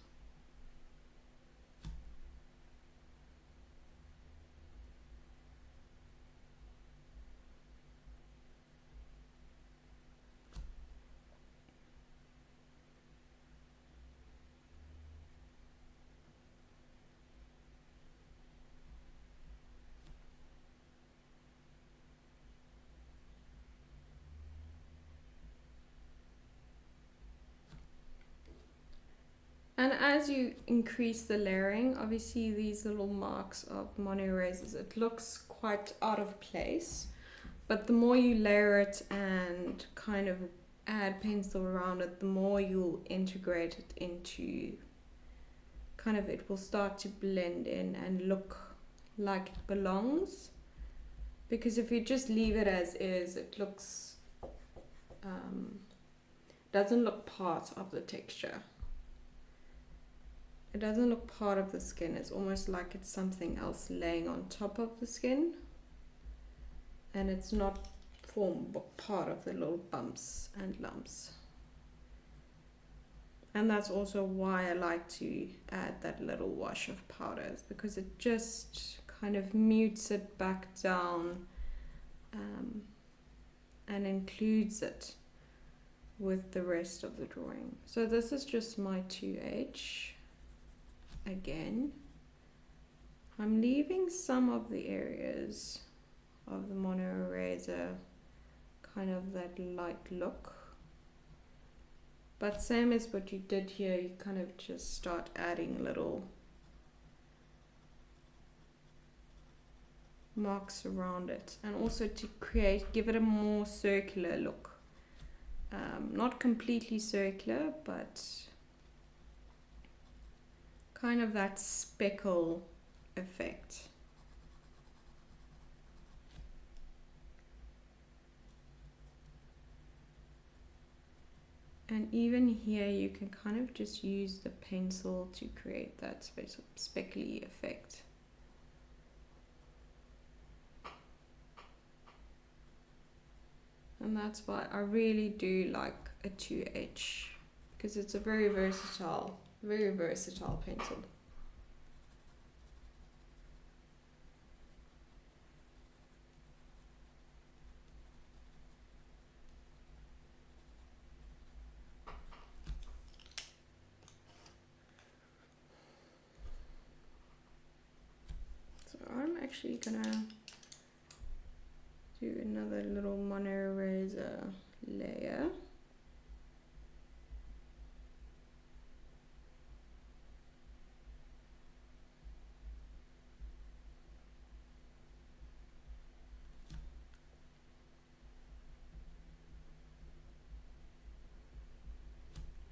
And as you increase the layering, obviously these little marks of mono erasers, it looks quite out of place. But the more you layer it and kind of add pencil around it, the more you'll integrate it into kind of, it will start to blend in and look like it belongs. Because if you just leave it as is, it looks, doesn't look part of the texture. It doesn't look part of the skin. It's almost like it's something else laying on top of the skin. And it's not part of the little bumps and lumps. And that's also why I like to add that little wash of powders, because it just kind of mutes it back down and includes it with the rest of the drawing. So this is just my 2H. Again, I'm leaving some of the areas of the mono eraser kind of that light look, but same as what you did here, you kind of just start adding little marks around it, and also to give it a more circular look, not completely circular, but kind of that speckle effect. And even here you can kind of just use the pencil to create that speckly effect. And that's why I really do like a 2H, because it's a very versatile pencil. So I'm actually gonna do another little mono eraser layer.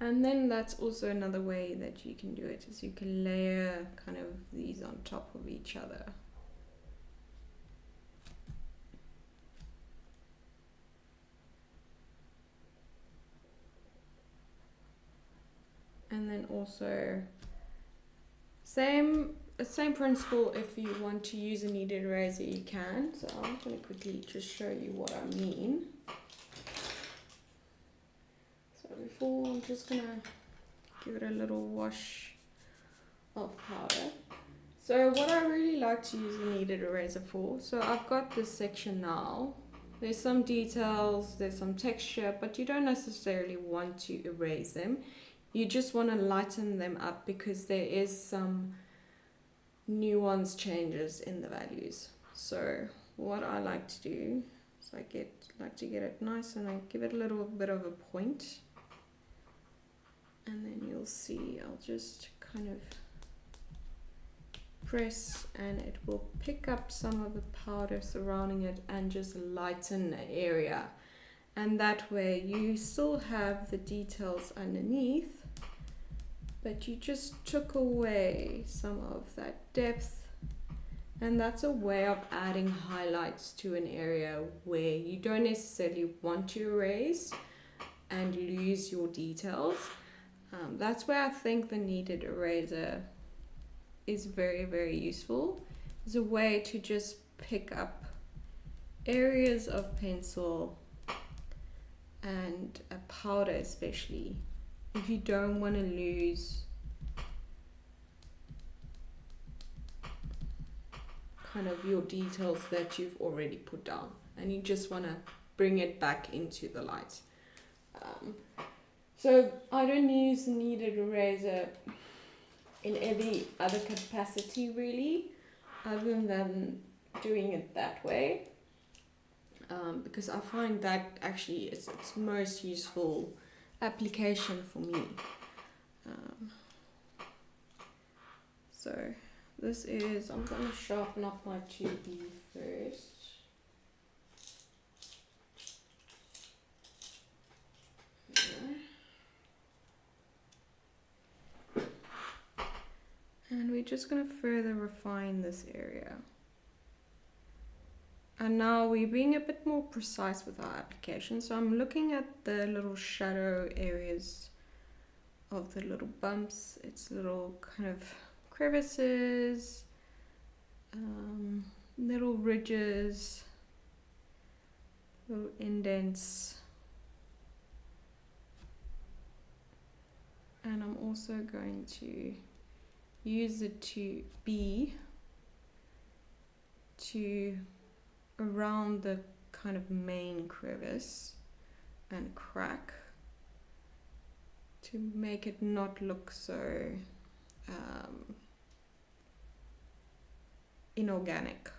And then that's also another way that you can do it, is you can layer kind of these on top of each other. And then also same principle, if you want to use a kneaded eraser you can. So I'm going to quickly just show you what I mean. So before, I'm just going to give it a little wash of powder. So what I really like to use a kneaded eraser for, so I've got this section now. There's some details, there's some texture, but you don't necessarily want to erase them. You just want to lighten them up because there is some nuance changes in the values. So what I like to do is I like to get it nice and I give it a little bit of a point. And then you'll see I'll just kind of press and it will pick up some of the powder surrounding it and just lighten the area. And that way you still have the details underneath, but you just took away some of that depth. And that's a way of adding highlights to an area where you don't necessarily want to erase and lose your details. That's where I think the kneaded eraser is very, very useful. It's a way to just pick up areas of pencil and a powder, especially if you don't want to lose kind of your details that you've already put down, and you just want to bring it back into the light. So I don't use the kneaded eraser in any other capacity really, other than doing it that way, because I find that actually it's most useful application for me. So this is, I'm going to sharpen up my 2B first. And we're just going to further refine this area. And now we're being a bit more precise with our application. So I'm looking at the little shadow areas of the little bumps. It's little kind of crevices, little ridges, little indents. And I'm also going to use the 2B to around the kind of main crevice and crack to make it not look so inorganic.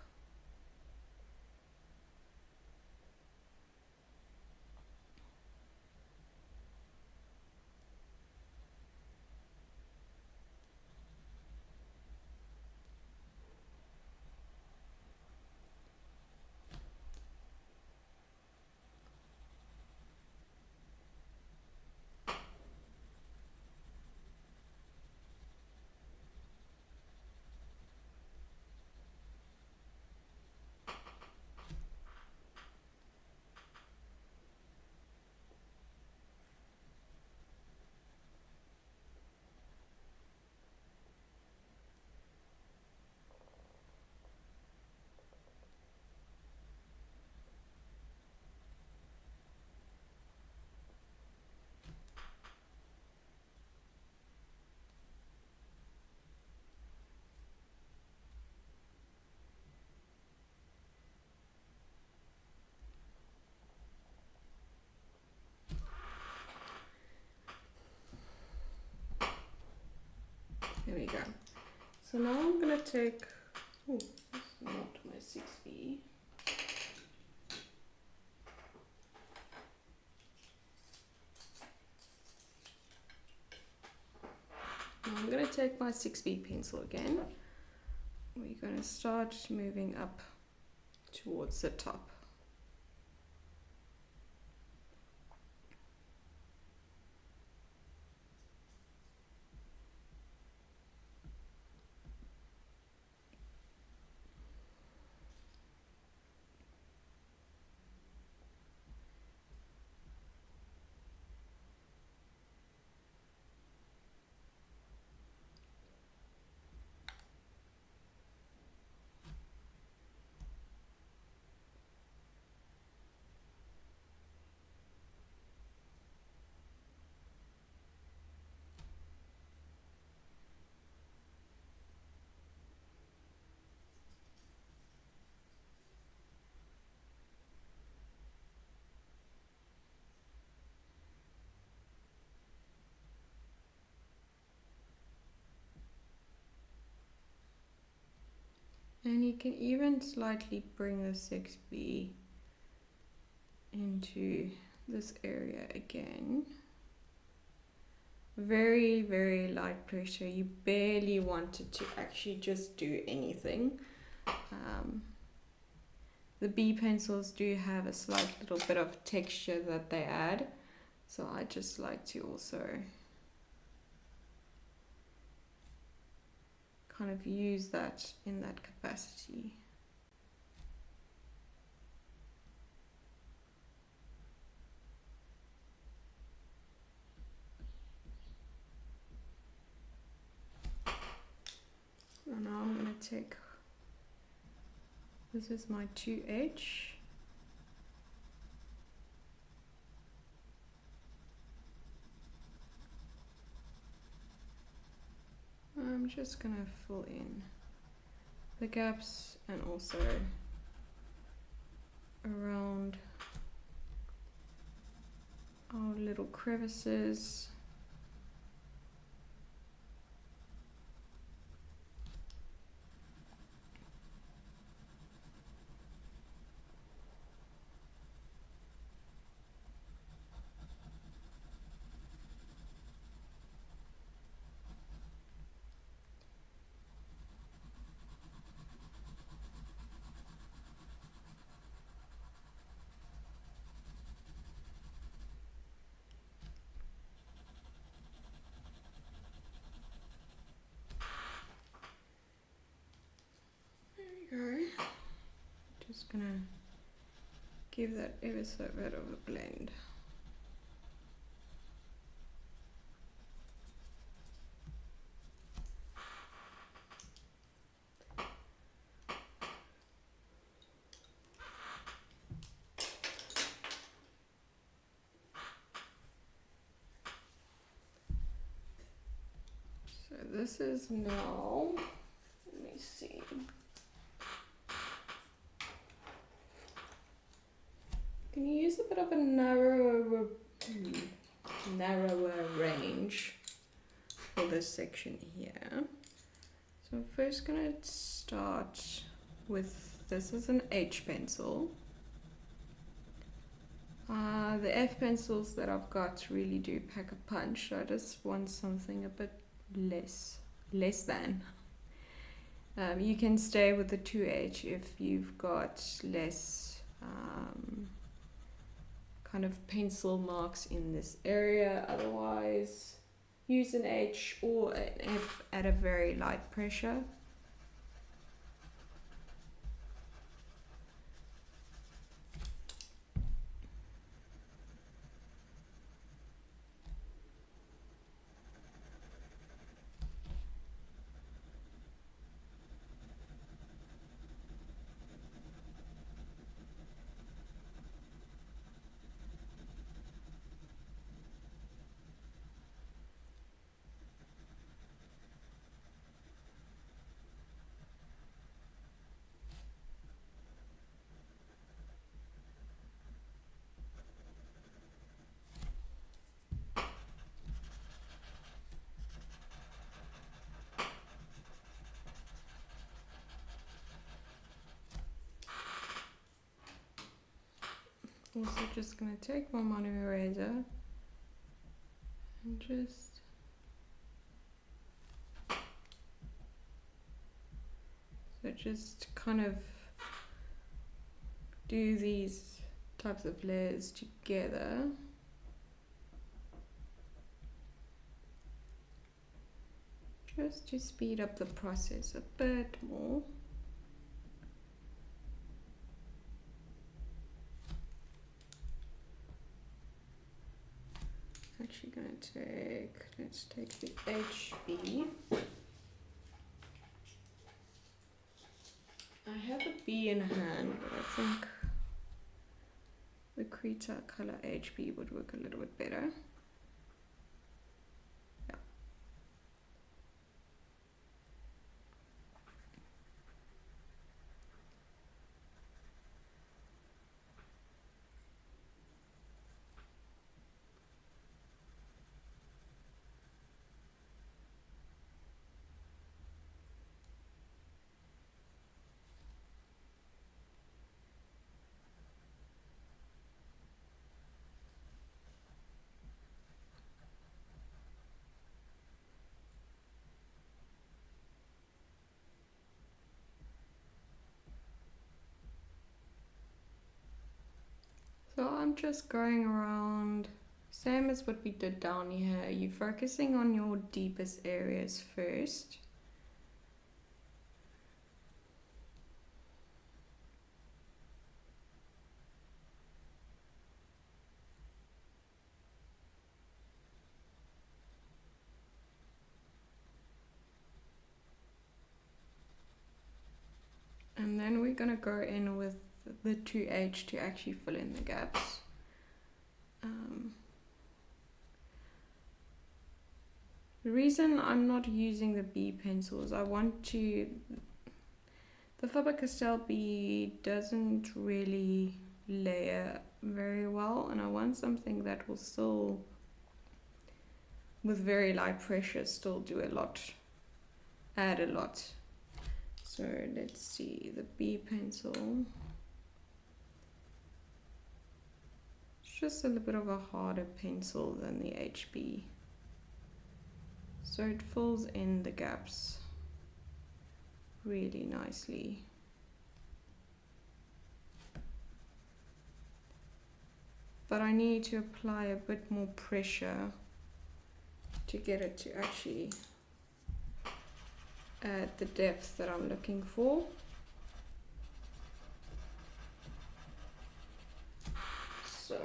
There we go. So now I'm going to take, oh, this is not my 6B. Now I'm going to take my 6B pencil again. We're going to start moving up towards the top. And you can even slightly bring the 6B into this area again. Very, very light pressure. You barely want it to actually just do anything. The B pencils do have a slight little bit of texture that they add. So I just like to also kind of use that in that capacity. And now I'm going to take, this is my 2H. I'm just going to fill in the gaps and also around our little crevices. just gonna give that ever so bit of a blend. So this is now, let me see. Can you use a bit of a narrower range for this section here? So I'm first gonna start with, this is an H pencil. The F pencils that I've got really do pack a punch, so I just want something a bit less than. You can stay with the 2H if you've got less kind of pencil marks in this area. Otherwise, use an H or an F at a very light pressure. Also just going to take my mono eraser and just kind of do these types of layers together. Just to speed up the process a bit more. Actually going to let's take the HB. I have a B in hand, but I think the Cretacolor HB would work a little bit better. Yeah. So I'm just going around, same as what we did down here. You're focusing on your deepest areas first. And then we're going to go in with the 2H to actually fill in the gaps. The reason I'm not using the B pencil is I want to, the Faber-Castell B doesn't really layer very well, and I want something that will still, with very light pressure, still do a lot, add a lot. So let's see, the B pencil, it's just a little bit of a harder pencil than the HB. So it fills in the gaps really nicely. But I need to apply a bit more pressure to get it to actually add the depth that I'm looking for. So,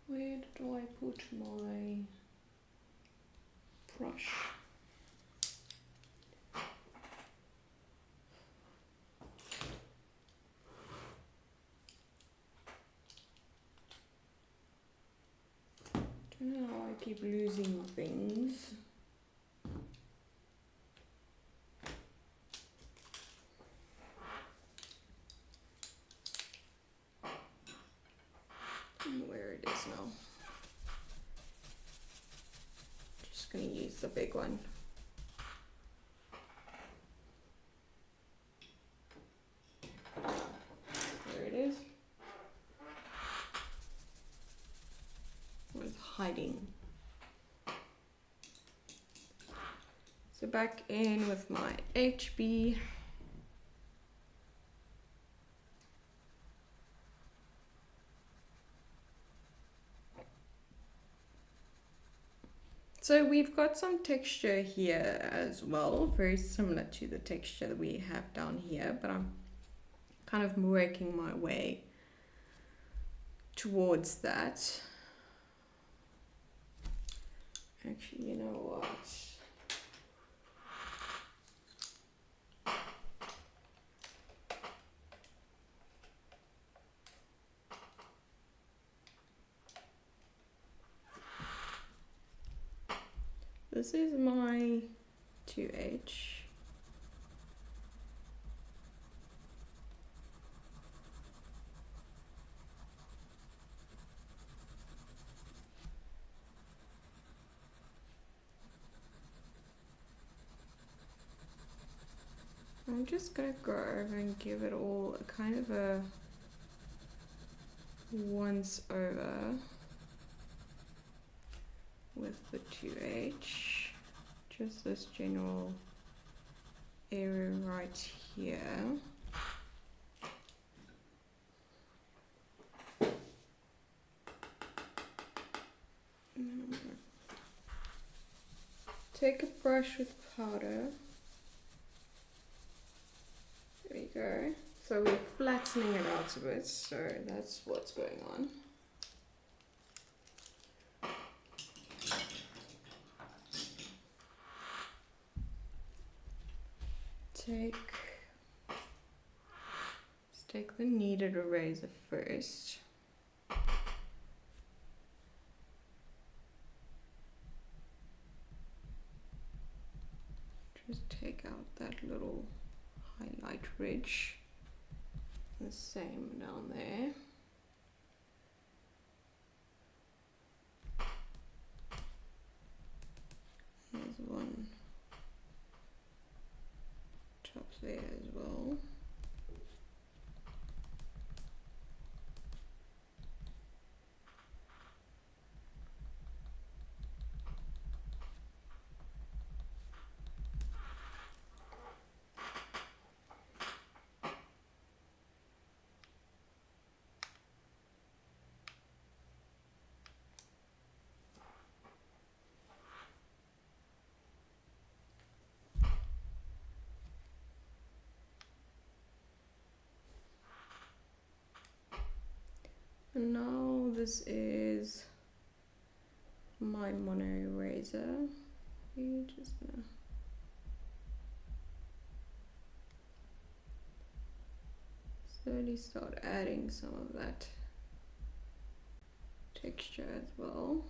where do I put my brush? I don't know how I keep losing things. Where it is now. Just gonna use the big one. There it is. With hiding. So back in with my HB. So we've got some texture here as well, very similar to the texture that we have down here, but I'm kind of working my way towards that. Actually, you know what? This is my 2H. I'm just gonna go over and give it all a kind of a once over with the 2H, just this general area right here. Take a brush with powder. There you go. So we're flattening it out a bit, so that's what's going on. Let's take the kneaded eraser first. Just take out that little highlight ridge. The same down there. There's one top there as well. And now this is my mono eraser. You just gonna slowly start adding some of that texture as well.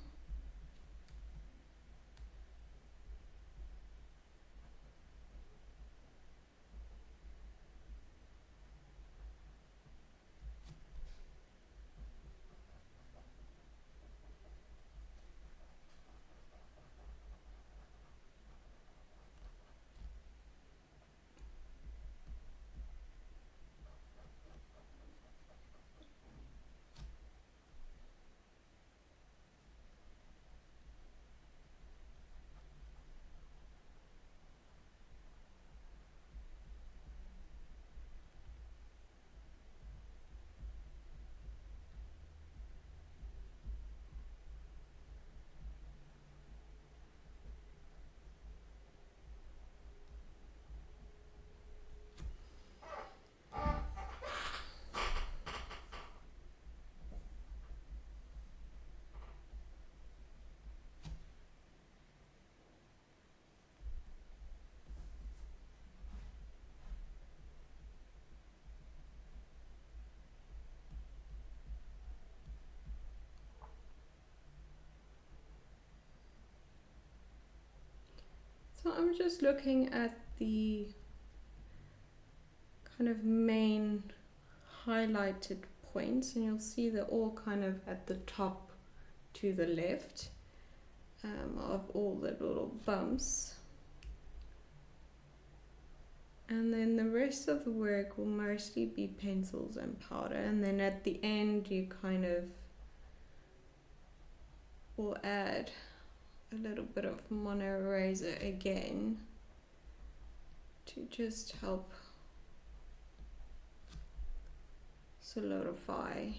So I'm just looking at the kind of main highlighted points, and you'll see they're all kind of at the top to the left of all the little bumps. And then the rest of the work will mostly be pencils and powder, and then at the end you kind of will add a little bit of mono eraser again to just help solidify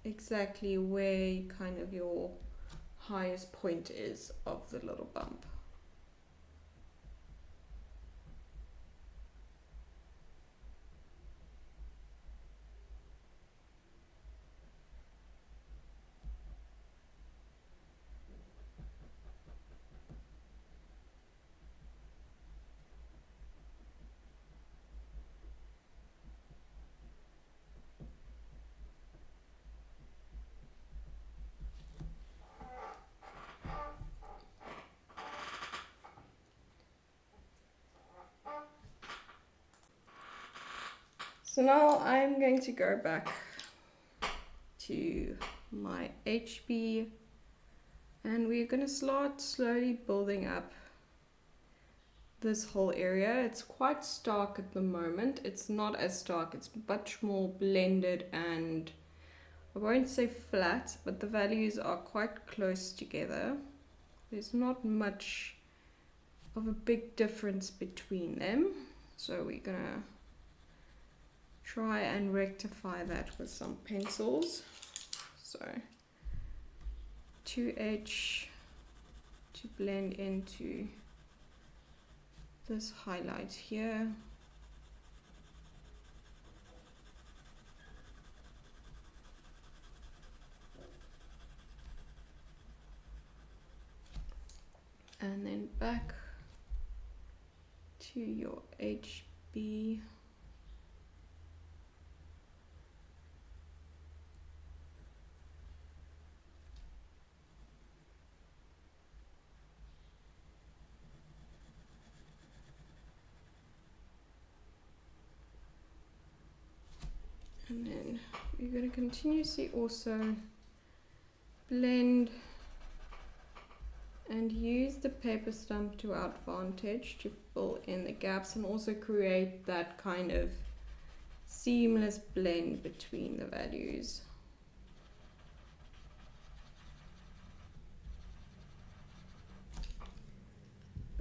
exactly where kind of your highest point is of the little bump. So now I'm going to go back to my HB, and we're going to start slowly building up this whole area. It's quite stark at the moment. It's not as stark, it's much more blended, and I won't say flat, but the values are quite close together. There's not much of a big difference between them, so we're gonna try and rectify that with some pencils. So 2H to blend into this highlight here. And then back to your HB. And then we're going to continuously also blend and use the paper stump to our advantage to fill in the gaps and also create that kind of seamless blend between the values.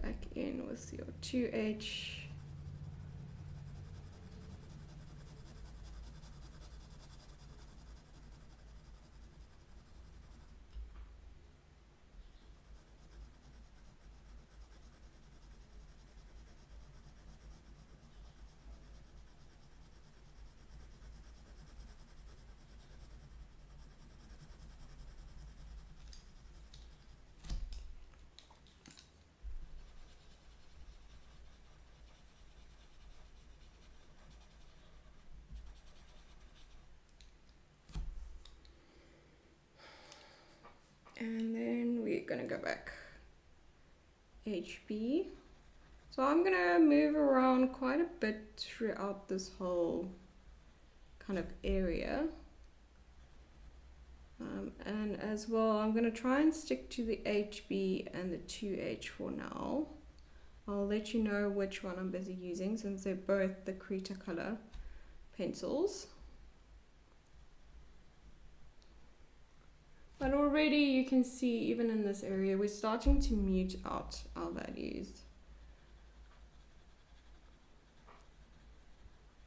Back in with your 2H. And then we're gonna go back HB. So I'm gonna move around quite a bit throughout this whole kind of area. And as well, I'm gonna try and stick to the HB and the 2H for now. I'll let you know which one I'm busy using since they're both the Cretacolor pencils. But already you can see, even in this area, we're starting to mute out our values.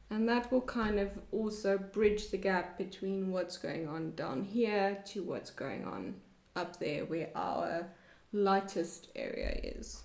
And that will kind of also bridge the gap between what's going on down here to what's going on up there where our lightest area is.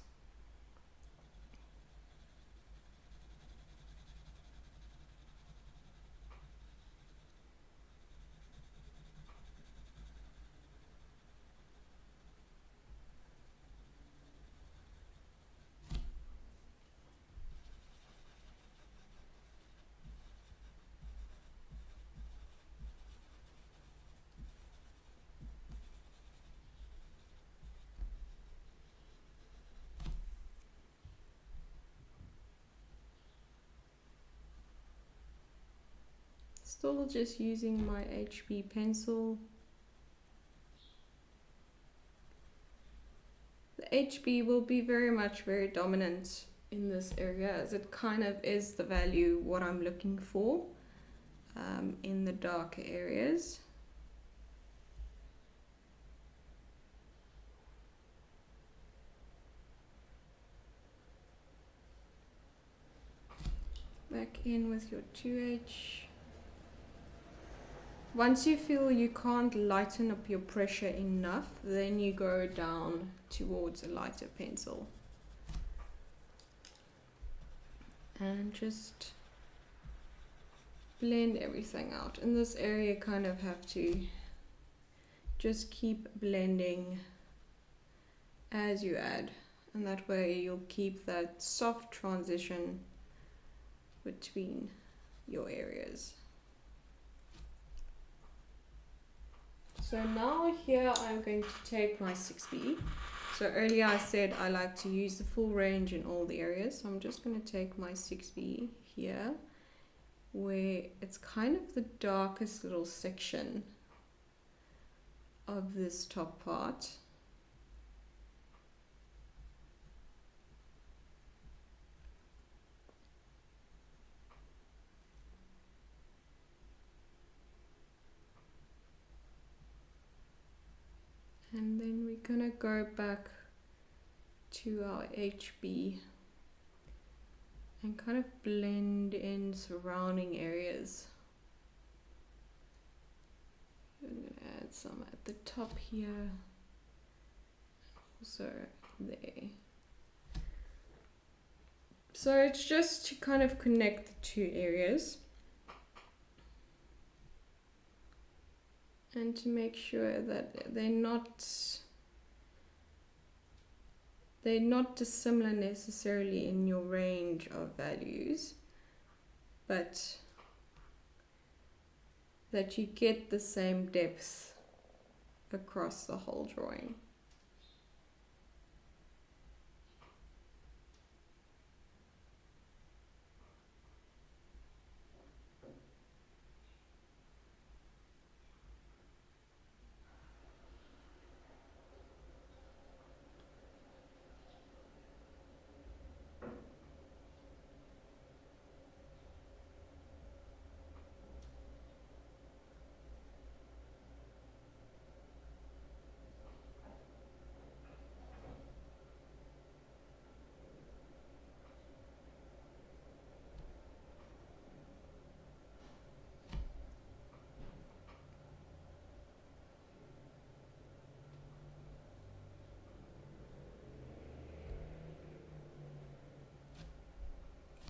Still just using my HB pencil. The HB will be very dominant in this area, as it kind of is the value what I'm looking for in the darker areas. Back in with your 2H. Once you feel you can't lighten up your pressure enough, then you go down towards a lighter pencil. And just blend everything out. In this area, you kind of have to just keep blending as you add. And that way you'll keep that soft transition between your areas. So now here I'm going to take my 6B. So earlier I said I like to use the full range in all the areas. So I'm just going to take my 6B here, where it's kind of the darkest little section of this top part. And then we're gonna go back to our HB and kind of blend in surrounding areas. I'm gonna add some at the top here, also there. So it's just to kind of connect the two areas and to make sure that they're not dissimilar necessarily in your range of values, but that you get the same depth across the whole drawing.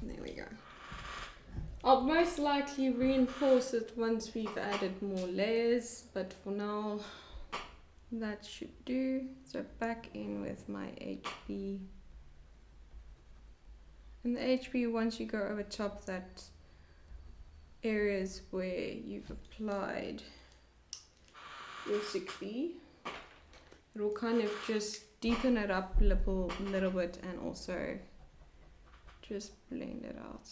There we go. I'll most likely reinforce it once we've added more layers, but for now that should do. So back in with my HB. And the HB, once you go over top that areas where you've applied your 6B, it will kind of just deepen it up a little bit and also just blend it out.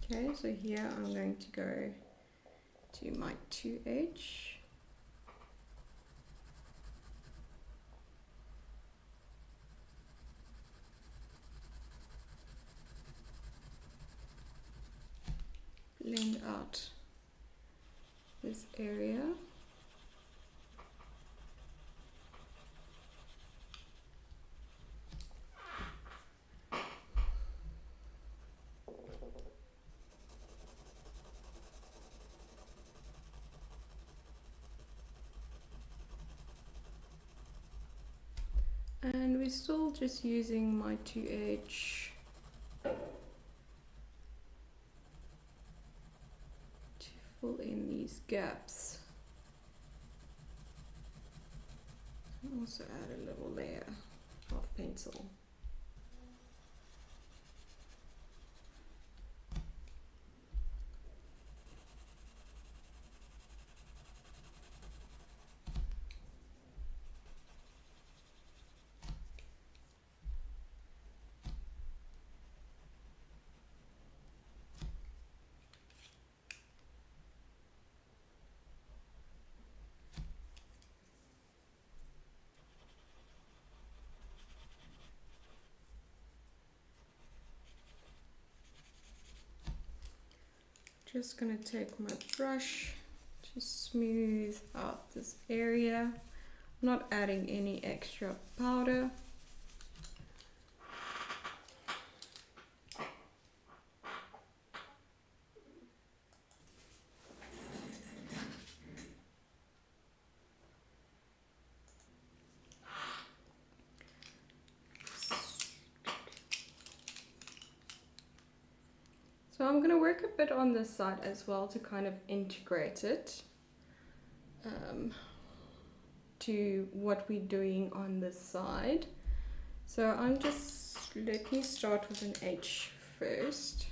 Okay, so here I'm going to go to my 2H. Blend out this area. And we're still just using my 2H to fill in these gaps. And also add a little layer of pencil. Just gonna take my brush to smooth out this area. I'm not adding any extra powder. So I'm going to work a bit on this side as well to kind of integrate it to what we're doing on this side. So let me start with an H first,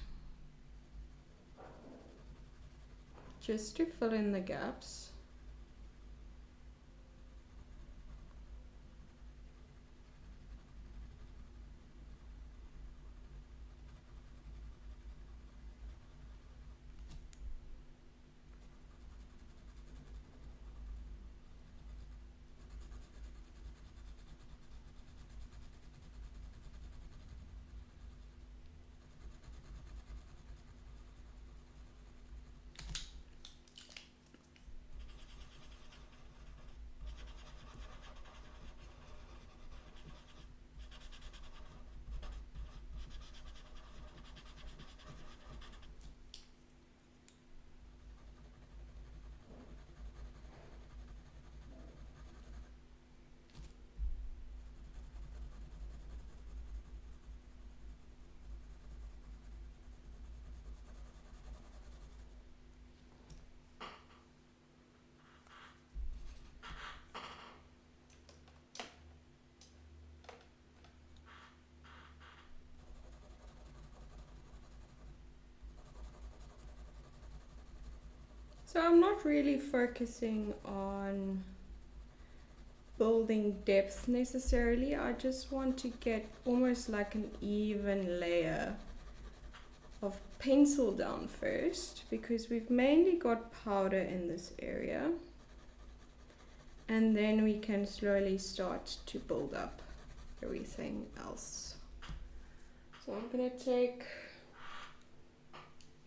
just to fill in the gaps. So I'm not really focusing on building depth necessarily. I just want to get almost like an even layer of pencil down first, because we've mainly got powder in this area, and then we can slowly start to build up everything else. So I'm going to take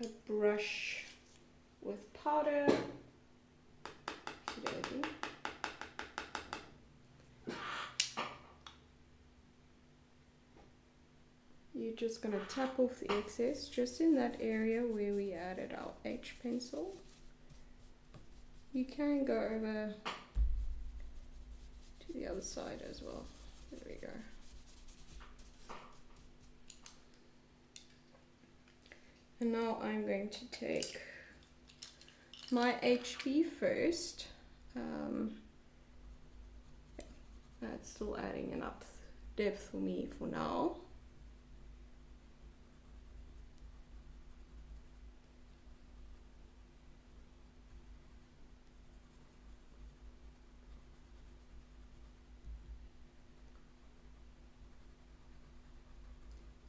a brush with powder. You're just going to tap off the excess just in that area where we added our H pencil. You can go over to the other side as well. There we go. And now I'm going to take my HB first. That's still adding enough depth for me for now.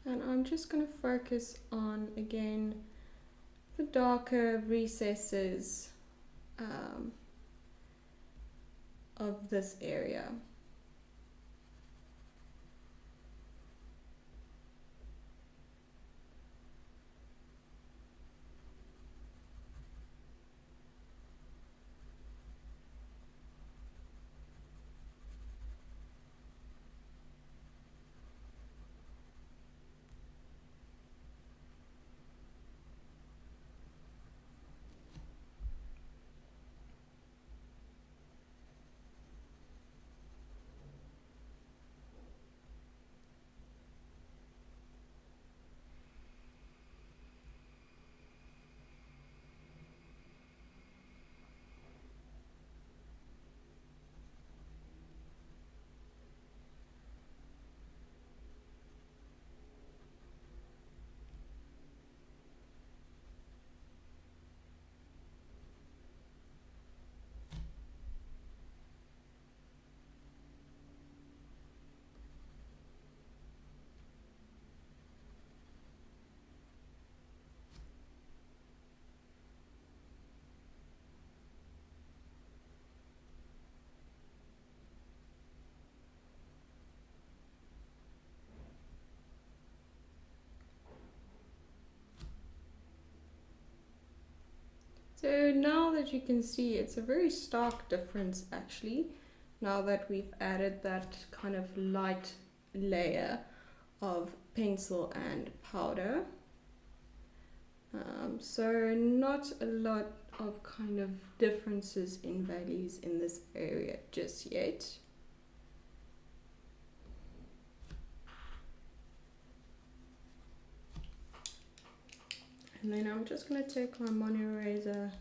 And I'm just going to focus on, again, the darker recesses of this area. So now that you can see, it's a very stark difference actually, now that we've added that kind of light layer of pencil and powder. So not a lot of kind of differences in values in this area just yet. And then I'm just going to take my mono eraser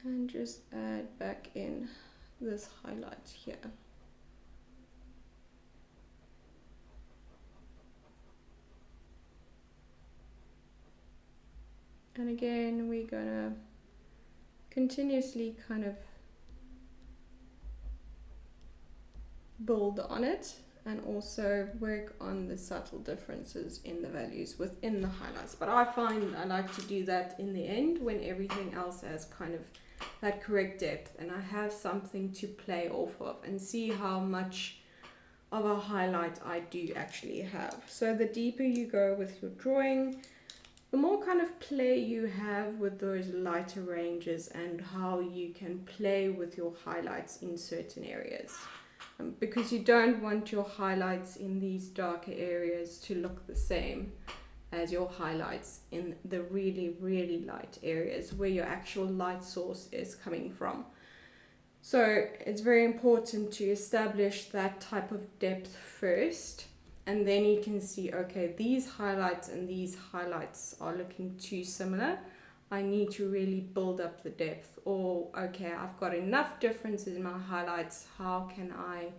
and just add back in this highlight here. And again, we're gonna continuously kind of build on it and also work on the subtle differences in the values within the highlights. But I find I like to do that in the end when everything else has kind of that correct depth and I have something to play off of and see how much of a highlight I do actually have. So the deeper you go with your drawing, the more kind of play you have with those lighter ranges and how you can play with your highlights in certain areas. Because you don't want your highlights in these darker areas to look the same as your highlights in the really, really light areas where your actual light source is coming from. So it's very important to establish that type of depth first. And then you can see, okay, these highlights and these highlights are looking too similar. I need to really build up the depth. Or, okay, I've got enough differences in my highlights. How can I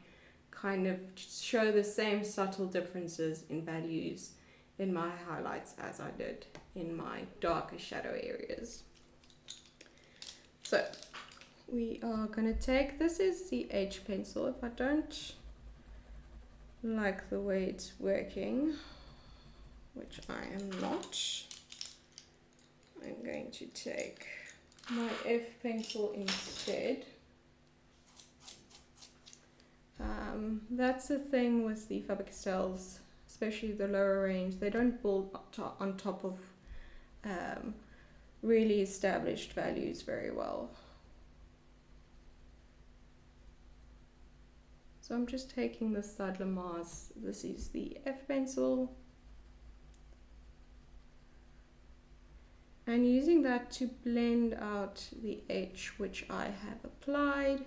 kind of show the same subtle differences in values in my highlights as I did in my darker shadow areas? So we are going to take, this is the H pencil. If I don't like the way it's working, which I am not, I'm going to take my F pencil instead. That's the thing with the Faber-Castells, especially the lower range, they don't build on top of really established values very well. So I'm just taking the Staedtler Mars, this is the F pencil, and using that to blend out the H which I have applied.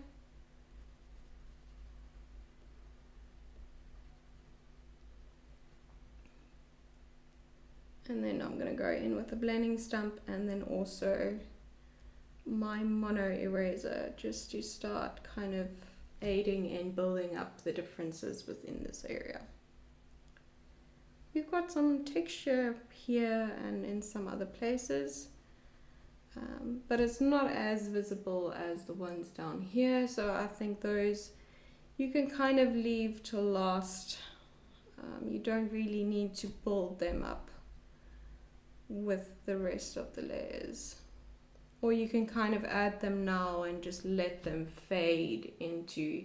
And then I'm going to go in with a blending stump and then also my mono eraser just to start kind of aiding in building up the differences within this area. We've got some texture here and in some other places, but it's not as visible as the ones down here, so I think those you can kind of leave till last. You don't really need to build them up with the rest of the layers. Or you can kind of add them now and just let them fade into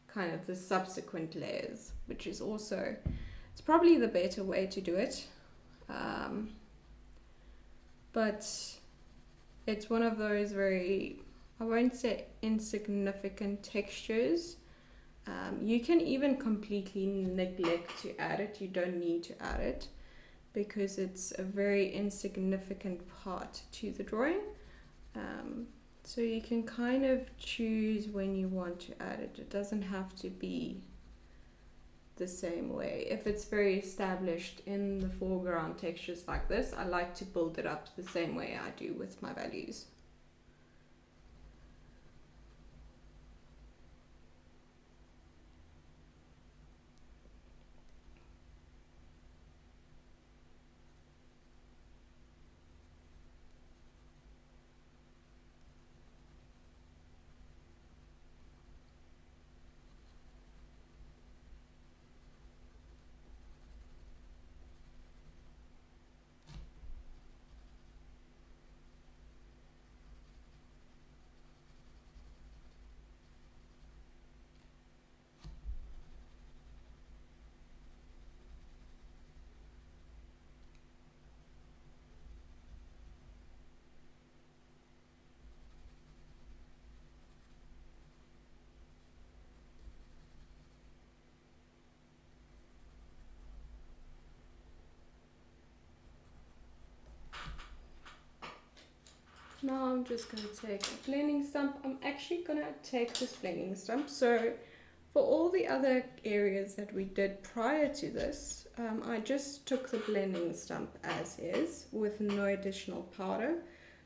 kind of the subsequent layers, which is also, it's probably the better way to do it. But it's one of those very, I won't say insignificant textures. You can even completely neglect to add it. You don't need to add it because it's a very insignificant part to the drawing. So you can kind of choose when you want to add it. It doesn't have to be the same way. If it's very established in the foreground textures like this, I like to build it up the same way I do with my values. now I'm just going to take a blending stump. I'm actually going to take this blending stump. So for all the other areas that we did prior to this, I just took the blending stump as is with no additional powder.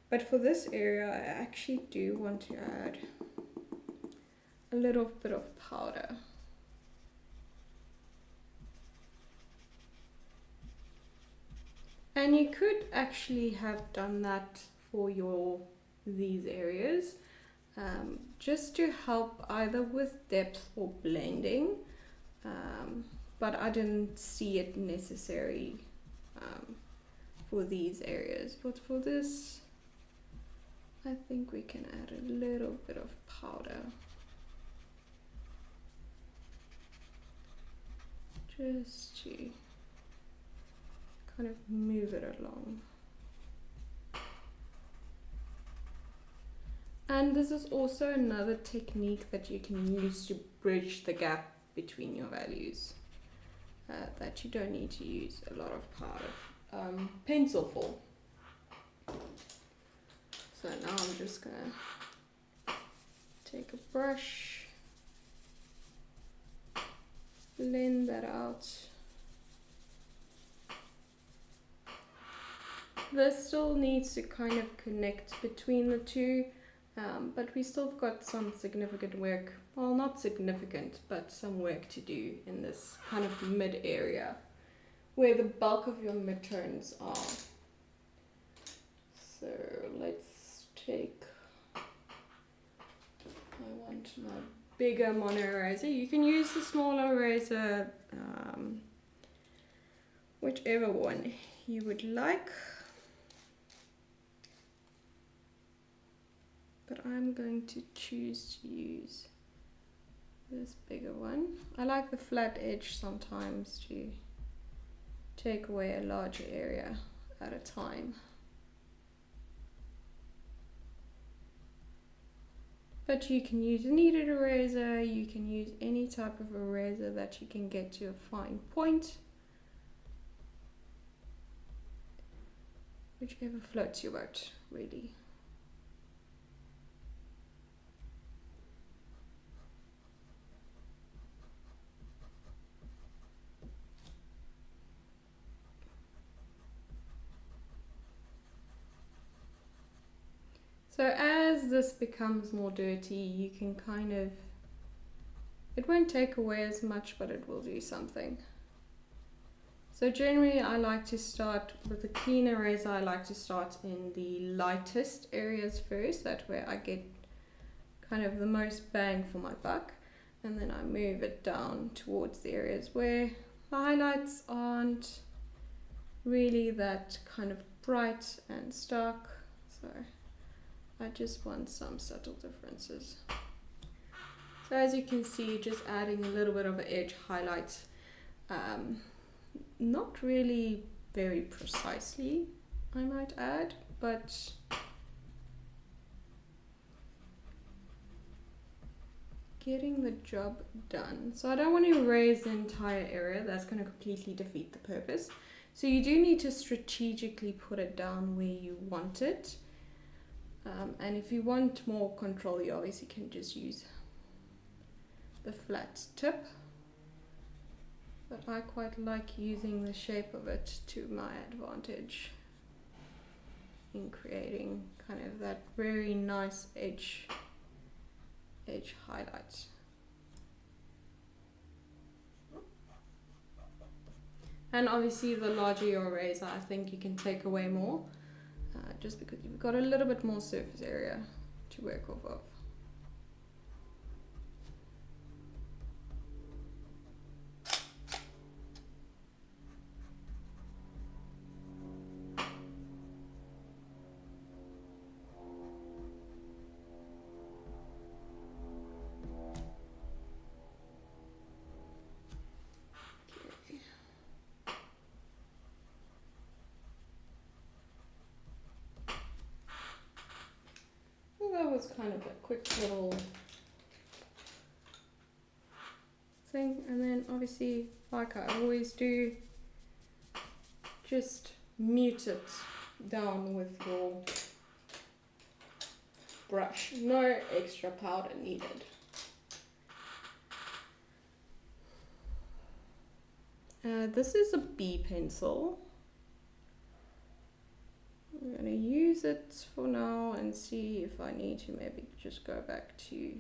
But for this area, I actually do want to add a little bit of powder. And you could actually have done that for these areas, just to help either with depth or blending, but I didn't see it necessary for these areas. But for this, I think we can add a little bit of powder, just to kind of move it along. And this is also another technique that you can use to bridge the gap between your values, that you don't need to use a lot of powder, pencil for. So now I'm just gonna take a brush, blend that out. This still needs to kind of connect between the two, but we still got some significant work, well, not significant, but some work to do in this kind of mid area where the bulk of your midtones are. So let's take, I want my bigger mono eraser. You can use the smaller eraser, whichever one you would like. But I'm going to choose to use this bigger one. I like the flat edge sometimes to take away a larger area at a time. But you can use a kneaded eraser, you can use any type of eraser that you can get to a fine point, whichever floats your boat, really. So as this becomes more dirty, you can kind of, it won't take away as much, but it will do something. So generally I like to start with a clean eraser. I like to start in the lightest areas first, that way I get kind of the most bang for my buck, and then I move it down towards the areas where the highlights aren't really that kind of bright and stark. So I just want some subtle differences. So as you can see, just adding a little bit of an edge highlight, not really very precisely, I might add, but getting the job done. So I don't want to erase the entire area, that's going to completely defeat the purpose. So you do need to strategically put it down where you want it. And if you want more control, you obviously can just use the flat tip. But I quite like using the shape of it to my advantage in creating kind of that very nice edge highlight. And obviously the larger your eraser, I think you can take away more, just because you've got a little bit more surface area to work off of. That was kind of a quick little thing, and then obviously, like I always do, just mute it down with your brush, no extra powder needed. This is a B pencil. I'm going to use it for now and see if I need to maybe just go back to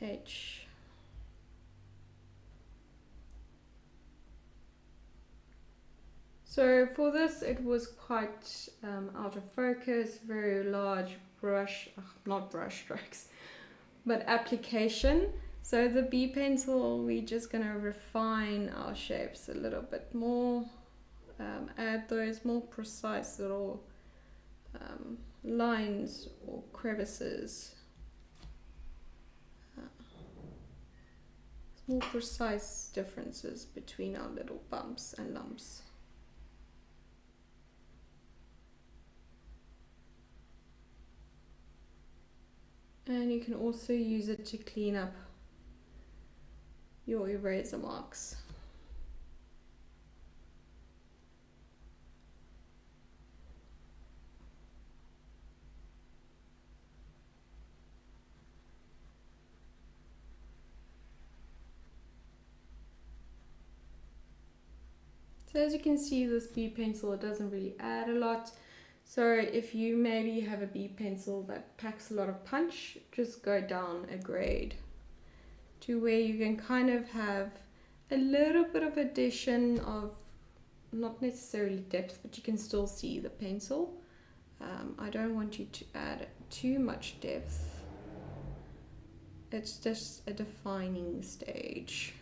H. So for this it was quite out of focus, very large brush, not brush strokes, but application. So the B pencil, we're just going to refine our shapes a little bit more, add those more precise little lines or crevices, more precise differences between our little bumps and lumps. And you can also use it to clean up your eraser marks. So as you can see, this B pencil, it doesn't really add a lot. So if you maybe have a B pencil that packs a lot of punch, just go down a grade to where you can kind of have a little bit of addition of, not necessarily depth, but you can still see the pencil. I don't want you to add too much depth. It's just a defining stage.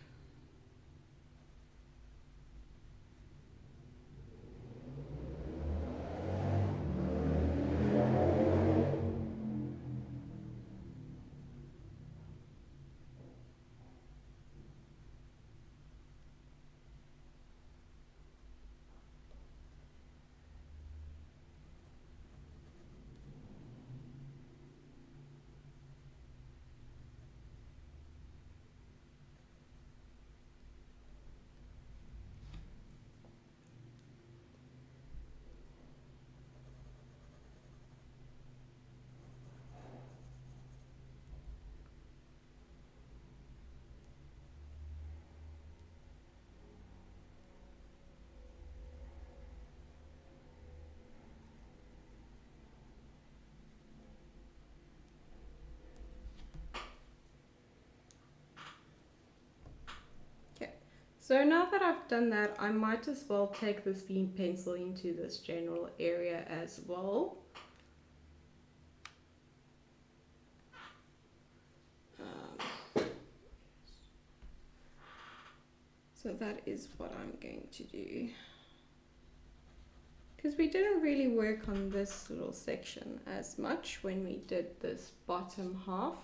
So now that I've done that, I might as well take this beam pencil into this general area as well. So that is what I'm going to do. Because we didn't really work on this little section as much when we did this bottom half.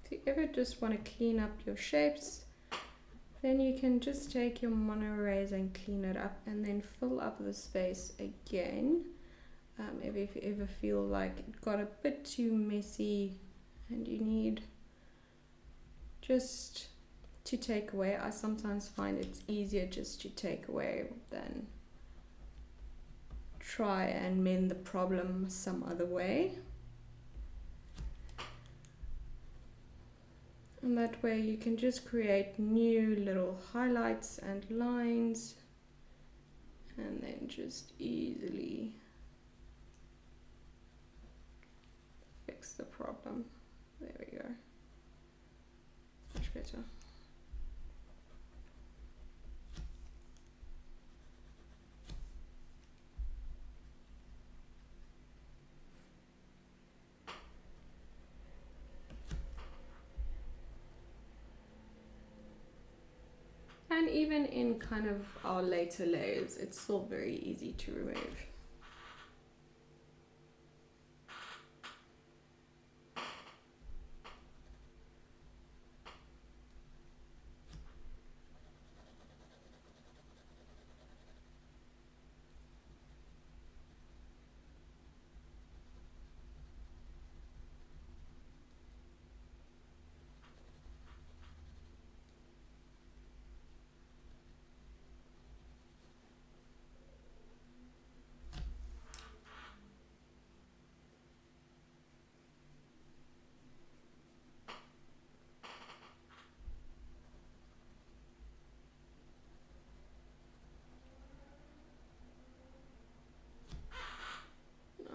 If you ever just want to clean up your shapes, then you can just take your mono eraser and clean it up and then fill up the space again. If you ever feel like it got a bit too messy and you need just to take away, I sometimes find it's easier just to take away than try and mend the problem some other way. And that way you can just create new little highlights and lines and then just easily fix the problem. There we go. Much better. And even in kind of our later layers, it's still very easy to remove.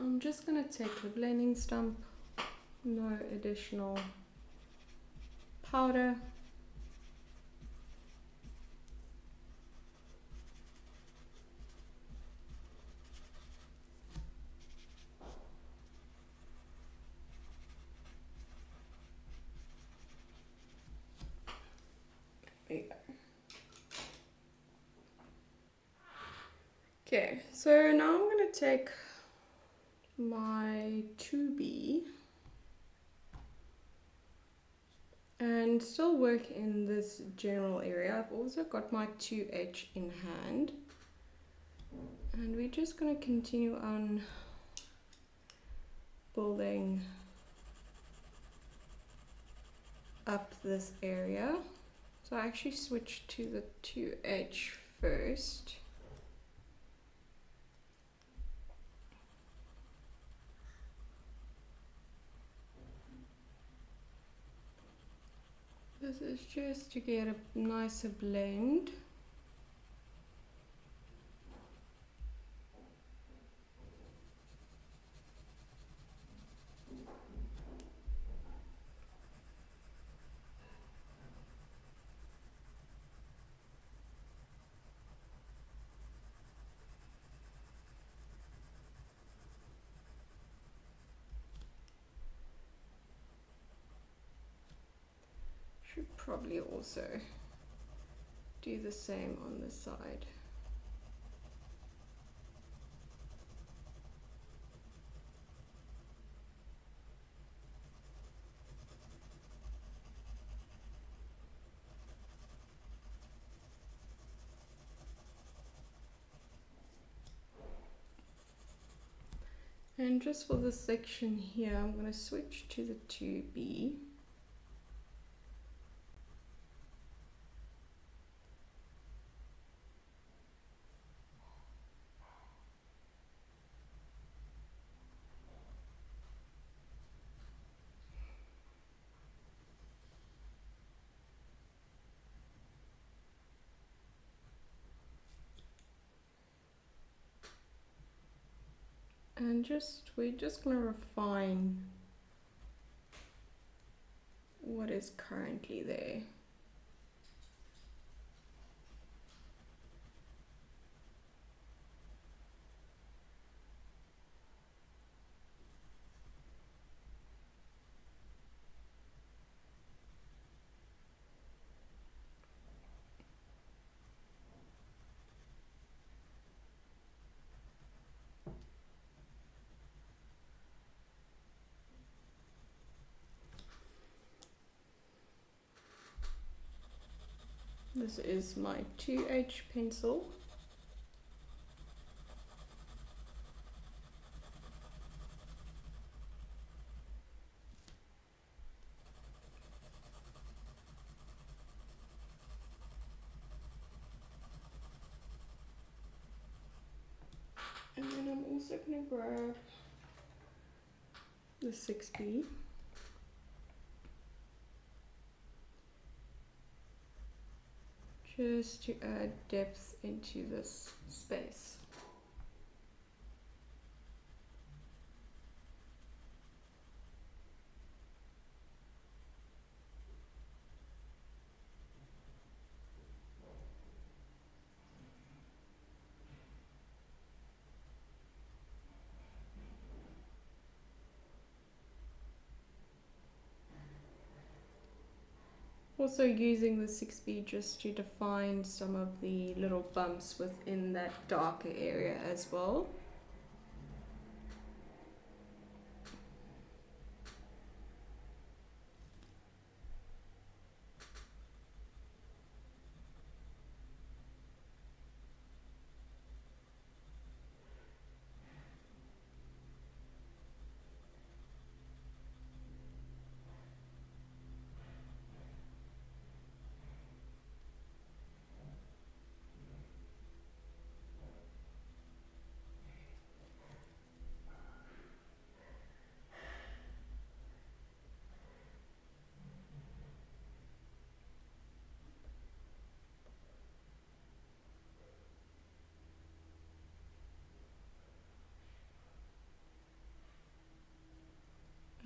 I'm just going to take the blending stump, no additional powder. There you go. Okay, so now I'm going to take my 2B and still work in this general area. I've also got my 2H in hand, and we're just going to continue on building up this area. So I actually switched to the 2H first. This is just to get a nicer blend. Should probably also do the same on this side. And just for this section here, I'm going to switch to the 2B. And we're just going to refine what is currently there. This is my 2H pencil. And then I'm also going to grab the 6B. just to add depth into this space. Also using the 6B just to define some of the little bumps within that darker area as well.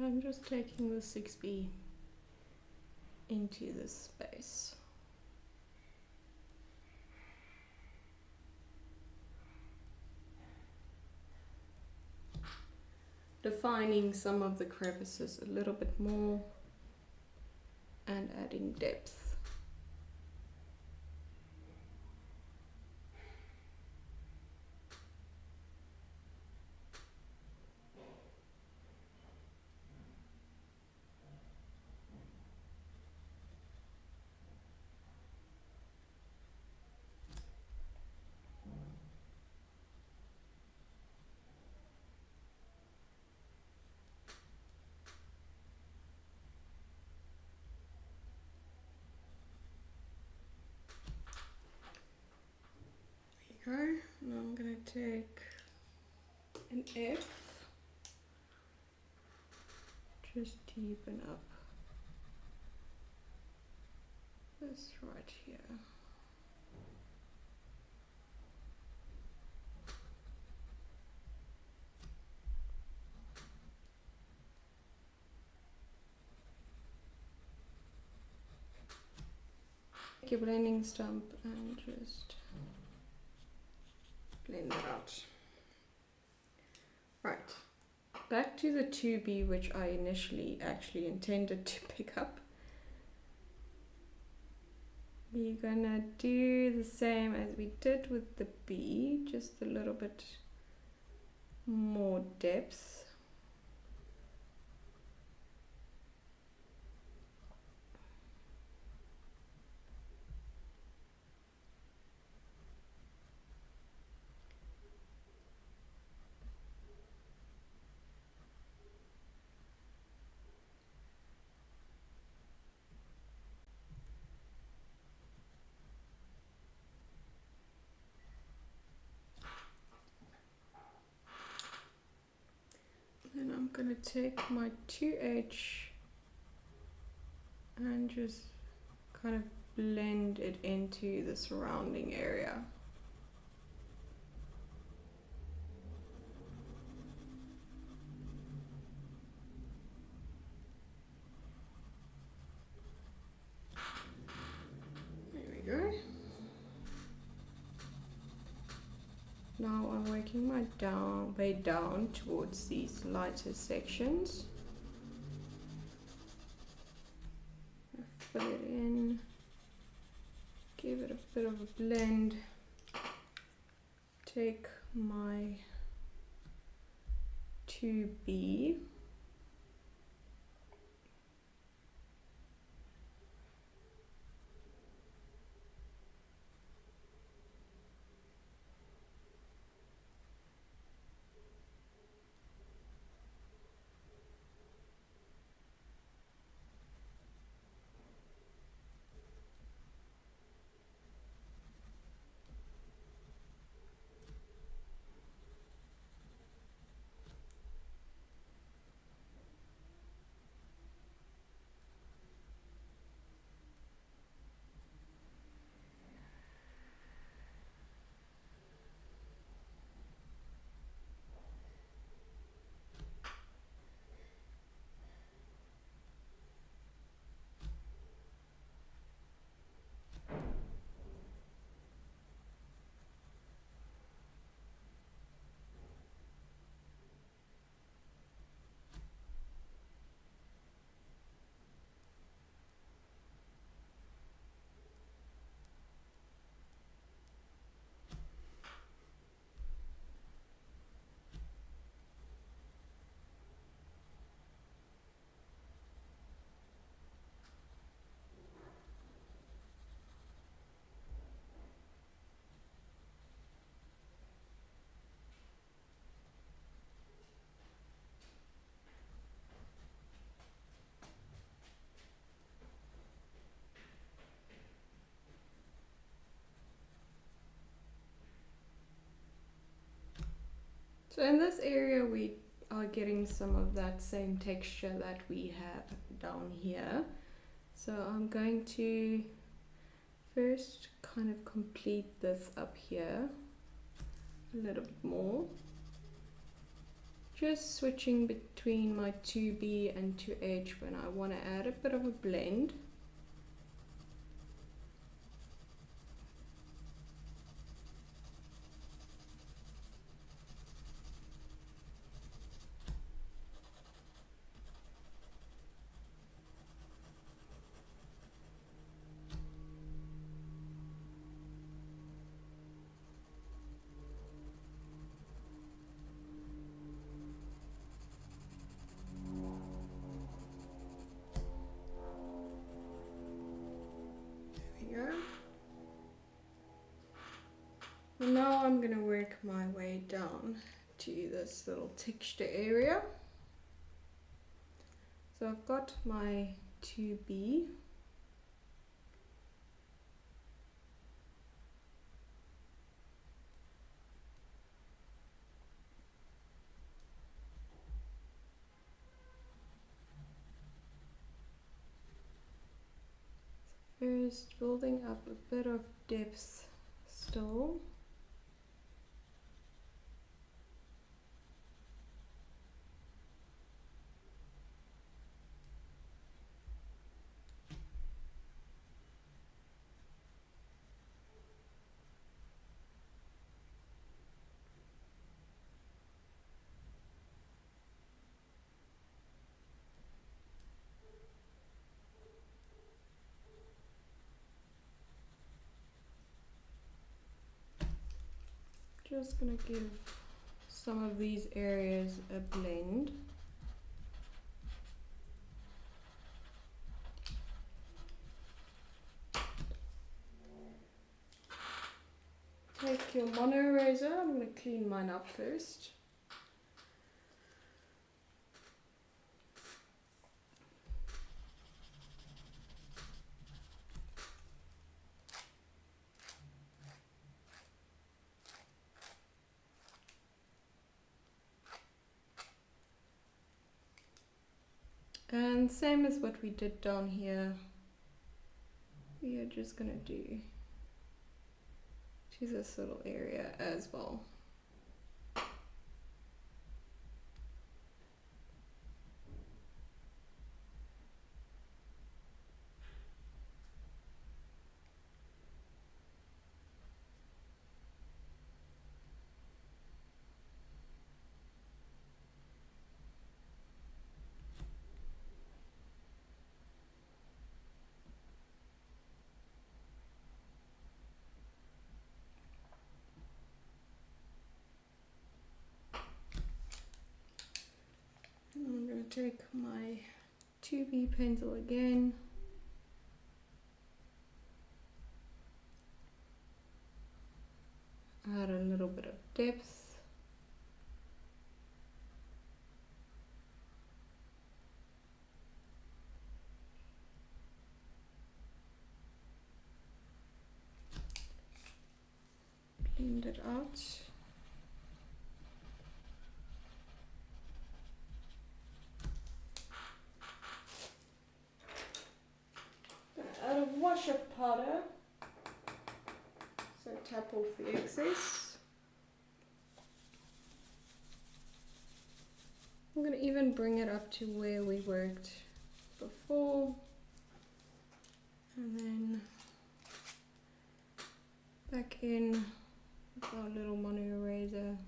I'm just taking the 6B into this space. Defining some of the crevices a little bit more and adding depth. Go. Now I'm going to take an F, just deepen up this right here. Take your blending stump and just blend that out. Right, back to the 2B, which I initially actually intended to pick up. We're gonna do the same as we did with the B, just a little bit more depth. Then I'm going to take my 2H and just kind of blend it into the surrounding area. There we go. Now I'm working my way down towards these lighter sections. Fill it in, give it a bit of a blend. Take my 2B. So in this area we are getting some of that same texture that we have down here. So I'm going to first kind of complete this up here a little bit more. Just switching between my 2B and 2H when I want to add a bit of a blend. And now I'm going to work my way down to this little texture area. So I've got my 2B. First building up a bit of depth still. Just gonna give some of these areas a blend. Take your mono eraser. I'm gonna clean mine up first. And same as what we did down here, we are just gonna do to this little area as well. I'm going to take my 2B pencil again. Add a little bit of depth. Blend it out. Add a wash of powder, so tap off the excess. I'm going to even bring it up to where we worked before, and then back in with our little mono eraser.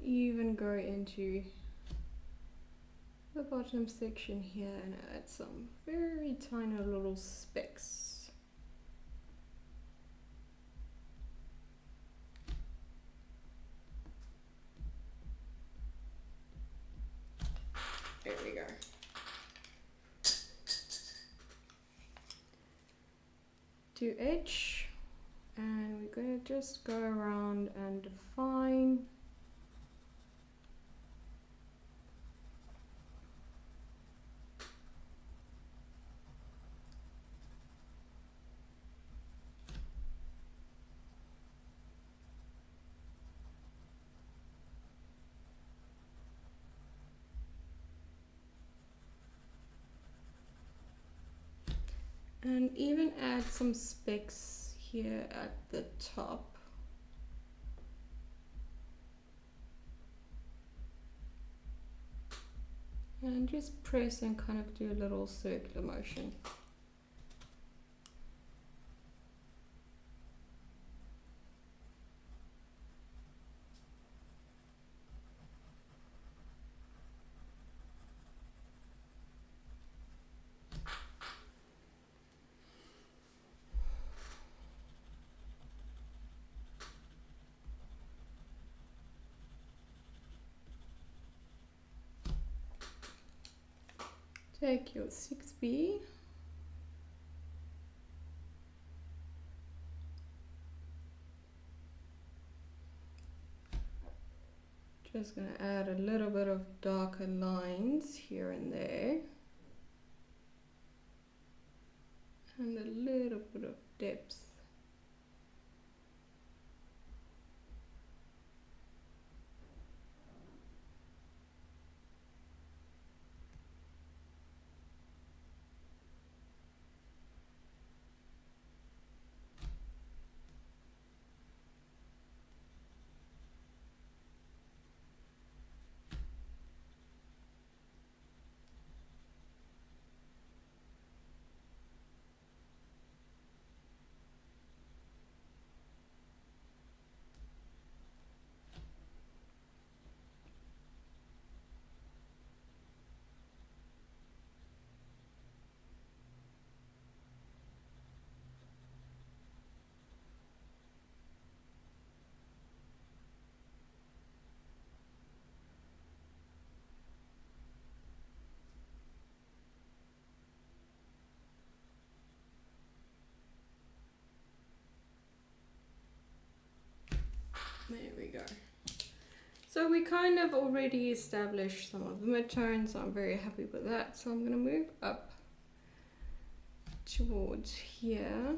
Even go into the bottom section here and add some very tiny little specks. There we go. To edge, and we're going to just go around and define. And even add some specks here at the top. And just press and kind of do a little circular motion. Take your 6B . Just going to add a little bit of darker lines here and there. And a little bit of depth. There we go. So we kind of already established some of the midtones, so I'm very happy with that. So I'm going to move up towards here.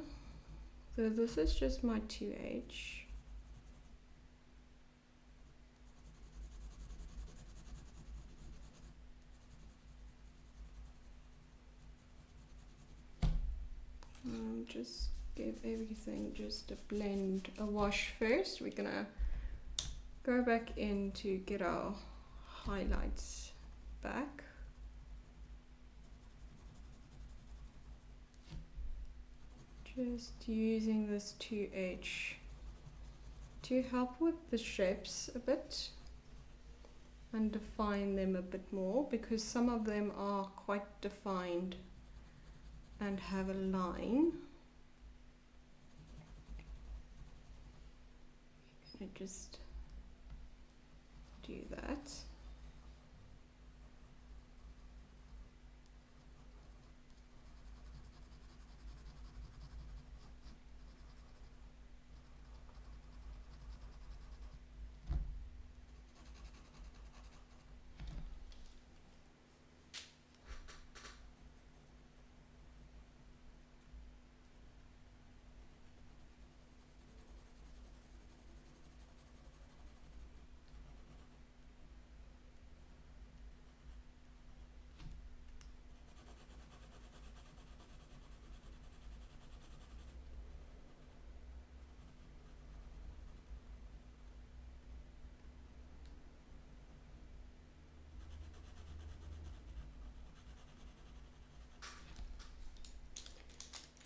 So this is just my 2H. Just give everything just a blend, a wash first. We're gonna go back in to get our highlights back. Just using this 2H to help with the shapes a bit and define them a bit more, because some of them are quite defined and have a line. I'm gonna just do that.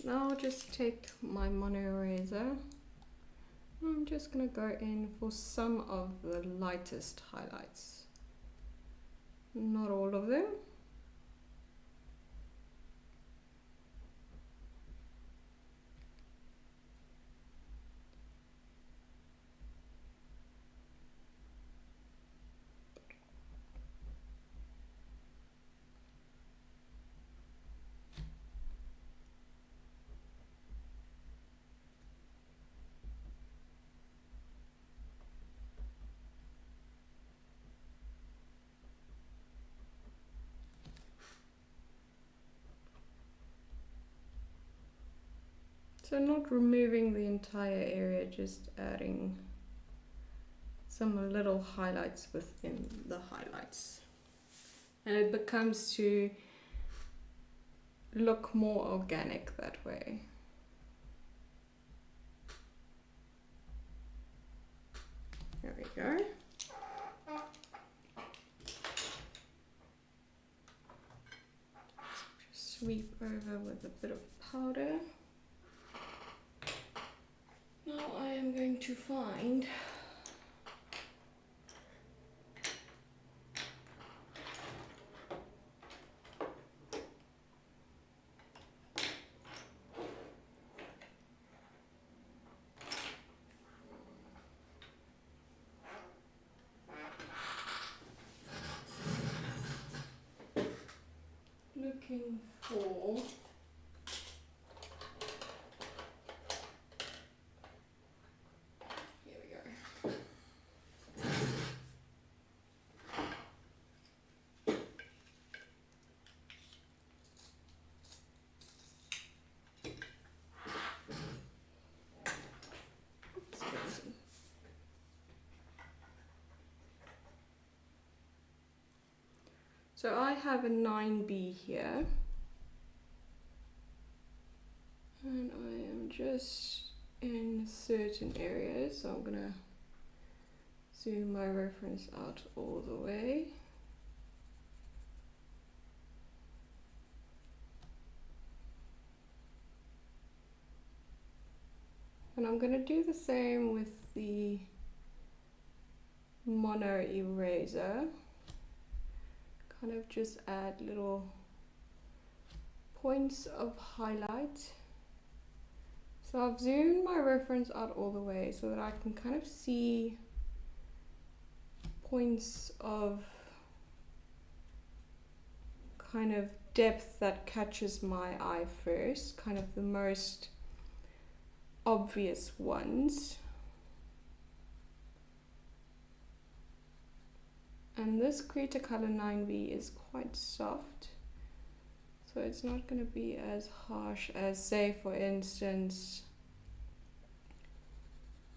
Now I'll just take my mono eraser. I'm just going to go in for some of the lightest highlights. Not all of them. So not removing the entire area, just adding some little highlights within the highlights. And it becomes to look more organic that way. There we go. Just sweep over with a bit of powder. Now I am going to find looking for So I have a 9B here, and I am just in certain areas, so I'm gonna zoom my reference out all the way. And I'm gonna do the same with the mono eraser. Kind of just add little points of highlight. So I've zoomed my reference out all the way so that I can kind of see points of kind of depth that catches my eye first, kind of the most obvious ones. And this Cretacolor 9B is quite soft, so it's not going to be as harsh as, say, for instance,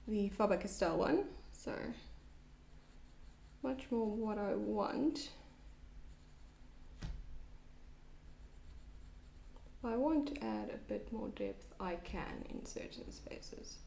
the Faber-Castell one. So much more what I want. If I want to add a bit more depth, I can in certain spaces.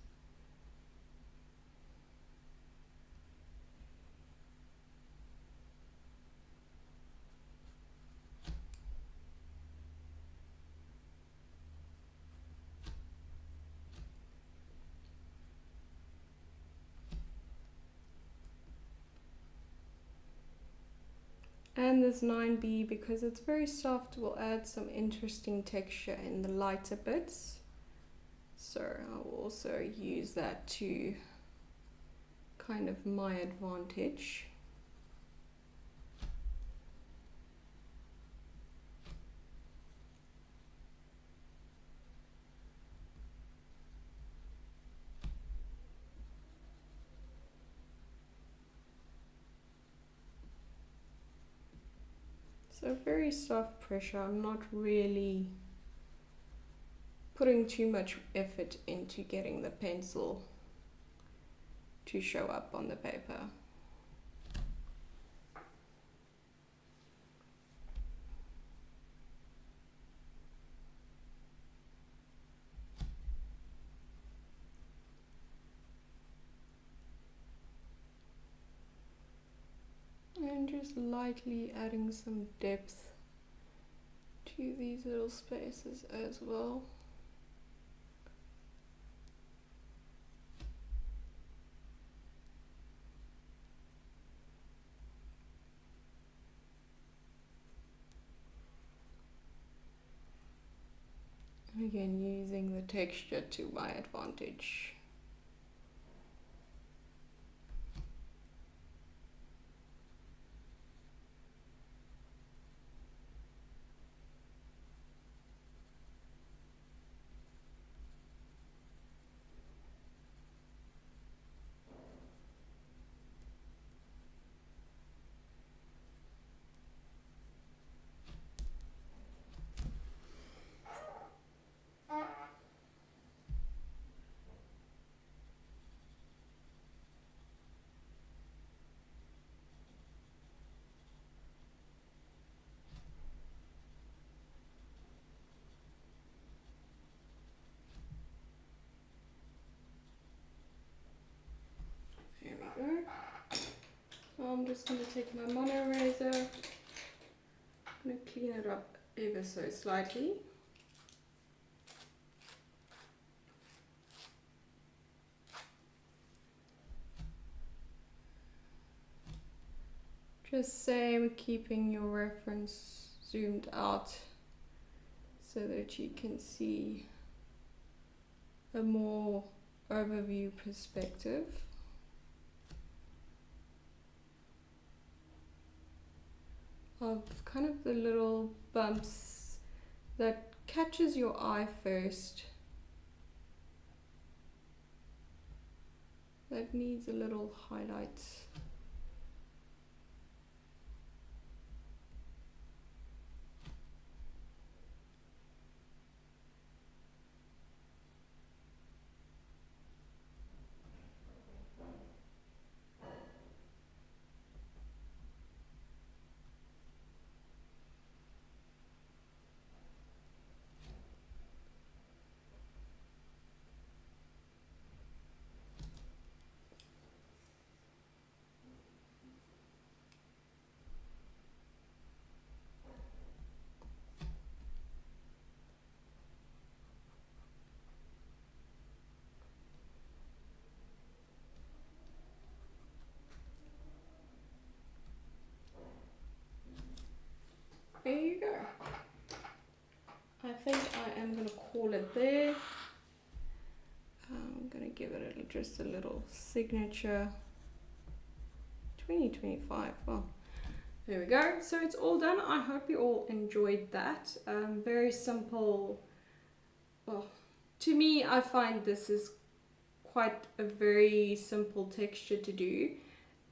And this 9B, because it's very soft, will add some interesting texture in the lighter bits. So I will also use that to kind of my advantage. So very soft pressure. I'm not really putting too much effort into getting the pencil to show up on the paper. And just lightly adding some depth to these little spaces as well. And again, using the texture to my advantage. just going to take my mono eraser. I'm going to clean it up ever so slightly. Just same, keeping your reference zoomed out so that you can see a more overview perspective. Of kind of the little bumps that catches your eye first. That needs a little highlight. There you go. I think I am going to call it there. I'm going to give it just a little signature. 2025. Well, there we go. So it's all done. I hope you all enjoyed that. Very simple. Well, to me, I find this is quite a very simple texture to do.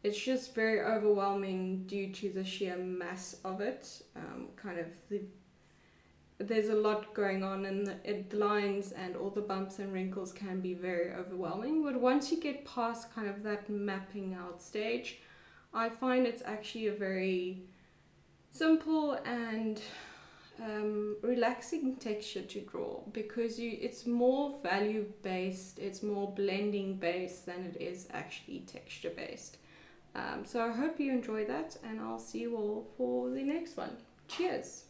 It's just very overwhelming due to the sheer mass of it. There's a lot going on, and the lines and all the bumps and wrinkles can be very overwhelming. But once you get past kind of that mapping out stage, I find it's actually a very simple and relaxing texture to draw, because it's more value based, it's more blending based than it is actually texture based. So I hope you enjoy that, and I'll see you all for the next one. Cheers!